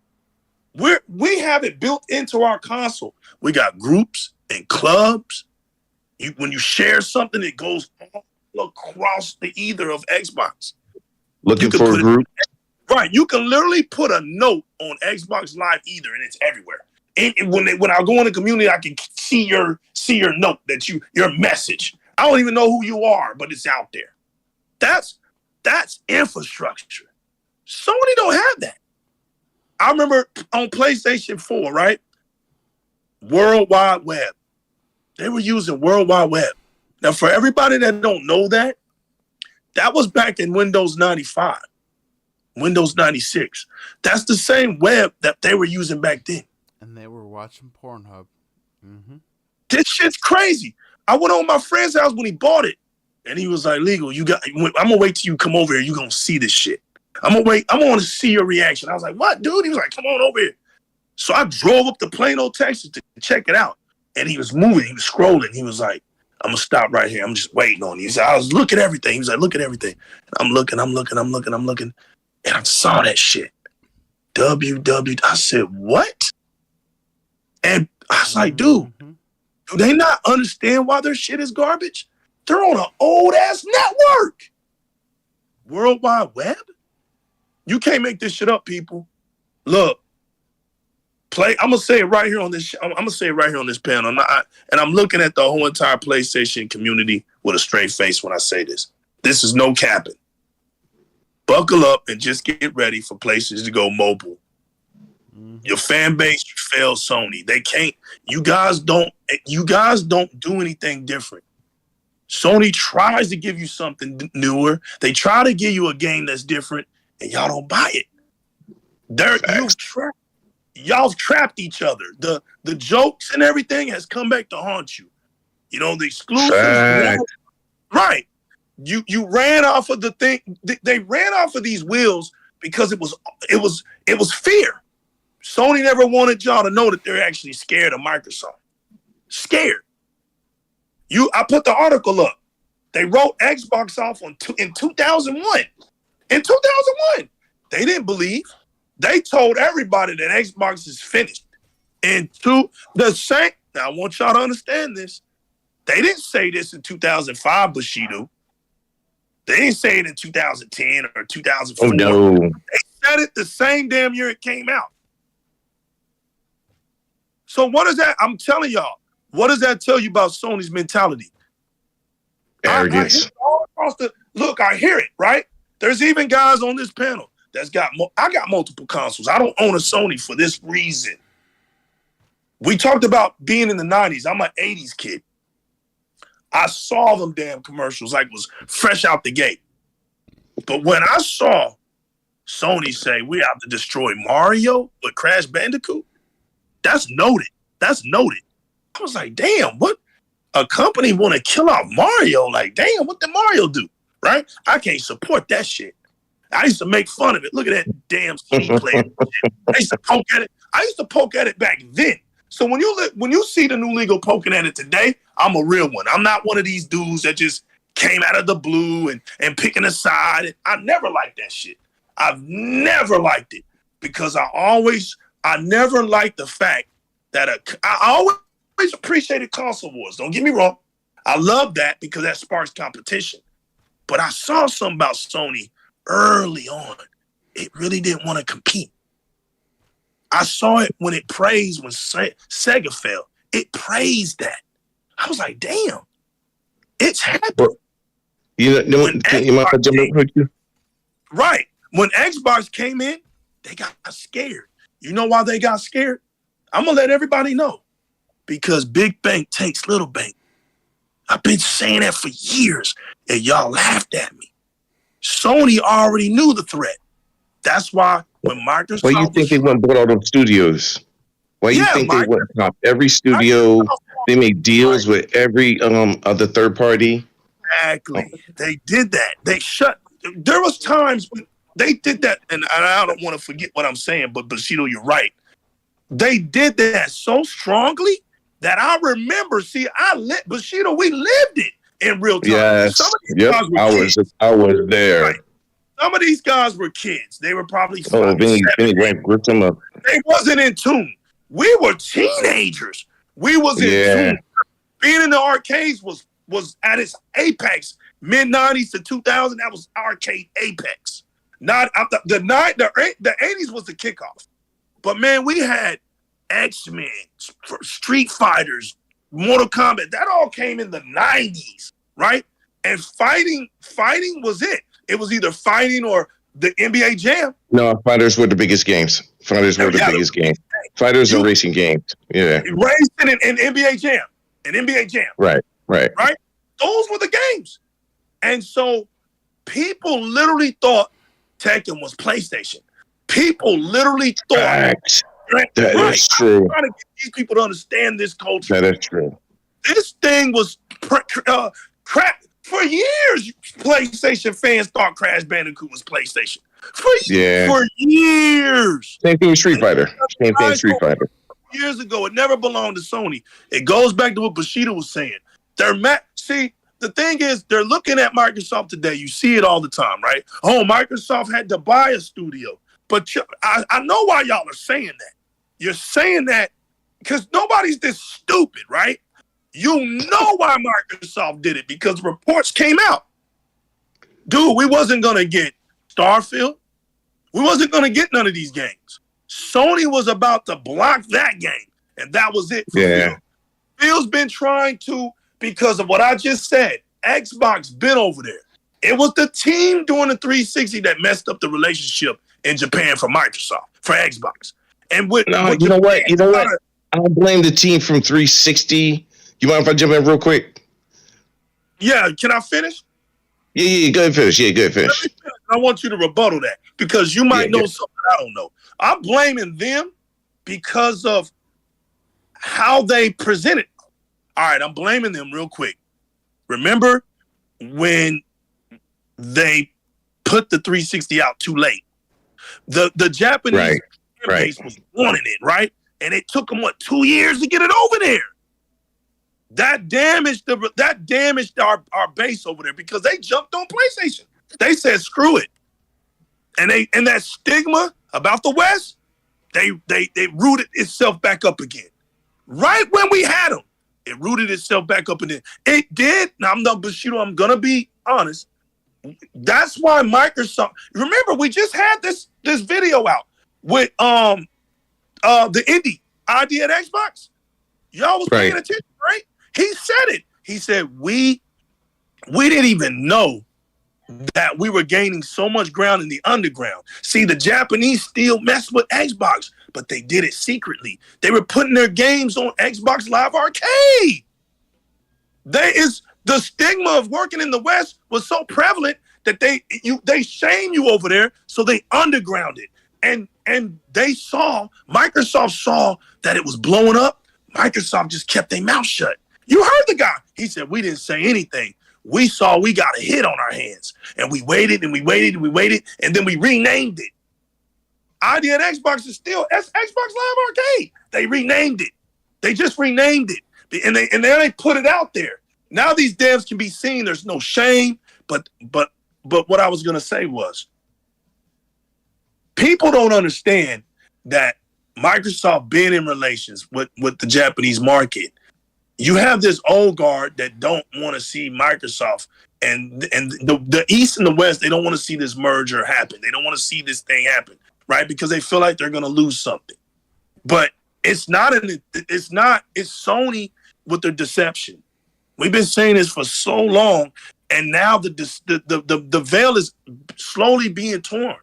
We have it built into our console. We got groups and clubs. When you share something, it goes all across the ether of Xbox. Looking for a group. Right. You can literally put a note on Xbox Live Ether, and it's everywhere. And when I go in the community, I can see your note, your message. I don't even know who you are, but it's out there. That's infrastructure. Sony don't have that. I remember on PlayStation 4, right? World Wide Web. They were using World Wide Web. Now, for everybody that don't know that was back in Windows 95, Windows 96. That's the same web that they were using back then. And they were watching Pornhub. Mm-hmm. This shit's crazy. I went on my friend's house when he bought it, and he was like, "Legal, I'm gonna wait till you come over here. You gonna see this shit. I'm gonna wait. I'm gonna see your reaction." I was like, "What, dude?" He was like, "Come on over here." So I drove up to Plano, Texas to check it out, and he was moving. He was scrolling. He was like, "I'm gonna stop right here. I'm just waiting on you." He said, "I was looking at everything." He was like, "Look at everything." And I'm looking, and I saw that shit. I said, "What?" And I was like, "Dude, do they not understand why their shit is garbage? They're on an old ass network. World Wide Web? You can't make this shit up, people. Look, I'm gonna say it right here on this. I'm gonna say it right here on this panel. And I'm looking at the whole entire PlayStation community with a straight face when I say this. This is no capping. Buckle up and just get ready for PlayStation to go mobile. Your fan base fails Sony. They can't. You guys don't do anything different. Sony tries to give you something newer. They try to give you a game that's different, and y'all don't buy it. Y'all trapped each other. The jokes and everything has come back to haunt you. You know, the exclusives. Right. You ran off of the thing. They ran off of these wheels because it was fear. Sony never wanted y'all to know that they're actually scared of Microsoft. Scared. I put the article up. They wrote Xbox off in 2001. In 2001, they didn't believe. They told everybody that Xbox is finished. Now I want y'all to understand this. They didn't say this in 2005, Bushido. They didn't say it in 2010 or 2004. Oh, no. They said it the same damn year it came out. So what is that? I'm telling y'all, what does that tell you about Sony's mentality? Arrogance. I hear it, right? There's even guys on this panel that's I got multiple consoles. I don't own a Sony for this reason. We talked about being in the 90s. I'm an 80s kid. I saw them damn commercials like it was fresh out the gate. But when I saw Sony say we have to destroy Mario with Crash Bandicoot, that's noted. I was like, damn, what? A company want to kill off Mario? Like, damn, what did Mario do? Right? I can't support that shit. I used to make fun of it. Look at that damn CD player. I used to poke at it. I used to poke at it back then. So when you see the new legal poking at it today, I'm a real one. I'm not one of these dudes that just came out of the blue and picking a side. I never liked that shit. I've never liked it because I never liked the fact that I always appreciated console wars. Don't get me wrong. I love that because that sparks competition. But I saw something about Sony early on. It really didn't want to compete. I saw it when it praised when Sega fell. It praised that. I was like, damn, it's happening. Right. When Xbox came in, they got scared. You know why they got scared? I'm going to let everybody know. Because big bank takes little bank. I've been saying that for years, and y'all laughed at me. Sony already knew the threat. That's why when Microsoft... Why you think they went and bought all those studios? Why you think they went and every studio? They made deals with every other third party. Exactly. They did that. There was times when they did that, and I don't want to forget what I'm saying, but Bushido, you're right. They did that so strongly that I remember. Bushido, we lived it in real time. Yes. I was there. Right. Some of these guys were kids. They were probably Vinny ranked Grissom up. They wasn't in tune. We were teenagers. We was in tune. Being in the arcades was at its apex. Mid-90s to 2000, that was arcade apex. Not the 80s was the kickoff. But man, we had X-Men, Street Fighters, Mortal Kombat. That all came in the 90s, right? And fighting was it. It was either fighting or the NBA Jam. No, fighters were the biggest games. Fighters were the biggest games. Fighters and racing games. Yeah. Racing and NBA Jam. And NBA Jam. Right. Those were the games. And so people literally thought Tekken was PlayStation. People literally thought. Facts. That is true. I'm trying to get these people to understand this culture. That is true. This thing was crap. For years, PlayStation fans thought Crash Bandicoot was PlayStation. For years. Same thing with Street Fighter. Years ago, it never belonged to Sony. It goes back to what Bushido was saying. See, the thing is, they're looking at Microsoft today. You see it all the time, right? Oh, Microsoft had to buy a studio. But I know why y'all are saying that. You're saying that because nobody's this stupid, right? You know why Microsoft did it, because reports came out. Dude, we wasn't going to get Starfield. We wasn't going to get none of these games. Sony was about to block that game, and that was it for Phil. Phil's been trying to, because of what I just said, Xbox been over there. It was the team doing the 360 that messed up the relationship in Japan for Microsoft, for Xbox. And you know what? I don't blame the team from 360. You mind if I jump in real quick? Yeah, can I finish? Yeah, go ahead, finish. I want you to rebuttal that, because you might know something I don't know. I'm blaming them because of how they presented. All right, I'm blaming them real quick. Remember when they put the 360 out too late? The Japanese base was wanting it, right? And it took them 2 years to get it over there. That damaged our base over there, because they jumped on PlayStation. They said screw it, and that stigma about the West, they rooted itself back up again. Right when we had them, it rooted itself back up again. It did. Now I'm gonna be honest. That's why Microsoft. Remember, we just had this video out with the indie idea at Xbox. Y'all was paying attention, right? He said it. He said we didn't even know that we were gaining so much ground in the underground. See, the Japanese still mess with Xbox, but they did it secretly. They were putting their games on Xbox Live Arcade. The stigma of working in the West was so prevalent that they shame you over there, so they underground it. And Microsoft saw that it was blowing up. Microsoft just kept their mouth shut. You heard the guy. He said, we didn't say anything. We saw we got a hit on our hands. And we waited and we waited and we waited. And then we renamed it. Idea at Xbox is still Xbox Live Arcade. They renamed it. They just renamed it. And then they put it out there. Now these devs can be seen. There's no shame. But what I was going to say was, people don't understand that Microsoft being in relations with the Japanese market. You have this old guard that don't want to see Microsoft, and the East and the West, they don't want to see this merger happen. They don't want to see this thing happen, right? Because they feel like they're going to lose something. But it's Sony with their deception. We've been saying this for so long, and now the veil is slowly being torn.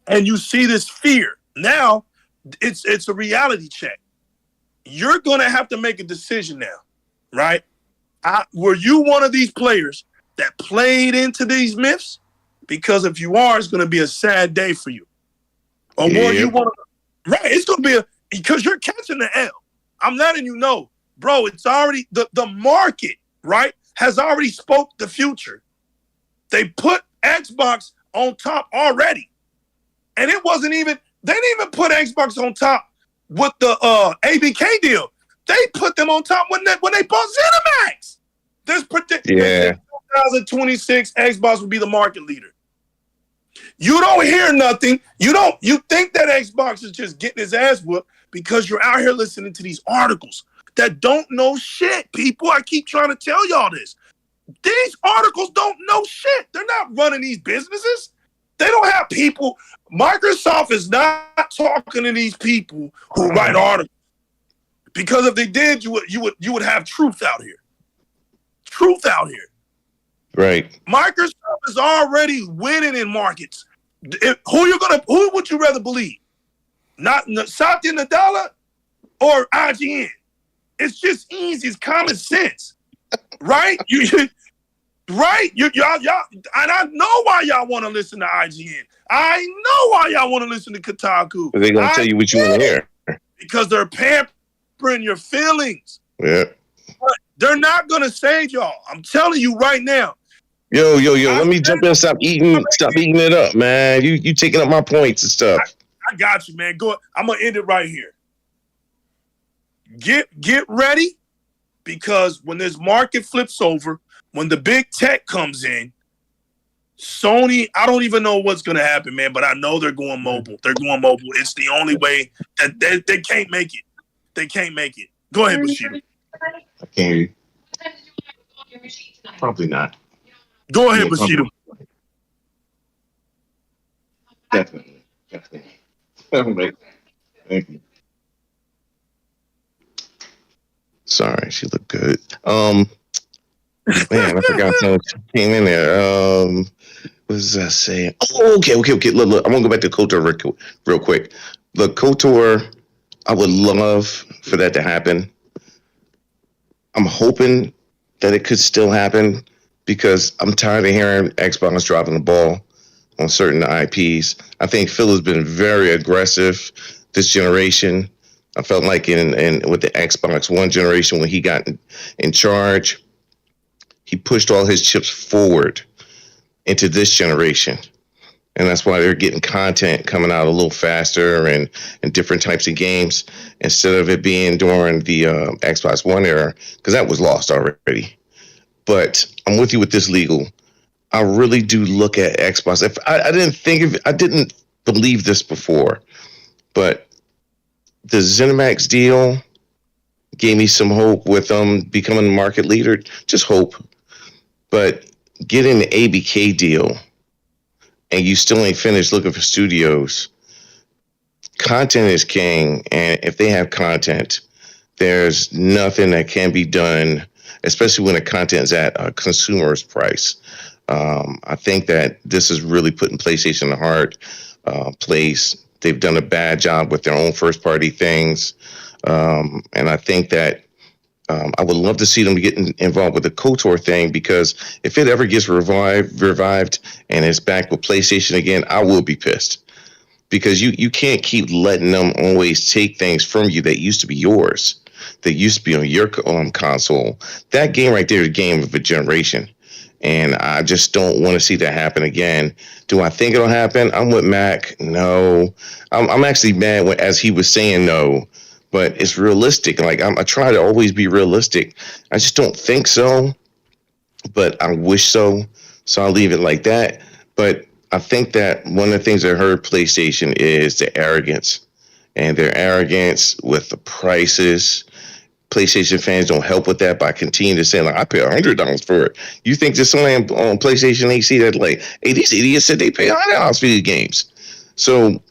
And you see this fear. Now it's a reality check. You're going to have to make a decision now, right? Were you one of these players that played into these myths? Because if you are, it's going to be a sad day for you. Or were you one of them? Right, it's going to be because you're catching the L. I'm letting you know, bro, it's already, the market, right, has already spoke the future. They put Xbox on top already. And it wasn't even, they didn't even put Xbox on top with the ABK deal. They put them on top when they bought ZeniMax. This 2026 Xbox would be the market leader. You don't hear nothing. You think that Xbox is just getting his ass whooped because you're out here listening to these articles that don't know shit, people. I keep trying to tell y'all this. These articles don't know shit. They're not running these businesses. They don't have people. Microsoft is not talking to these people who write articles. Because if they did, you would have truth out here. Truth out here. Right. Microsoft is already winning in markets. Who would you rather believe? Not Satya Nadella or IGN? It's just easy. It's common sense, right? Right? Y'all, and I know why y'all want to listen to IGN. I know why y'all want to listen to Kotaku. They're gonna tell you what you want to hear because they're pampering your feelings. Yeah. But they're not gonna save y'all. I'm telling you right now. Yo, let me jump in and stop eating it up, man. You taking up my points and stuff. I got you, man. Go. I'm gonna end it right here. Get ready, because when this market flips over, when the big tech comes in, Sony, I don't even know what's gonna happen, man. But I know they're going mobile. They're going mobile. It's the only way that they can't make it. They can't make it. Go ahead, Bushido. I can't hear you. Probably not. Go ahead, Bushido. Definitely. Thank you. Sorry, she looked good. Man, I forgot something came in there. What was I saying? Oh, okay. Look. I'm gonna go back to KOTOR real quick. Look, KOTOR, I would love for that to happen. I'm hoping that it could still happen because I'm tired of hearing Xbox dropping the ball on certain IPs. I think Phil has been very aggressive this generation. I felt like in with the Xbox One generation when he got in charge, he pushed all his chips forward into this generation. And that's why they're getting content coming out a little faster and different types of games instead of it being during the Xbox One era, because that was lost already. But I'm with you with this legal. I really do look at Xbox. If I didn't believe this before, but the ZeniMax deal gave me some hope with them becoming the market leader. Just hope. But getting the ABK deal and you still ain't finished looking for studios. Content is king, and if they have content, there's nothing that can be done, especially when the content is at a consumer's price. I think that this is really putting PlayStation in a hard place. They've done a bad job with their own first-party things, and I think that I would love to see them getting involved with the KOTOR thing, because if it ever gets revived and it's back with PlayStation again, I will be pissed. Because you can't keep letting them always take things from you that used to be yours, that used to be on your console. That game right there is a game of a generation. And I just don't want to see that happen again. Do I think it'll happen? I'm with Mac. No. I'm actually mad as he was saying no. But it's realistic. Like I try to always be realistic. I just don't think so. But I wish so. So I'll leave it like that. But I think that one of the things that hurt PlayStation is the arrogance. And their arrogance with the prices. PlayStation fans don't help with that by continuing to say, like, I pay $100 for it. You think there's somebody on PlayStation AC that like, hey, these idiots said they pay $100 for these games. So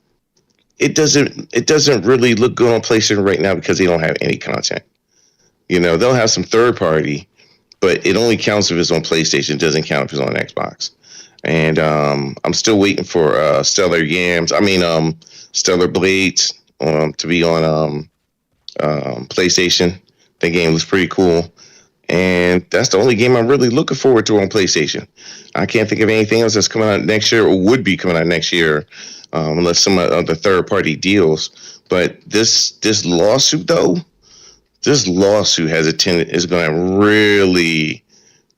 it doesn't really look good on PlayStation right now because they don't have any content. You know, they'll have some third party, but it only counts if it's on PlayStation. It doesn't count if it's on Xbox. And I'm still waiting for Stellar Blades to be on PlayStation. That game was pretty cool. And that's the only game I'm really looking forward to on PlayStation. I can't think of anything else that's coming out next year or would be coming out next year, unless some of the third-party deals. But this lawsuit, though, is going to really,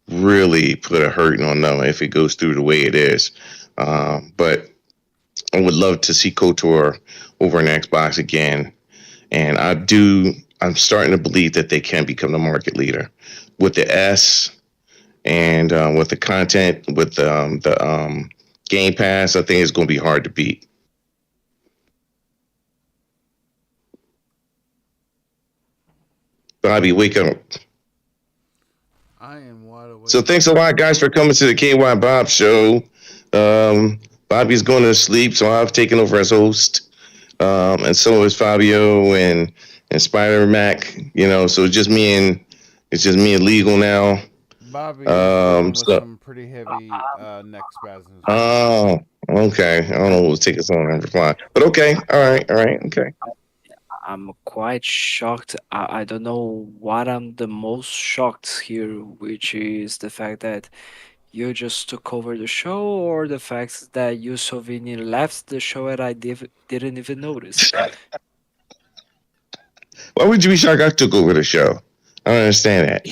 really put a hurting on them if it goes through the way it is. But I would love to see KOTOR over on Xbox again. And I'm starting to believe that they can become the market leader with the S and with the content, with the Game Pass, I think it's going to be hard to beat. Bobby, wake up. I am wide awake. So thanks a lot, guys, for coming to the KY Bob show. Bobby's going to sleep, so I've taken over as host. And so is Fabio and Spider Mac. So it's just me and Legal now. Bobby is dealing with so- some pretty heavy neck spasms. Oh, okay. I don't know what will take us on and reply. But okay. All right. Okay. I'm quite shocked. I don't know what I'm the most shocked here, which is the fact that you just took over the show, or the fact that you, Sovini, left the show and I didn't even notice. Why would you be shocked I took over the show? I don't understand that.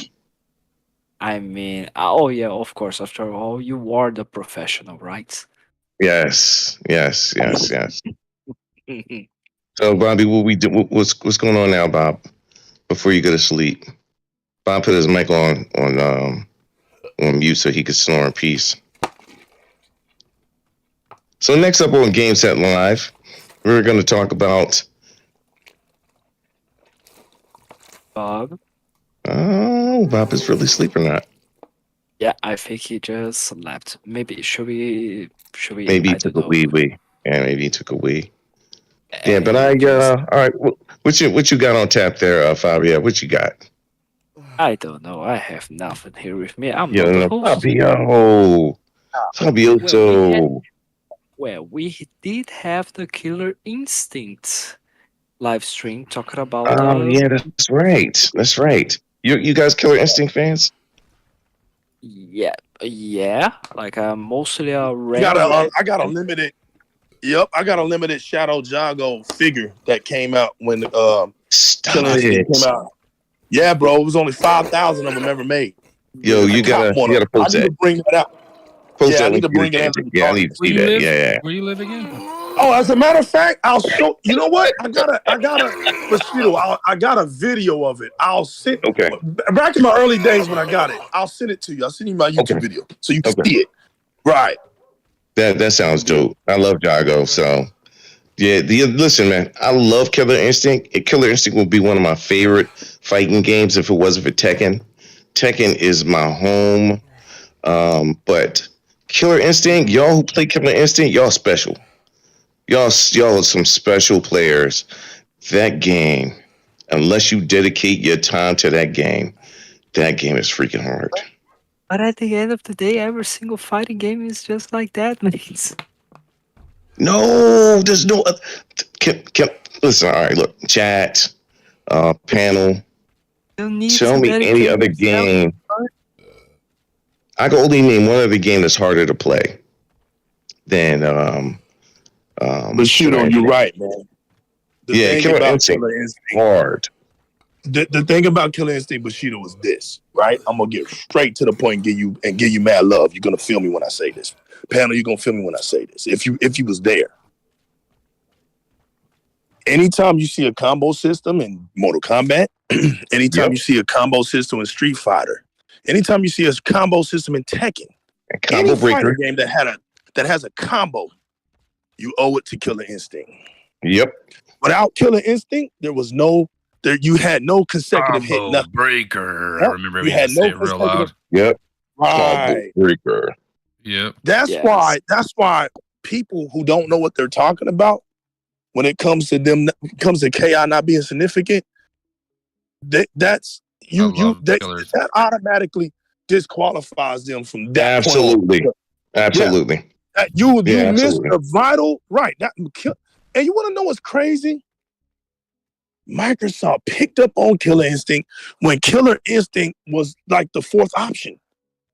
I mean, oh yeah, of course. After all, you are the professional, right? Yes. So, Bobby, what we do? What's going on now, Bob? Before you go to sleep, Bob put his mic on mute so he could snore in peace. So next up on Game Set Live, we're going to talk about. Bob? Oh, Bob is really asleep or not? Yeah, I think he just slept. Maybe should we? Maybe he I took don't a know. wee. Yeah, maybe he took a wee. Yeah, And but he just- all right. What you got on tap there, Fabio? What you got? I don't know. I have nothing here with me. I'm Yeah, not the no, host. Fabio. Well, we did have the Killer Instinct live stream talking about. Oh, yeah, that's right. You guys Killer Instinct fans? Yeah. Like mostly a I random. got a limited. Yep, I got a limited Shadow Jago figure that came out when Stop Killer it. Instinct came out. Yeah, bro, it was only 5,000 of them ever made. Yo, you gotta I post need that. to bring that out. Post Yeah, I that need link to to bring the it channel. out. Yeah, I need to see that. Yeah. Where you live again? Oh, as a matter of fact, I'll show. You know what? I got a Bushido. I got a video of it. I'll send. Okay. Back in my early days when I got it, I'll send it to you. I'll send you my YouTube video so you can see it. Right. That sounds dope. I love Jago. So yeah, listen, man. I love Killer Instinct. Killer Instinct would be one of my favorite fighting games if it wasn't for Tekken. Tekken is my home. But Killer Instinct, y'all who play Killer Instinct, y'all special. Y'all are some special players. That game, unless you dedicate your time to that game is freaking hard. But at the end of the day, every single fighting game is just like that, mates. No, there's no. Listen, all right, look, chat, panel. You need Show to me any dedicate other yourself. game. I can only name one other game that's harder to play than Bushido, Killer you're right, man. The Yeah, thing Killer about Instinct. Killer Instinct, hard. the thing about Killer Instinct Bushido is this, right? I'm gonna get straight to the point and give you mad love. You're gonna feel me when I say this. Panel, you're gonna feel me when I say this. If you was there. Anytime you see a combo system in Mortal Kombat, anytime you see a combo system in Street Fighter, anytime you see a combo system in Tekken, And Combo any fighter Breaker. game that has a combo, you owe it to Killer Instinct. Yep. Without Killer Instinct, you had no consecutive hit. Combo Nothing. breaker. Yep. I remember You me had to say no it real consecutive- loud. Yep. Right. Combo Breaker. Yep. That's Yes. why people who don't know what they're talking about when it comes to KI not being significant, that's that automatically disqualifies them from that point on. Absolutely. Absolutely. You Yeah, miss absolutely. the vital right. And you want to know what's crazy? Microsoft picked up on Killer Instinct when Killer Instinct was like the fourth option.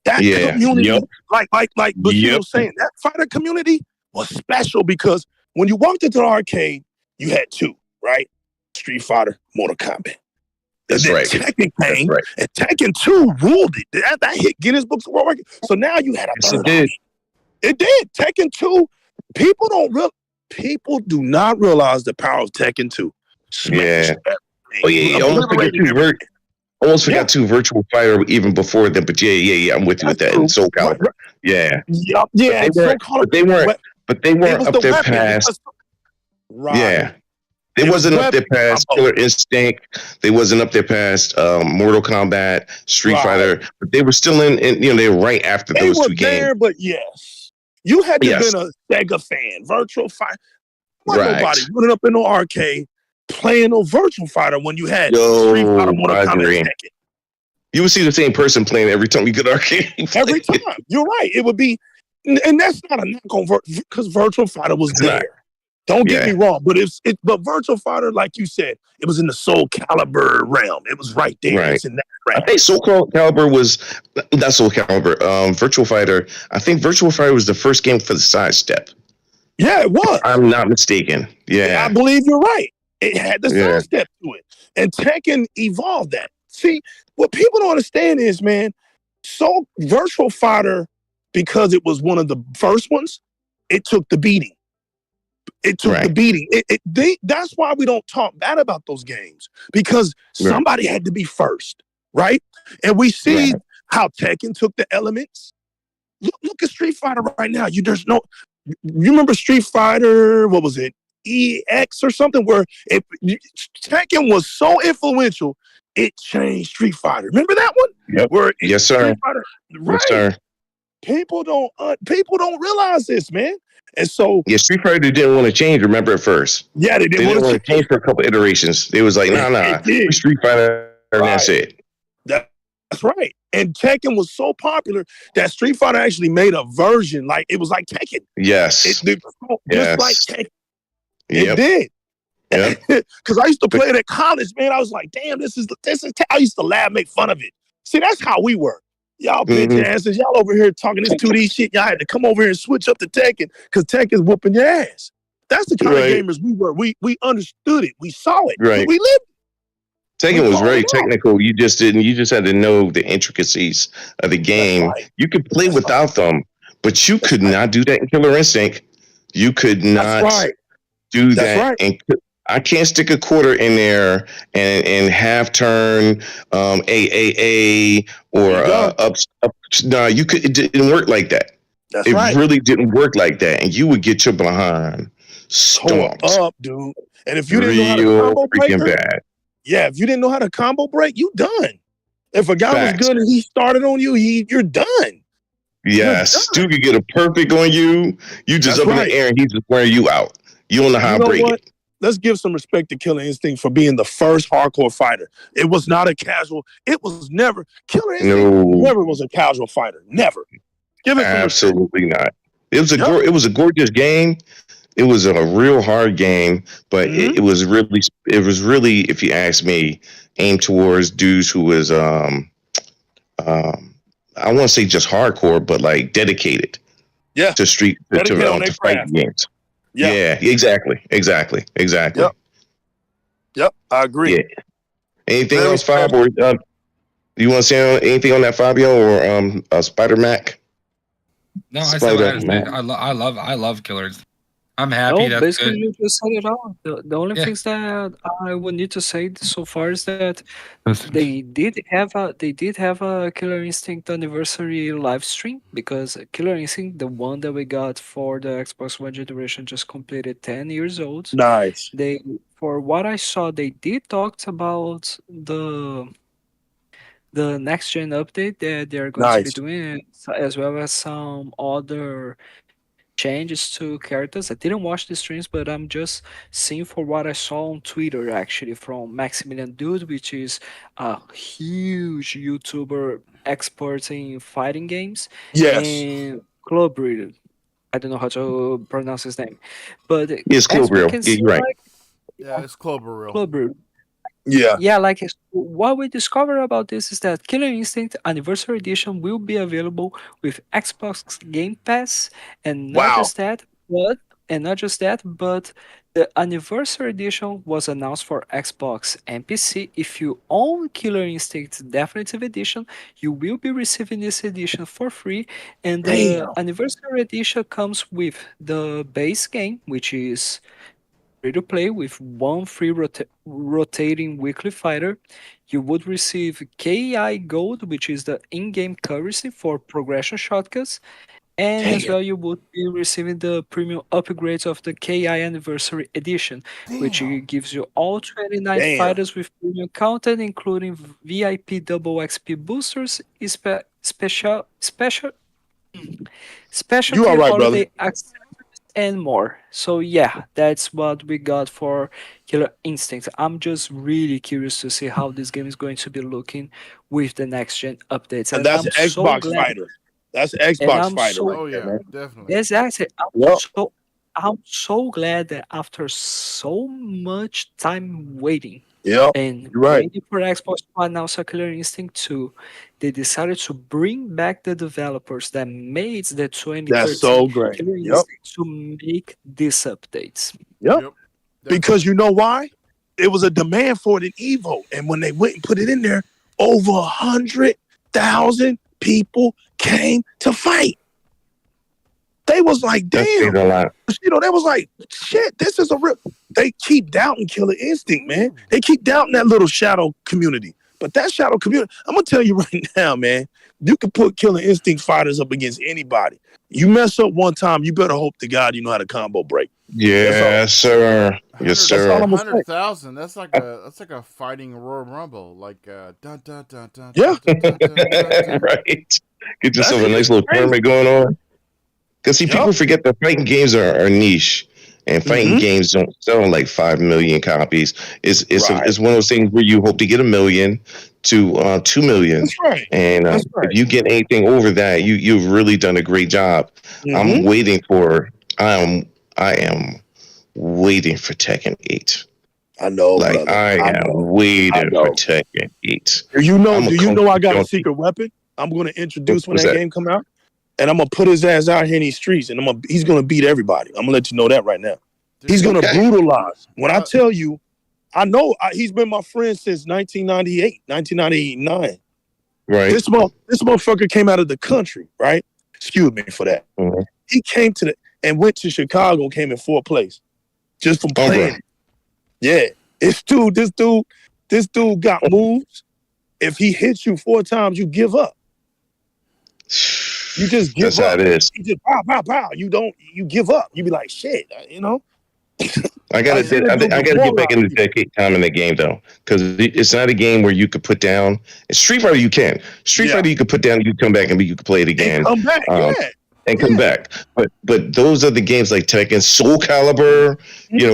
That Yeah, community, yep. like Bushido Yep. saying, that fighter community was special because when you walked into the arcade, you had two, right? Street Fighter, Mortal Kombat. That's And then right. Tekken That's came, right. and Tekken 2 ruled it. That hit Guinness Books of World Records. So now you had a Yes, it third did. option. It did. Tekken 2, people do not realize the power of Tekken 2. Yeah. Smashed everything. Oh, yeah. Almost like Obliterated you. Almost Yeah. forgot too. Virtual Fighter even before then, but yeah. I'm with you with That's that. And true. Soul Right, Calibur, yeah. Yep. But Yeah. they And so weren't. called But they weren't. But they it weren't was up the there weapon past. because right. Yeah, they It was wasn't up weapon there past combo. Killer Instinct. They wasn't up there past Mortal Kombat, Street Right. Fighter. But they were still in. They were right after They those were two games. there, but yes. You had to have Yes, been a Sega fan. Virtual Fighter. Wasn't right. nobody running up in the arcade playing no Virtual Fighter when you had Street Fighter, Yo, Mortal I Kombat, agree. Tekken. You would see the same person playing every time you go to arcade. Every time. You're right. It would be, and that's not a knock on because Virtual Fighter was It's not. there. Don't get me Yeah, wrong, but Virtual Fighter, like you said, it was in the Soul Calibur realm. It was right there. right. It's in that I realm. think Calibur was not Soul Calibur. Virtual Fighter. I think Virtual Fighter was the first game for the sidestep. Yeah, it was. I'm not mistaken. I Yeah, believe you're right. It had the yeah, sidestep to it. And Tekken evolved that. See, what people don't understand is, man, so Virtual Fighter, because it was one of the first ones, it took the beating. It took the right, beating. That's why we don't talk bad about those games, because right, somebody had to be first, right? And we see right. how Tekken took the elements. Look at Street Fighter right now. There's no. You remember Street Fighter? What was it? EX or something? Where Tekken was so influential, it changed Street Fighter. Remember that one? Yep. Where Yes, sir. Street Fighter, right? Yes, sir. People don't realize this, man. And so, Yeah, Street Fighter didn't want to change. Remember at first, yeah, they they didn't didn't want want to to change for a couple iterations. They was like, nah, It did. we Street Fighter, and that's Right. it. That's right. And Tekken was so popular that Street Fighter actually made a version, like it was like Tekken. Yes, Just yes, like Tekken. yep, It did. yep. Because I used to play it at college, man. I was like, damn, this is. I used to laugh, make fun of it. See, that's how we were. Y'all bitch Mhm. asses, y'all over here talking this 2D shit. Y'all had to come over here and switch up to Tekken because Tekken's whooping your ass. That's the kind Right. of gamers we were. We understood it. We saw it. Right. We lived. Tekken We was called very it out. technical. You just didn't. You just had to know the intricacies of the game. right. You could play That's without them, but you could right. not do that in Killer Instinct. You could not That's right. do That's that. right. And I can't stick a quarter in there and half turn AAA or There you go. up. No, you could. It didn't work like that. That's It right. really didn't work like that, and you would get your behind Tore stomped up, dude. And if you didn't know how to real combo freaking breaker, bad. yeah, if you didn't know how to combo break, you done. If a guy Facts. was good and he started on you, you're done. Yes, You're dude could get a perfect on you. You just That's up in right. the air and he's just wearing you out. You don't know how You to know break what? it. Let's give some respect to Killer Instinct for being the first hardcore fighter. It was not a casual. It was never Killer Instinct. No, Never was a casual fighter. Never. Give it some respect. absolutely not. It was Yep. it was a gorgeous game. It was a real hard game, but Mhm. it was really, if you ask me, aimed towards dudes who was I want to say just hardcore, but like dedicated. Yeah. To street Dedicated on their to fight craft. games. Yeah. Yeah, exactly. Yep. Yep. I agree. Yeah. Anything Very else, Fab? Or you want to say anything on that, Fabio, or Spider Mac? No, I said Spider what I had to say. Man. I love Killers. I'm happy. No, That's basically good. you just said it all. The only Yeah. things that I would need to say so far is that they did have a Killer Instinct anniversary live stream, because Killer Instinct, the one that we got for the Xbox One generation, just completed 10 years old. Nice. They, for what I saw, they did talk about the next gen update that they're going to be Nice. doing, as well as some other changes to characters. I didn't watch the streams, but I'm just seeing for what I saw on Twitter, actually, from Maximilian Dude, which is a huge YouTuber expert in fighting games, Yes. and Club Breeder. I don't know how to pronounce his name, but Yes, as we Clover. can Yeah, see, you're right. like Yeah, it's Clover Real. Club Breeder. Yeah. Yeah, like what we discovered about this is that Killer Instinct Anniversary Edition will be available with Xbox Game Pass, and not Wow. just that, but the Anniversary Edition was announced for Xbox and PC. If you own Killer Instinct Definitive Edition, you will be receiving this edition for free, and the Damn. Anniversary Edition comes with the base game, which is free to play with one free rotating weekly fighter. You would receive KI Gold, which is the in game currency for progression shortcuts. And as Damn. well, you would be receiving the premium upgrades of the KI Anniversary Edition, which Damn. gives you all 29 Damn. fighters with premium content, including VIP double XP boosters, special You specialty all right, brother? holiday accessories, and more. So yeah, that's what we got for Killer Instinct. I'm just really curious to see how this game is going to be looking with the next gen updates, And and that's I'm an so Xbox glad. fighter. That's an And Xbox I'm fighter so right Oh there, yeah, man. definitely. Yes, actually, Yep. I'm so glad that after so much time waiting Yep. and You're right. waiting for Xbox to announce a Killer Instinct 2, they decided to bring back the developers that made the That's 2013 so great. Killer Yep. Instinct to make these updates. Yep. Yep. Because you know why? There was a demand for it in Evo, and when they went and put it in there, over 100,000 people came to fight. They was like, That says damn. a lot. They was like, shit, this is a real. They keep doubting Killer Instinct, man. They keep doubting that little shadow community. But that shadow community, I'm gonna tell you right now, man, you can put Killer Instinct fighters up against anybody. You mess up one time, you better hope to God you know how to combo break. Yes, sir. Yes, That's all sir. I'm gonna say. 100,000. That's like a fighting Royal Rumble. Like dun dun dun dun. Yeah. Dun, dun, dun, dun, dun. Right. Get yourself That a nice is little crazy. tournament going on. Because see, Yep. people forget that fighting games are niche, and fighting Mhm. games don't sell like 5 million copies. It's Right. it's one of those things where you hope to get 1 million to 2 million, That's right. and That's right. if you get anything over that, you've really done a great job. I'm Mhm. waiting for I am waiting for Tekken 8. I know, Like brother. I am know. waiting know. for Tekken 8. Do you know? I'm a Do you know I got a junkie. secret weapon? I'm going to introduce when What's that that? game come out, and I'm gonna put his ass out here in these streets, and he's gonna beat everybody. I'm gonna let you know that right now. He's Dude, gonna Okay. brutalize. When I Uh, tell you, I know he's been my friend since 1998, 1999. Right. This motherfucker came out of the country, right? Excuse me for that. Mhm. He came to and went to Chicago, came in fourth place, just from Oh, playing. bro. Yeah, this dude got moves. If he hits you 4 times, you give up. You just give That's how up. it is. You just pow, pow, pow. You give up. You be like, shit, you know? I gotta get back into dedicate time in the game though, because it's not a game where you could put down. Street Fighter, you can. Street Yeah. Fighter, you could put down. You come back and you can play it again And come back, Um, yeah. and come back. But those are the games like Tekken, Soul Calibur,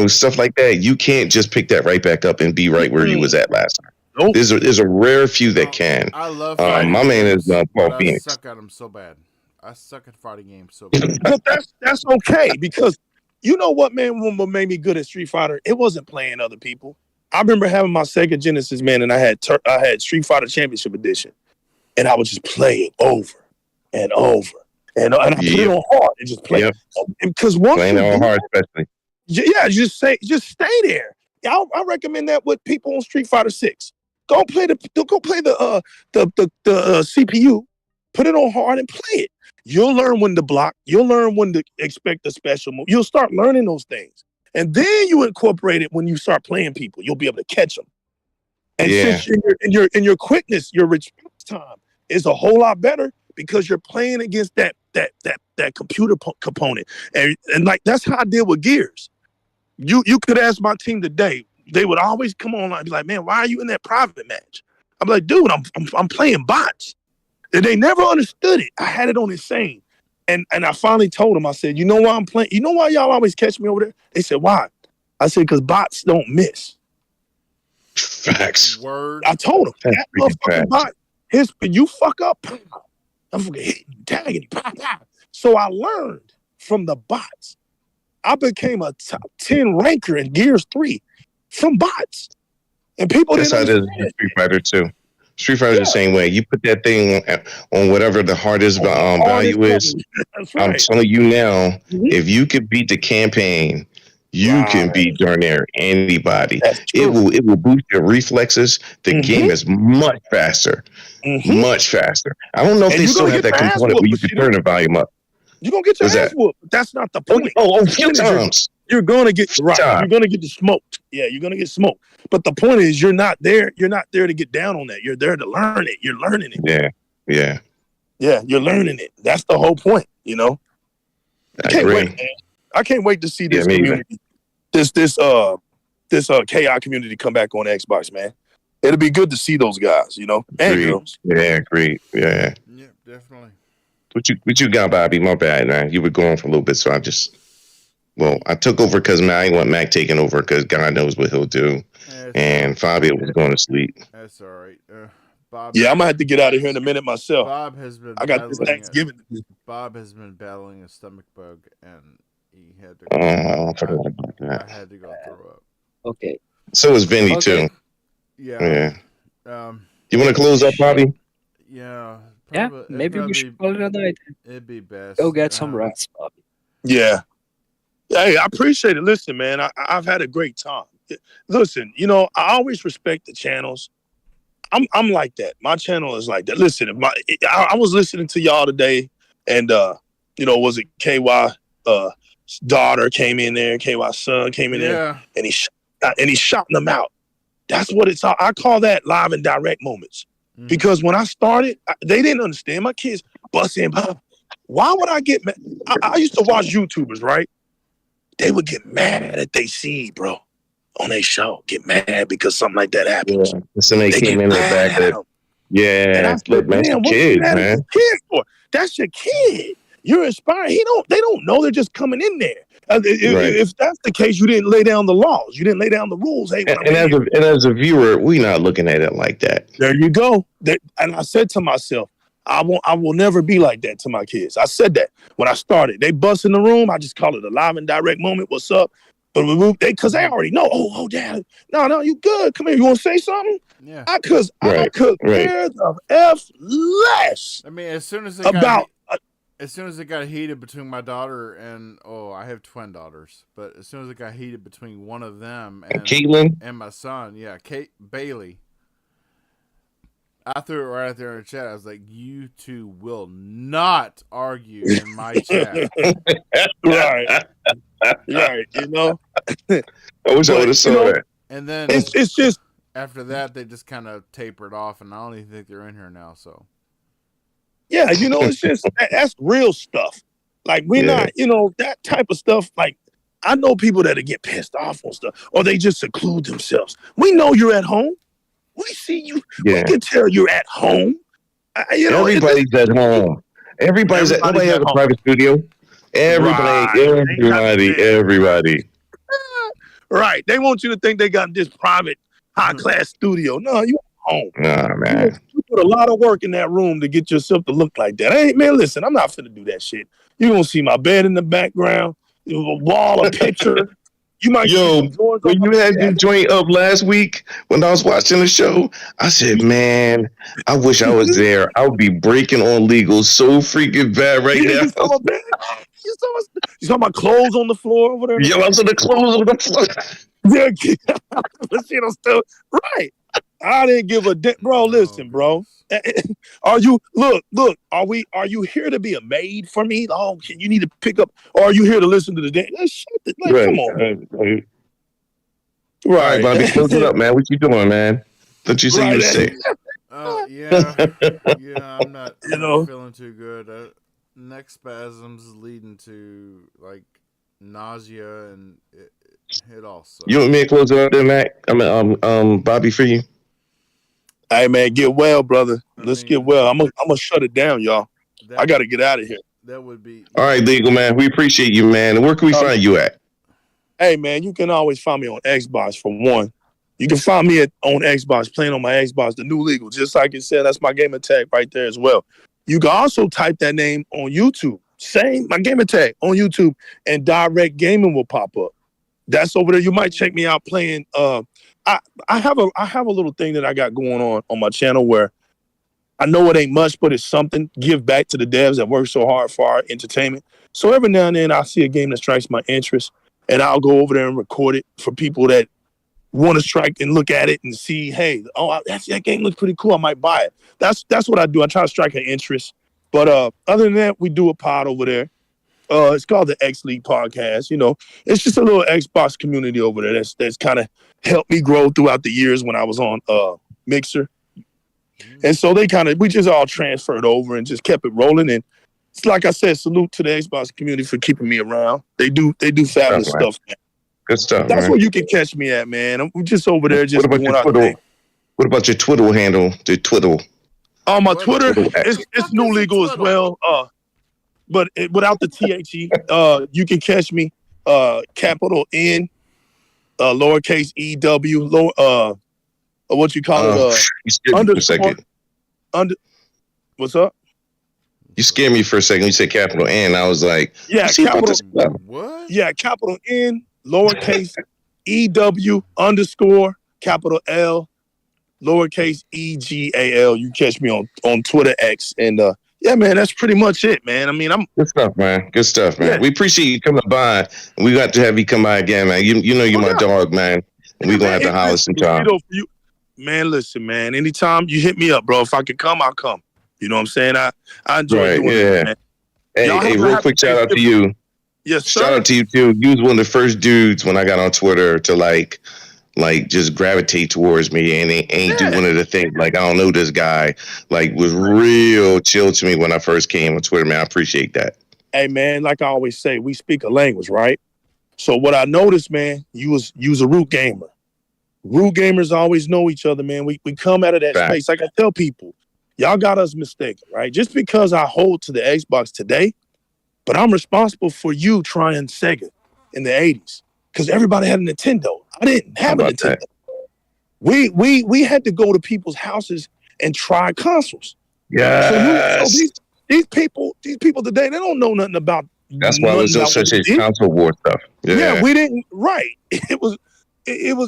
stuff like that. You can't just pick that right back up and be right where you was at last time. Nope. There's a rare few that can. I love My fighting man is games, Paul but I Phoenix. suck at them so bad. I suck at fighting games so bad. But that's okay, because you know what, man, what made me good at Street Fighter? It wasn't playing other people. I remember having my Sega Genesis, man, and I had Street Fighter Championship Edition, and I would just play it over and over, and I put it on hard and just play. Yep. Because once Playing you it all do hard, especially. yeah, just stay there. I recommend that with people on Street Fighter 6. Go play the CPU, put it on hard and play it. You'll learn when to block. You'll learn when to expect a special move. You'll start learning those things, and then you incorporate it when you start playing people. You'll be able to catch them. And since in your quickness, your response time is a whole lot better because you're playing against that computer component, and like that's how I deal with Gears. You could ask my team today. They would always come on and be like, "Man, why are you in that private match?" I'm like, "Dude, I'm playing bots." And they never understood it. I had it on insane. And I finally told them, I said, you know why I'm playing? You know why y'all always catch me over there? They said, why? I said, because bots don't miss. Facts. Word. I told them, That's that freaking motherfucking bot, you fuck up, pow. I'm fucking hitting, tagging, pow, pow. So I learned from the bots. I became a top 10 ranker in Gears 3 from bots. And people That's how it didn't is understand in it. Street Fighter too. Street Fighter the same way. You put that thing on whatever the hardest value is. That's I'm right. telling you now, Mhm. if you could beat the campaign, you can Right. beat darn near anybody. That's It true. will boost your reflexes. The Mhm. game is much faster. Mhm. Much faster. I don't know if And they you're still gonna have get that your ass component where whooped, you can Bushido. turn the volume up. You're gonna get your What's ass that? whooped. But that's not the Oh, point. a The few point is you're times. you're gonna get right. Time. You're gonna get smoked. Yeah, you're gonna get smoked. But the point is, you're not there. You're not there to get down on that. You're there to learn it. You're learning it. Yeah. You're learning it. That's the whole point. You know. I can't wait, man. I can't wait to see this community, this KI community come back on Xbox, man. It'll be good to see those guys, you know, and girls. Yeah, great. Yeah. Yeah, definitely. What you got, Bobby? My bad, man. You were going for a little bit, so I took over because I ain't want Mac taking over because God knows what he'll do. And Fabio was going to sleep. That's all right. Bob. Yeah, I'm gonna have to get out of here in a minute myself. Bob has been. I got this Thanksgiving. Bob has been battling a stomach bug, and he had to. I forgot about that. I had to go throw up. Okay. So is Vinny too. Yeah. You want to close up, Bobby? Yeah. Yeah. Maybe we should call it a night. It'd be best. Go get some rest, Bobby. Yeah. Hey, I appreciate it. Listen, man, I've had a great time. Listen, you know, I always respect the channels. I'm like that. My channel is like that. Listen, I was listening to y'all today, and you know, was it KY daughter came in there, KY's son came in there, and he shot them out. That's what it's all. I call that live and direct moments. Because when I started, they didn't understand. My kids busting. Why would I get mad? I used to watch YouTubers, right? They would get mad at they see, bro, on their show. Get mad because something like that happens. Yeah. So they came in the back of it. Yeah. Look, man, that's your kid, man. That's your kid. You're inspired. They don't know. They're just coming in there. If that's the case, you didn't lay down the laws. You didn't lay down the rules. Hey, and as a viewer, we're not looking at it like that. There you go. And I said to myself, I will never be like that to my kids. I said that when I started. They bust in the room. I just call it a live and direct moment. What's up? Because they already know. Oh, Dad. No, you good. Come here. You want to say something? Yeah. I could care the F less. I mean, as soon as it got heated between my daughter and I have twin daughters, but as soon as it got heated between one of them and Caitlin and my son, Kate Bailey, I threw it right out there in the chat. I was like, "You two will not argue in my chat." Right. You know. I wish I would have saw that. And then it's just after that they just kind of tapered off, and I don't even think they're in here now. So. Yeah, you know, it's just that's real stuff. Like we're not, you know, that type of stuff. Like I know people that get pissed off on stuff, or they just seclude themselves. We know you're at home. We see you. We can tell you're at home. You know, everybody's at home. Nobody has a private studio. Everybody. Right. They want you to think they got this private, high class studio. No, you at home. Nah, man. You put a lot of work in that room to get yourself to look like that. Hey, man, listen, I'm not finna do that shit. You're gonna see my bed in the background, a wall, a picture. You might when you had your joint up last week when I was watching the show, I said, man, I wish I was there. I would be breaking on legal so freaking bad right now. You saw my clothes on the floor over there? Yo, I saw the clothes on the floor. Right. I didn't give a damn. Bro, listen, bro. Are you look, are you here to be a maid for me? Oh, you need to pick up, or are you here to listen to the dance? Shit, like, right. Come on. Right. All right, Bobby, close it up, man. What you doing, man? Don't you say you sick? Yeah, I'm not feeling too good. Neck spasms leading to like nausea and it also. You want me to close it up there, Mac? I mean, Bobby, for you. Hey man, get well, brother. Let's get well. I'm gonna shut it down, y'all. I gotta get out of here. That would be all right, legal man. We appreciate you, man. Where can we find you at? Hey man, you can always find me on Xbox for one. You can find me on Xbox, playing on my Xbox, the new legal. Just like it said, that's my gamer tag right there as well. You can also type that name on YouTube. My gamer tag on YouTube, and Direct Gaming will pop up. That's over there. You might check me out playing. I have a little thing that I got going on my channel where I know it ain't much, but it's something. Give back to the devs that work so hard for our entertainment. So every now and then I see a game that strikes my interest, and I'll go over there and record it for people that want to strike and look at it and see, hey, that game looks pretty cool. I might buy it. That's what I do. I try to strike an interest. But other than that, we do a pod over there. It's called the X League Podcast. You know, it's just a little Xbox community over there that's kind of helped me grow throughout the years when I was on Mixer. And so we just all transferred over and just kept it rolling. And it's like I said, salute to the Xbox community for keeping me around. They do fabulous stuff. Man. Good stuff. That's man. where you can catch me at, man. I'm just over there just doing our thing. What about your Twitter handle? The Twitter. On my Twitter, it's new legal as well. But without the THE, you can catch me capital N, lowercase EW, what you call it? You scared me for a second. What's up? You scared me for a second. You said capital N. I was like, yeah, capital. What? Yeah, capital N, lowercase EW _, capital L, lowercase EGAL. You catch me on Twitter X, and yeah, man, that's pretty much it, man. I mean, good stuff, man. Good stuff, man. Yeah. We appreciate you coming by, and we got to have you come by again, man. You know you're my dog, man. And we're gonna have to holler sometime. Man, listen, man. Anytime you hit me up, bro. If I can come, I'll come. You know what I'm saying? I enjoy doing it, man. Hey, real quick shout out to you. Yes, sir. Shout out to you too. You was one of the first dudes when I got on Twitter to like just gravitate towards me and ain't do one of the things like I don't know this guy. Like was real chill to me when I first came on Twitter, man. I appreciate that. Hey man, like I always say, we speak a language, right? So what I noticed, man, you was a root gamer. Root gamers always know each other, man. We come out of that space. Like I tell people, y'all got us mistaken, right? Just because I hold to the Xbox today, but I'm responsible for you trying Sega in the 80s. Because everybody had a Nintendo. I didn't have a Nintendo. We had to go to people's houses and try consoles. Yeah. So these people today, they don't know nothing about. That's why it was such a console war stuff. Yeah, we didn't. Right. It was.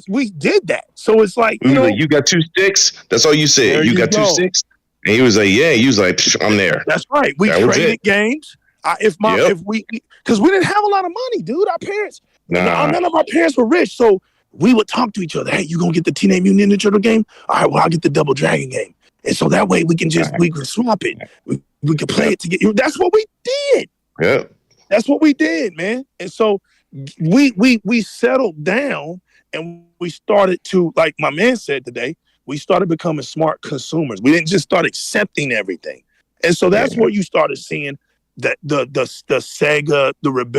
We did that. So it's like you got 2 sticks. That's all you said. You got 2 sticks. And he was like, yeah. He was like, I'm there. That's right. We traded games. Because we didn't have a lot of money, dude. Our parents. None of our parents were rich, so we would talk to each other. Hey, you gonna get the Teenage Mutant Ninja Turtle game? All right, well, I'll get the Double Dragon game, and so that way we can swap it. We can play it together. That's what we did. Yeah, that's what we did, man. And so we settled down, and we started to, like my man said today, we started becoming smart consumers. We didn't just start accepting everything, and so that's where you started seeing that the Sega, the Rebellion.